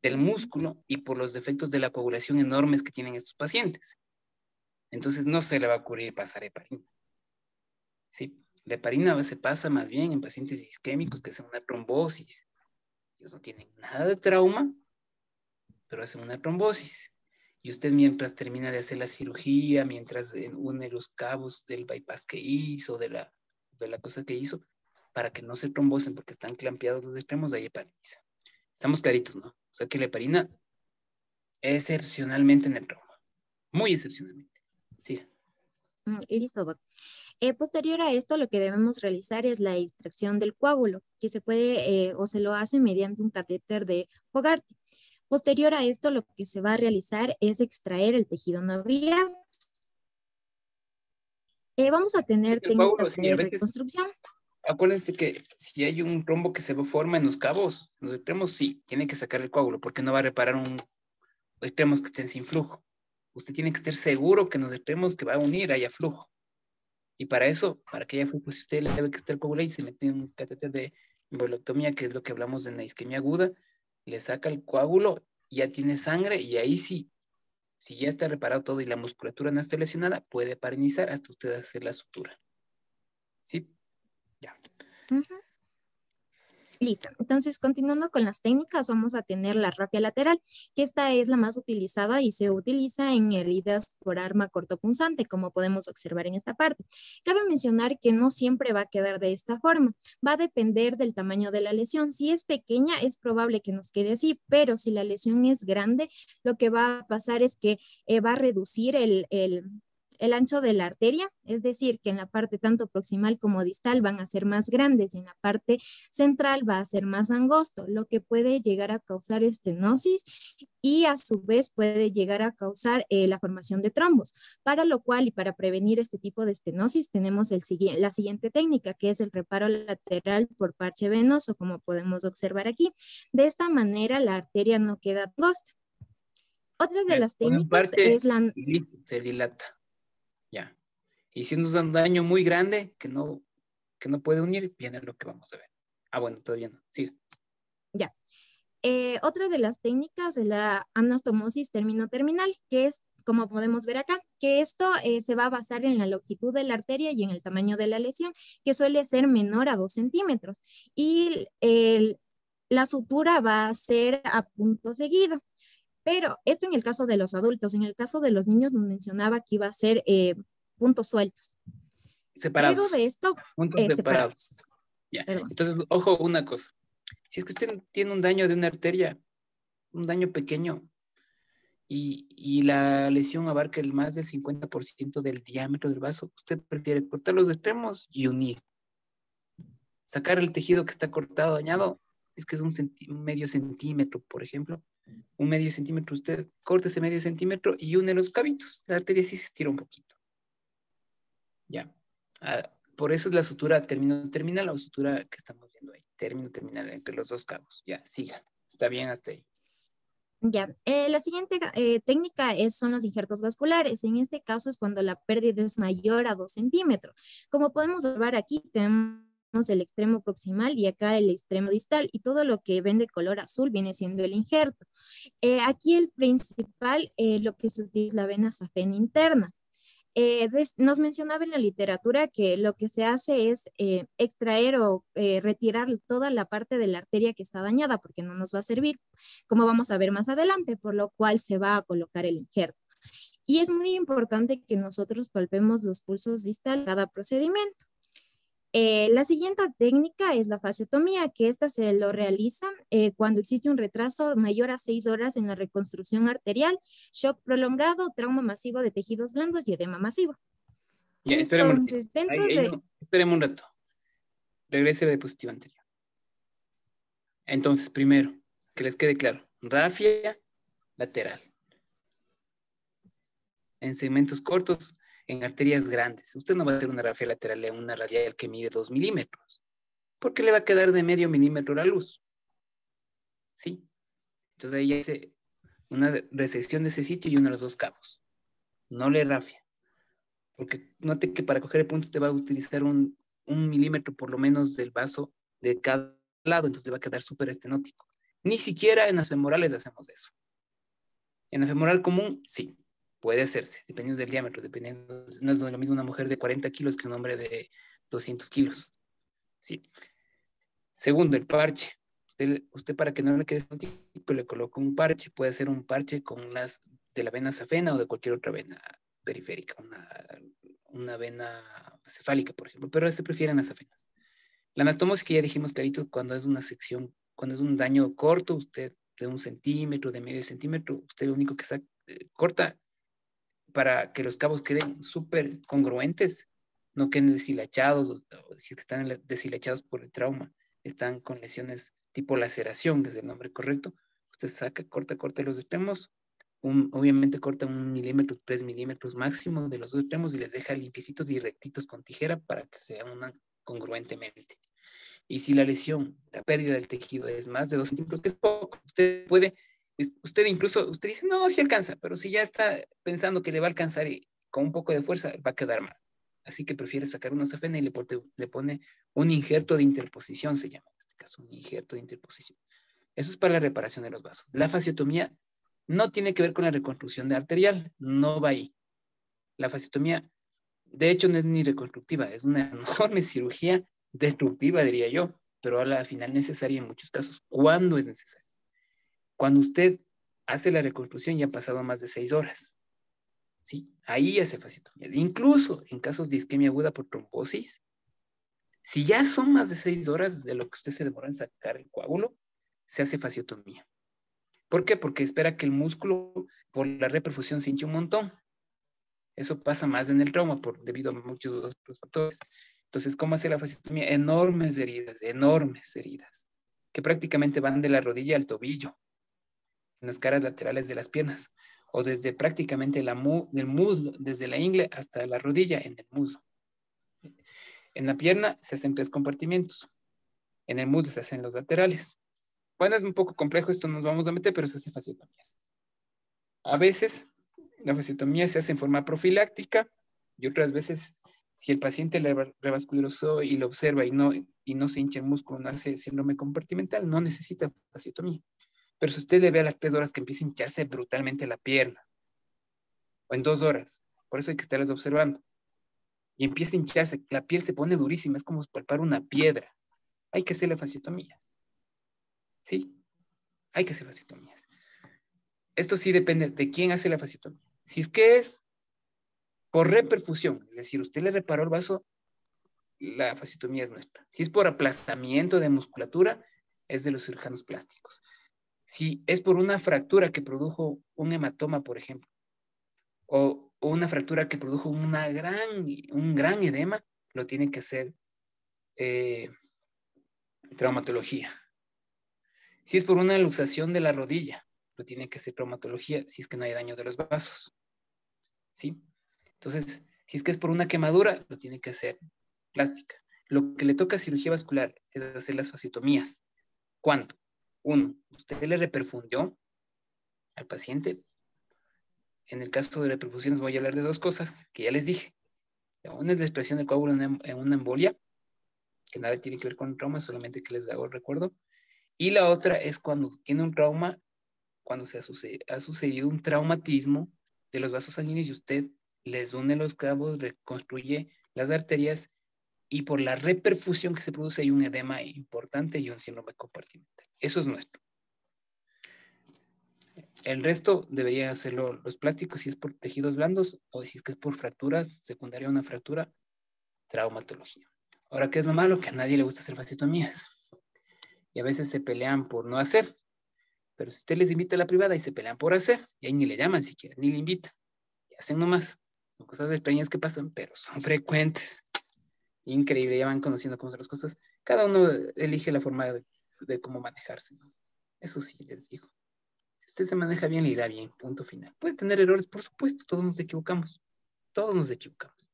Del músculo y por los defectos de la coagulación enormes que tienen estos pacientes. Entonces no se le va a ocurrir pasar heparina. ¿Sí? La heparina se pasa más bien en pacientes isquémicos que hacen una trombosis. Ellos no tienen nada de trauma, pero hacen una trombosis. Y usted mientras termina de hacer la cirugía, mientras une los cabos del bypass que hizo, de la cosa que hizo, para que no se trombosen porque están clampeados los extremos, ahí hepariniza. Estamos claritos, ¿no? O sea que la heparina excepcionalmente en el trauma. Muy excepcionalmente. Siga. Listo, Doc. Posterior a esto, lo que debemos realizar es la extracción del coágulo, que se puede o se lo hace mediante un catéter de Fogarty. Posterior a esto, lo que se va a realizar es extraer el tejido novial. Vamos a tener técnicas de reconstrucción. Acuérdense que si hay un trombo que se forma en los cabos, en los extremos, sí, tiene que sacar el coágulo, porque no va a reparar un extremos que estén sin flujo. Usted tiene que estar seguro que en los extremos que va a unir haya flujo. Y para eso, para que haya flujo, si usted le debe que estar coagulado y se mete en un catéter de embolectomía, que es lo que hablamos de la isquemia aguda, le saca el coágulo, ya tiene sangre y ahí sí, si ya está reparado todo y la musculatura no está lesionada, puede heparinizar hasta usted hacer la sutura. ¿Sí? Ya. Listo. Entonces, continuando con las técnicas, vamos a tener la rapia lateral, que esta es la más utilizada y se utiliza en heridas por arma cortopunzante, como podemos observar en esta parte. Cabe mencionar que no siempre va a quedar de esta forma. Va a depender del tamaño de la lesión. Si es pequeña, es probable que nos quede así, pero si la lesión es grande, lo que va a pasar es que va a reducir el ancho de la arteria, es decir, que en la parte tanto proximal como distal van a ser más grandes, en la parte central va a ser más angosto, lo que puede llegar a causar estenosis y a su vez puede llegar a causar la formación de trombos, para lo cual y para prevenir este tipo de estenosis tenemos la siguiente técnica, que es el reparo lateral por parche venoso, como podemos observar aquí. De esta manera la arteria no queda angosta. Otra de las técnicas es la... Se dilata. Ya. Y si nos da un daño muy grande que no puede unir, viene lo que vamos a ver. Ah, bueno, todavía no. Sigue. Ya. Otra de las técnicas es la anastomosis término-terminal, que es, como podemos ver acá, que esto se va a basar en la longitud de la arteria y en el tamaño de la lesión, que suele ser menor a 2 centímetros. Y la sutura va a ser a punto seguido. Pero esto en el caso de los adultos. En el caso de los niños nos mencionaba que iba a ser puntos sueltos. Separados. Luego de esto, puntos separados. Ya. Entonces, ojo, una cosa. Si es que usted tiene un daño de una arteria, un daño pequeño, y la lesión abarca el más del 50% del diámetro del vaso, usted prefiere cortar los extremos y unir. Sacar el tejido que está cortado, dañado, es que es un medio centímetro, por ejemplo. Un medio centímetro, usted corta ese medio centímetro y une los cabitos. La arteria sí se estira un poquito. Ya. Por eso es la sutura término-terminal o sutura que estamos viendo ahí. Término-terminal entre los dos cabos. Ya, siga. Está bien hasta ahí. Ya, la siguiente técnica son los injertos vasculares. En este caso es cuando la pérdida es mayor a 2 centímetros. Como podemos observar aquí, tenemos el extremo proximal y acá el extremo distal, y todo lo que ven de color azul viene siendo el injerto. Aquí el principal, lo que se utiliza es la vena safena interna. Nos mencionaba en la literatura que lo que se hace es extraer o retirar toda la parte de la arteria que está dañada, porque no nos va a servir, como vamos a ver más adelante, por lo cual se va a colocar el injerto. Y es muy importante que nosotros palpemos los pulsos distales de cada procedimiento. La siguiente técnica es la fasciotomía, que esta se lo realiza cuando existe un retraso mayor a 6 horas en la reconstrucción arterial, shock prolongado, trauma masivo de tejidos blandos y edema masivo. Ya, esperemos un rato. Regrese a la diapositiva anterior. Entonces, primero, que les quede claro, rafia lateral. En segmentos cortos, en arterias grandes. Usted no va a hacer una rafia lateral en una radial que mide 2 milímetros, porque le va a quedar de medio milímetro la luz. ¿Sí? Entonces ahí ya hace una resección de ese sitio y uno de los dos cabos. No le rafia. Porque note que para coger el punto usted va a utilizar un milímetro por lo menos del vaso de cada lado, entonces le va a quedar súper estenótico. Ni siquiera en las femorales hacemos eso. En la femoral común, sí. Puede hacerse, dependiendo del diámetro, no es lo mismo una mujer de 40 kilos que un hombre de 200 kilos. Sí. Segundo, el parche. Usted para que no le quede estético, le coloca un parche. Puede hacer un parche con las de la vena safena o de cualquier otra vena periférica, una vena cefálica, por ejemplo, pero se prefieren las safenas. La anastomosis, que ya dijimos clarito, cuando es una sección, cuando es un daño corto, usted de 1 centímetro, de medio centímetro, usted lo único que corta para que los cabos queden súper congruentes, no queden deshilachados, o si están deshilachados por el trauma, están con lesiones tipo laceración, que es el nombre correcto. Usted saca, corta los extremos, obviamente corta 1 milímetro, 3 milímetros máximo de los dos extremos y les deja limpiecitos y rectitos con tijera para que se unan congruentemente. Y si la lesión, la pérdida del tejido es más de 2 centímetros, que es poco, usted dice, no, sí alcanza, pero si ya está pensando que le va a alcanzar y con un poco de fuerza va a quedar mal. Así que prefiere sacar una safena y le pone un injerto de interposición, se llama en este caso, un injerto de interposición. Eso es para la reparación de los vasos. La fasciotomía no tiene que ver con la reconstrucción de arterial, no va ahí. La fasciotomía, de hecho, no es ni reconstructiva, es una enorme cirugía destructiva, diría yo, pero a la final necesaria en muchos casos. ¿Cuándo es necesario? Cuando usted hace la reconstrucción ya han pasado más de 6 horas. ¿Sí? Ahí hace fasciotomía. Incluso en casos de isquemia aguda por trombosis, si ya son más de 6 horas de lo que usted se demora en sacar el coágulo, se hace fasciotomía. ¿Por qué? Porque espera que el músculo, por la reperfusión, se hinche un montón. Eso pasa más en el trauma debido a muchos otros factores. Entonces, ¿cómo hacer la fasciotomía? Enormes heridas, que prácticamente van de la rodilla al tobillo, en las caras laterales de las piernas, o desde prácticamente del muslo, desde la ingle hasta la rodilla en el muslo. En la pierna se hacen 3 compartimientos, en el muslo se hacen los laterales. Bueno, es un poco complejo, esto nos vamos a meter, pero se hace fasciotomías. A veces la fasciotomía se hace en forma profiláctica y otras veces, si el paciente le revascularizó y lo observa y no se hincha el músculo, no hace síndrome compartimental, no necesita fasciotomía. Pero si usted le ve a las 3 horas que empieza a hincharse brutalmente la pierna, o en 2 horas, por eso hay que estarles observando, y empieza a hincharse, la piel se pone durísima, es como palpar una piedra, hay que hacerle fasciotomías. Sí, hay que hacer fasciotomías. Esto sí depende de quién hace la fasciotomía. Si es que es por reperfusión, es decir, usted le reparó el vaso, la fasciotomía es nuestra. Si es por aplastamiento de musculatura, es de los cirujanos plásticos. Si es por una fractura que produjo un hematoma, por ejemplo, o una fractura que produjo un gran edema, lo tiene que hacer traumatología. Si es por una luxación de la rodilla, lo tiene que hacer traumatología si es que no hay daño de los vasos. ¿Sí? Entonces, si es que es por una quemadura, lo tiene que hacer plástica. Lo que le toca a cirugía vascular es hacer las fasciotomías. ¿Cuándo? 1, usted le reperfundió al paciente. En el caso de reperfusiones voy a hablar de 2 cosas que ya les dije. Una es la expresión del coágulo en una embolia, que nada tiene que ver con el trauma, solamente que les hago el recuerdo. Y la otra es cuando tiene un trauma, cuando ha sucedido un traumatismo de los vasos sanguíneos y usted les une los cabos, reconstruye las arterias y por la reperfusión que se produce hay un edema importante y un síndrome compartimental. Eso es nuestro. El resto debería hacerlo los plásticos si es por tejidos blandos o si es que es por fracturas, secundaria a una fractura, traumatología. Ahora, ¿qué es lo malo? Que a nadie le gusta hacer fasciotomías. Y a veces se pelean por no hacer. Pero si usted les invita a la privada y se pelean por hacer, y ahí ni le llaman siquiera, ni le invitan. Y hacen nomás. Son cosas extrañas que pasan, pero son frecuentes. Increíble, ya van conociendo cómo son las cosas. Cada uno elige la forma de cómo manejarse, ¿no? Eso sí, les digo. Si usted se maneja bien, le irá bien, punto final. Puede tener errores, por supuesto, todos nos equivocamos. Todos nos equivocamos.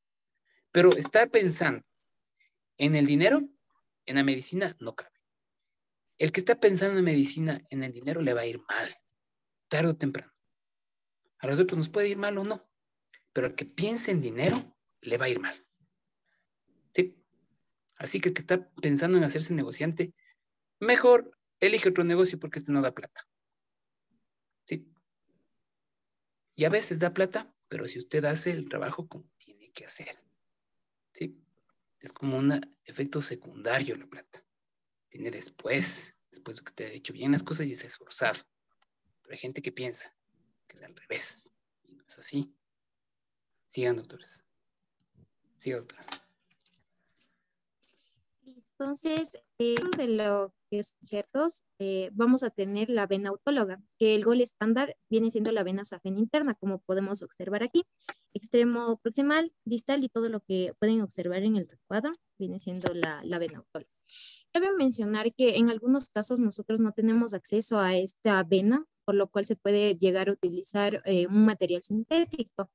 Pero estar pensando en el dinero, en la medicina, no cabe. El que está pensando en medicina, en el dinero, le va a ir mal, tarde o temprano. A los otros nos puede ir mal o no, pero el que piense en dinero, le va a ir mal. ¿Sí? Así que el que está pensando en hacerse negociante, mejor elige otro negocio porque este no da plata. ¿Sí? Y a veces da plata, pero si usted hace el trabajo como tiene que hacer. ¿Sí? Es como un efecto secundario la plata. Viene después de que usted ha hecho bien las cosas y se ha esforzado. Pero hay gente que piensa que es al revés. Y no es así. Sigan, doctores. Sigan, doctora. Entonces, de lo que es injertos, vamos a tener la vena autóloga, que el gol estándar viene siendo la vena safena interna, como podemos observar aquí. Extremo proximal, distal y todo lo que pueden observar en el recuadro viene siendo la vena autóloga. Cabe mencionar que en algunos casos nosotros no tenemos acceso a esta vena, por lo cual se puede llegar a utilizar un material sintético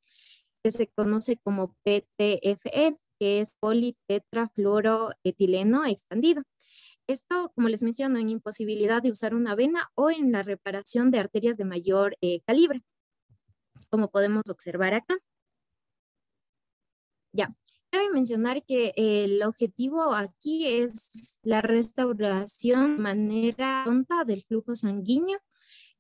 que se conoce como PTFE, que es politetrafluoroetileno expandido. Esto, como les menciono, en imposibilidad de usar una vena o en la reparación de arterias de mayor calibre, como podemos observar acá. Ya, cabe mencionar que el objetivo aquí es la restauración de manera pronta del flujo sanguíneo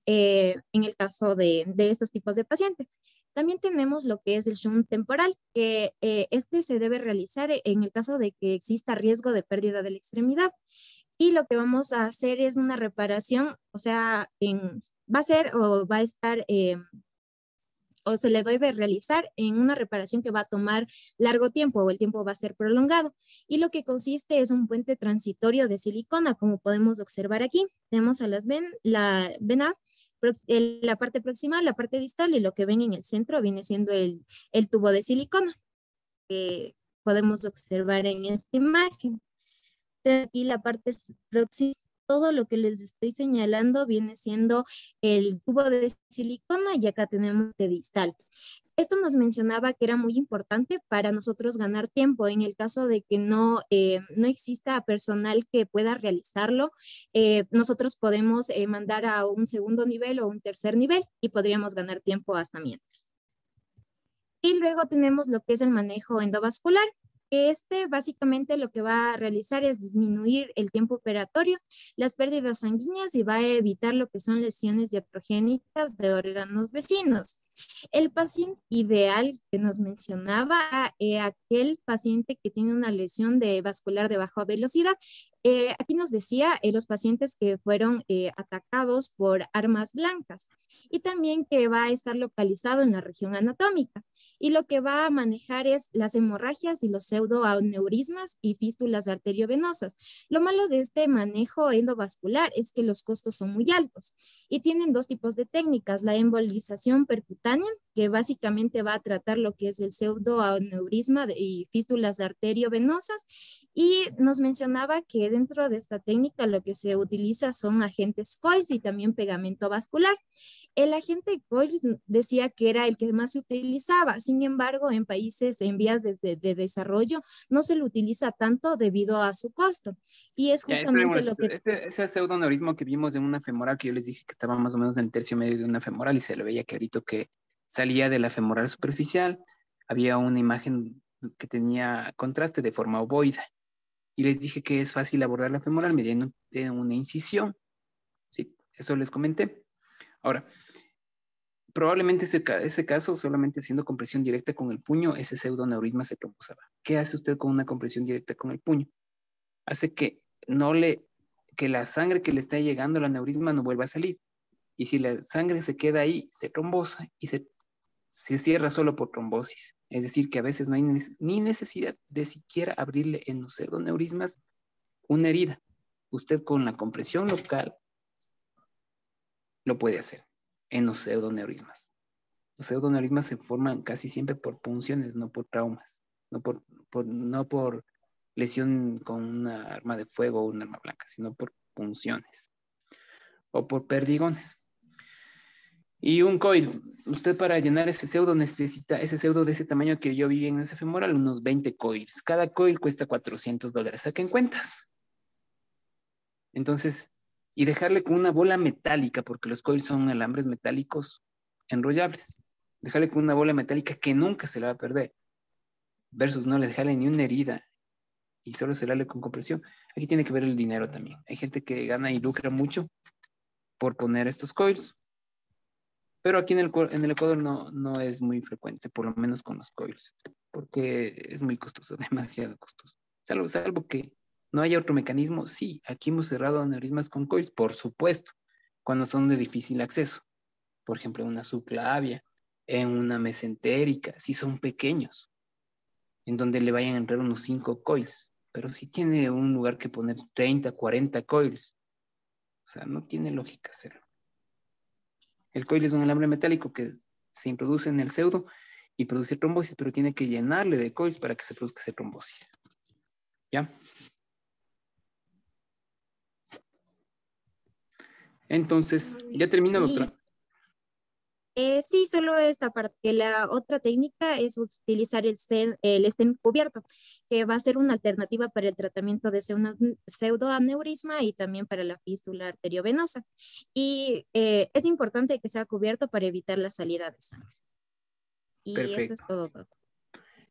en el caso de estos tipos de pacientes. También tenemos lo que es el shunt temporal, que este se debe realizar en el caso de que exista riesgo de pérdida de la extremidad. Y lo que vamos a hacer es una reparación, o sea, va a ser o va a estar, o se le debe realizar en una reparación que va a tomar largo tiempo o el tiempo va a ser prolongado. Y lo que consiste es un puente transitorio de silicona, como podemos observar aquí. Tenemos a la vena la parte proximal, la parte distal, y lo que ven en el centro viene siendo el tubo de silicona que podemos observar en esta imagen. Aquí la parte próxima, todo lo que les estoy señalando viene siendo el tubo de silicona, y acá tenemos el distal. Esto nos mencionaba que era muy importante para nosotros ganar tiempo en el caso de que no exista personal que pueda realizarlo. Nosotros podemos mandar a un segundo nivel o un tercer nivel y podríamos ganar tiempo hasta mientras. Y luego tenemos lo que es el manejo endovascular. Básicamente lo que va a realizar es disminuir el tiempo operatorio, las pérdidas sanguíneas, y va a evitar lo que son lesiones iatrogénicas de órganos vecinos. El paciente ideal que nos mencionaba, aquel paciente que tiene una lesión vascular de baja velocidad. Aquí nos decía los pacientes que fueron atacados por armas blancas, y también que va a estar localizado en la región anatómica, y lo que va a manejar es las hemorragias y los pseudoaneurismas y fístulas arteriovenosas. Lo malo de este manejo endovascular es que los costos son muy altos y tienen dos tipos de técnicas: la embolización percutánea, que básicamente va a tratar lo que es el pseudoaneurisma y fístulas arteriovenosas, y nos mencionaba que dentro de esta técnica lo que se utiliza son agentes COILS y también pegamento vascular. El agente COILS decía que era el que más se utilizaba. Sin embargo, en países en vías de desarrollo no se lo utiliza tanto debido a su costo. Y es justamente lo que... Ese pseudoneurismo que vimos en una femoral, que yo les dije que estaba más o menos en el tercio medio de una femoral, y se le veía clarito que salía de la femoral superficial. Había una imagen que tenía contraste de forma ovoide. Y les dije que es fácil abordar la femoral mediante una incisión. Sí, eso les comenté. Ahora, probablemente ese caso, solamente haciendo compresión directa con el puño, ese pseudoneurisma se trombosaba. ¿Qué hace usted con una compresión directa con el puño? Hace que la sangre que le está llegando al aneurisma no vuelva a salir. Y si la sangre se queda ahí, se trombosa y se cierra solo por trombosis. Es decir, que a veces no hay ni necesidad de siquiera abrirle en los pseudoneurismas una herida. Usted con la compresión local lo puede hacer en los pseudoneurismas. Los pseudoneurismas se forman casi siempre por punciones, no por traumas, no por lesión con una arma de fuego o un arma blanca, sino por punciones o por perdigones. Y un coil, usted para llenar ese pseudo necesita ese pseudo de ese tamaño que yo vi en ese femoral, unos 20 coils. Cada coil cuesta $400. Saquen cuentas. Entonces, y dejarle con una bola metálica, porque los coils son alambres metálicos enrollables. Dejarle con una bola metálica que nunca se la va a perder. Versus no le dejarle ni una herida y solo cerrarle con compresión. Aquí tiene que ver el dinero también. Hay gente que gana y lucra mucho por poner estos coils. Pero aquí en el Ecuador no es muy frecuente, por lo menos con los coils, porque es muy costoso, demasiado costoso. Salvo que no haya otro mecanismo. Sí, aquí hemos cerrado aneurismas con coils, por supuesto, cuando son de difícil acceso. Por ejemplo, en una subclavia, en una mesentérica, si son pequeños, en donde le vayan a entrar unos 5 coils. Pero si tiene un lugar que poner 30, 40 coils, o sea, no tiene lógica hacerlo. El coil es un alambre metálico que se introduce en el pseudo y produce trombosis, pero tiene que llenarle de coils para que se produzca esa trombosis. ¿Ya? Entonces, ya termina, doctora. Sí, solo esta parte. La otra técnica es utilizar el stent cubierto, que va a ser una alternativa para el tratamiento de pseudoaneurisma y también para la fístula arteriovenosa. Y es importante que sea cubierto para evitar la salida de sangre. Y perfecto. Eso es todo, doctor.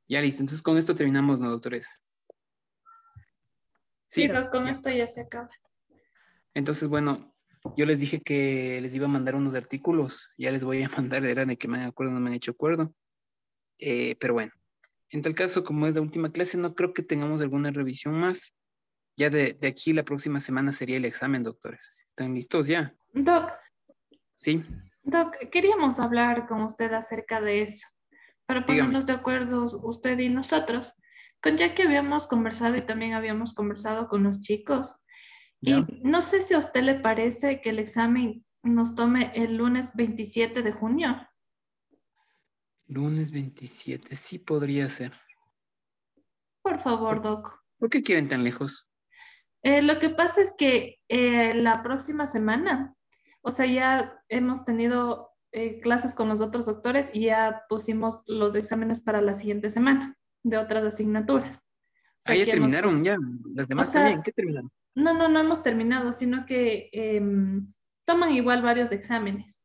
Ya listo. Entonces, con esto terminamos, ¿no, doctores? Sí, con esto ya se acaba. Entonces, bueno, yo les dije que les iba a mandar unos artículos. Ya les voy a mandar, era de que me acuerdo, no me han hecho acuerdo. Pero bueno, en tal caso, como es la última clase, no creo que tengamos alguna revisión más. Ya de aquí la próxima semana sería el examen, doctores. ¿Están listos ya? Doc. Sí. Doc, queríamos hablar con usted acerca de eso, para ponernos de acuerdo usted y nosotros, ya que habíamos conversado y también habíamos conversado con los chicos. Y no sé si a usted le parece que el examen nos tome el lunes 27 de junio. Lunes 27, sí podría ser. Por favor, Doc. ¿Por qué quieren tan lejos? Lo que pasa es que la próxima semana, o sea, ya hemos tenido clases con los otros doctores y ya pusimos los exámenes para la siguiente semana de otras asignaturas. O sea, Ya que terminaron, ya. Las demás o sea, también. ¿Qué terminaron? No hemos terminado, sino que toman igual varios exámenes.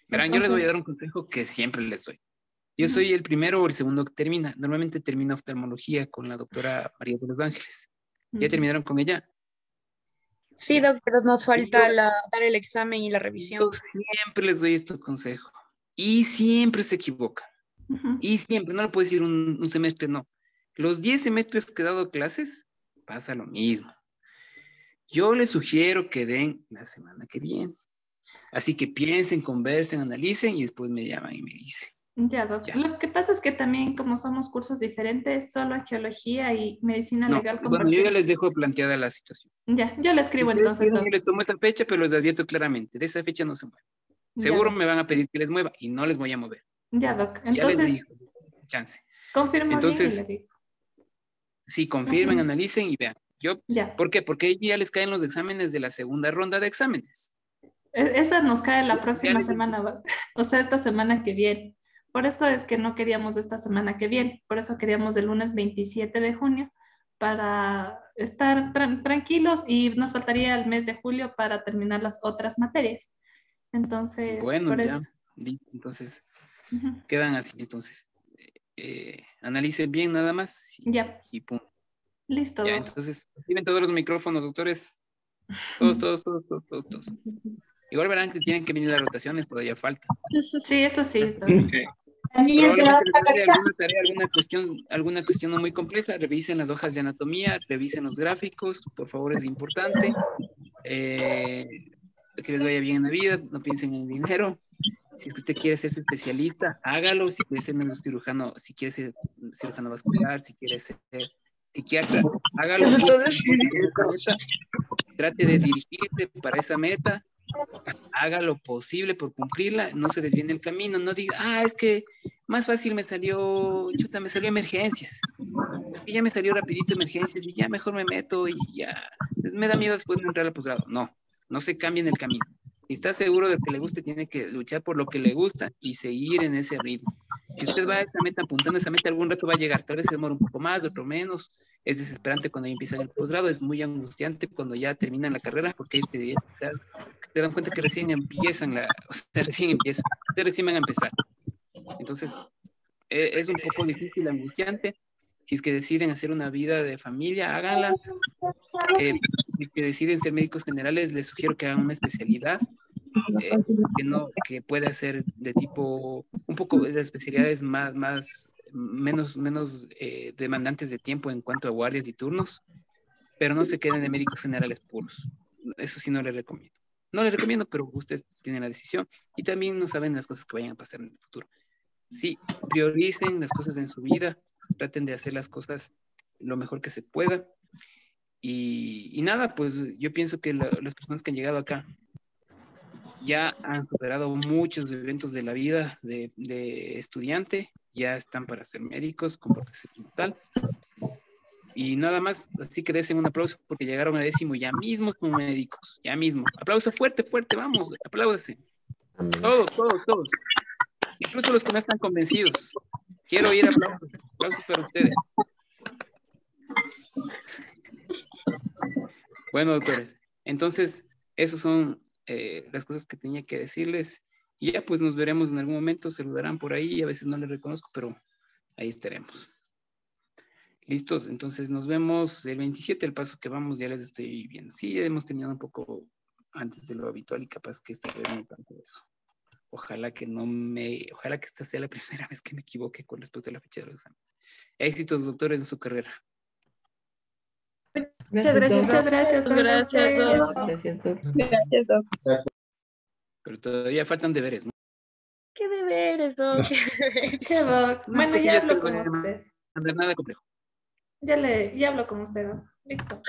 Verán, yo les voy a dar un consejo que siempre les doy. Yo soy el primero o el segundo que termina. Normalmente termina oftalmología con la doctora María de los Ángeles. ¿Ya terminaron con ella? Sí, Doc, pero nos falta dar el examen y la revisión. Yo siempre les doy este consejo. Y siempre se equivocan. Y siempre, no le puedo decir un semestre, no. Los 10 semestres que he dado clases, pasa lo mismo. Yo les sugiero que den la semana que viene. Así que piensen, conversen, analicen y después me llaman y me dicen. Ya, Doc. Ya. Lo que pasa es que también, como somos cursos diferentes, solo arqueología y medicina legal. Bueno, yo ya les dejo planteada la situación. Ya, yo le escribo entonces. Yo les tomo esta fecha, pero les advierto claramente, de esa fecha no se mueven. Seguro me van a pedir que les mueva y no les voy a mover. Ya, Doc. Entonces, ya les digo, chance. Confirmo. Entonces, bien y le digo. Sí, confirmen, analicen y vean. ¿Por qué? Porque ahí ya les caen los exámenes de la segunda ronda de exámenes. Esa nos cae la próxima semana, o sea, esta semana que viene. Por eso es que no queríamos esta semana que viene, por eso queríamos el lunes 27 de junio para estar tranquilos y nos faltaría el mes de julio para terminar las otras materias. Entonces, bueno, por ya, eso. listo, entonces, quedan así, entonces, analicen bien nada más y pum. Listo. Ya, entonces, activen todos los micrófonos, doctores. Todos. Igual verán que tienen que venir las rotaciones, todavía falta. Sí, eso sí. Sí. Probablemente les dé alguna tarea, alguna cuestión no muy compleja. Revisen las hojas de anatomía, revisen los gráficos, por favor, es importante. Que les vaya bien en la vida, no piensen en el dinero. Si es que usted quiere ser especialista, hágalo. Si quiere ser neurocirujano, si quiere ser cirujano vascular, si quiere ser psiquiatra, hágalo. Trate de dirigirse para esa meta. Haga lo posible por cumplirla, no se desvíe el camino, no diga, es que más fácil me salió emergencias, es que ya me salió rapidito emergencias y ya mejor me meto y ya, me da miedo después de entrar al posgrado. No se cambie en el camino. Si está seguro de que le guste, tiene que luchar por lo que le gusta y seguir en ese ritmo. Si usted va a esa meta, apuntando a esa meta, algún rato va a llegar, tal vez se demora un poco más, otro menos. Es desesperante cuando ya empiezan el posgrado, es muy angustiante cuando ya terminan la carrera, porque se dan cuenta que recién empiezan, ustedes recién van a empezar. Entonces, es un poco difícil, angustiante. Si es que deciden hacer una vida de familia, háganla. Si es que deciden ser médicos generales, les sugiero que hagan una especialidad, que pueda ser de tipo, un poco de especialidades menos demandantes de tiempo en cuanto a guardias y turnos, pero no se queden de médicos generales puros. Eso sí no les recomiendo. No les recomiendo, pero ustedes tienen la decisión y también no saben las cosas que vayan a pasar en el futuro. Sí, prioricen las cosas en su vida, traten de hacer las cosas lo mejor que se pueda. Y nada, pues yo pienso que las personas que han llegado acá ya han superado muchos eventos de la vida de estudiante, ya están para ser médicos, compórtense como tal. Y nada más, así que desen un aplauso porque llegaron a 10º ya mismo como médicos, ya mismo. Aplauso fuerte, vamos, apláudese. Todos. Incluso los que no están convencidos. Quiero oír aplausos para ustedes. Bueno, doctores, entonces, esos son las cosas que tenía que decirles. Y ya pues nos veremos en algún momento, saludarán por ahí, a veces no les reconozco, pero ahí estaremos. ¿Listos? Entonces nos vemos el 27, el paso que vamos, ya les estoy viendo. Sí, hemos terminado un poco antes de lo habitual y capaz que esta vez no tanto eso. Ojalá que esta sea la primera vez que me equivoque con respecto a la fecha de los exámenes. Éxitos, doctores, en su carrera. Muchas gracias. Gracias, doctor. Pero todavía faltan deberes, ¿no? ¿Qué deberes, Doc? ¿Qué Doc? Bueno, ya hablo con usted. No nada complejo. Ya hablo con usted, Doc. Listo.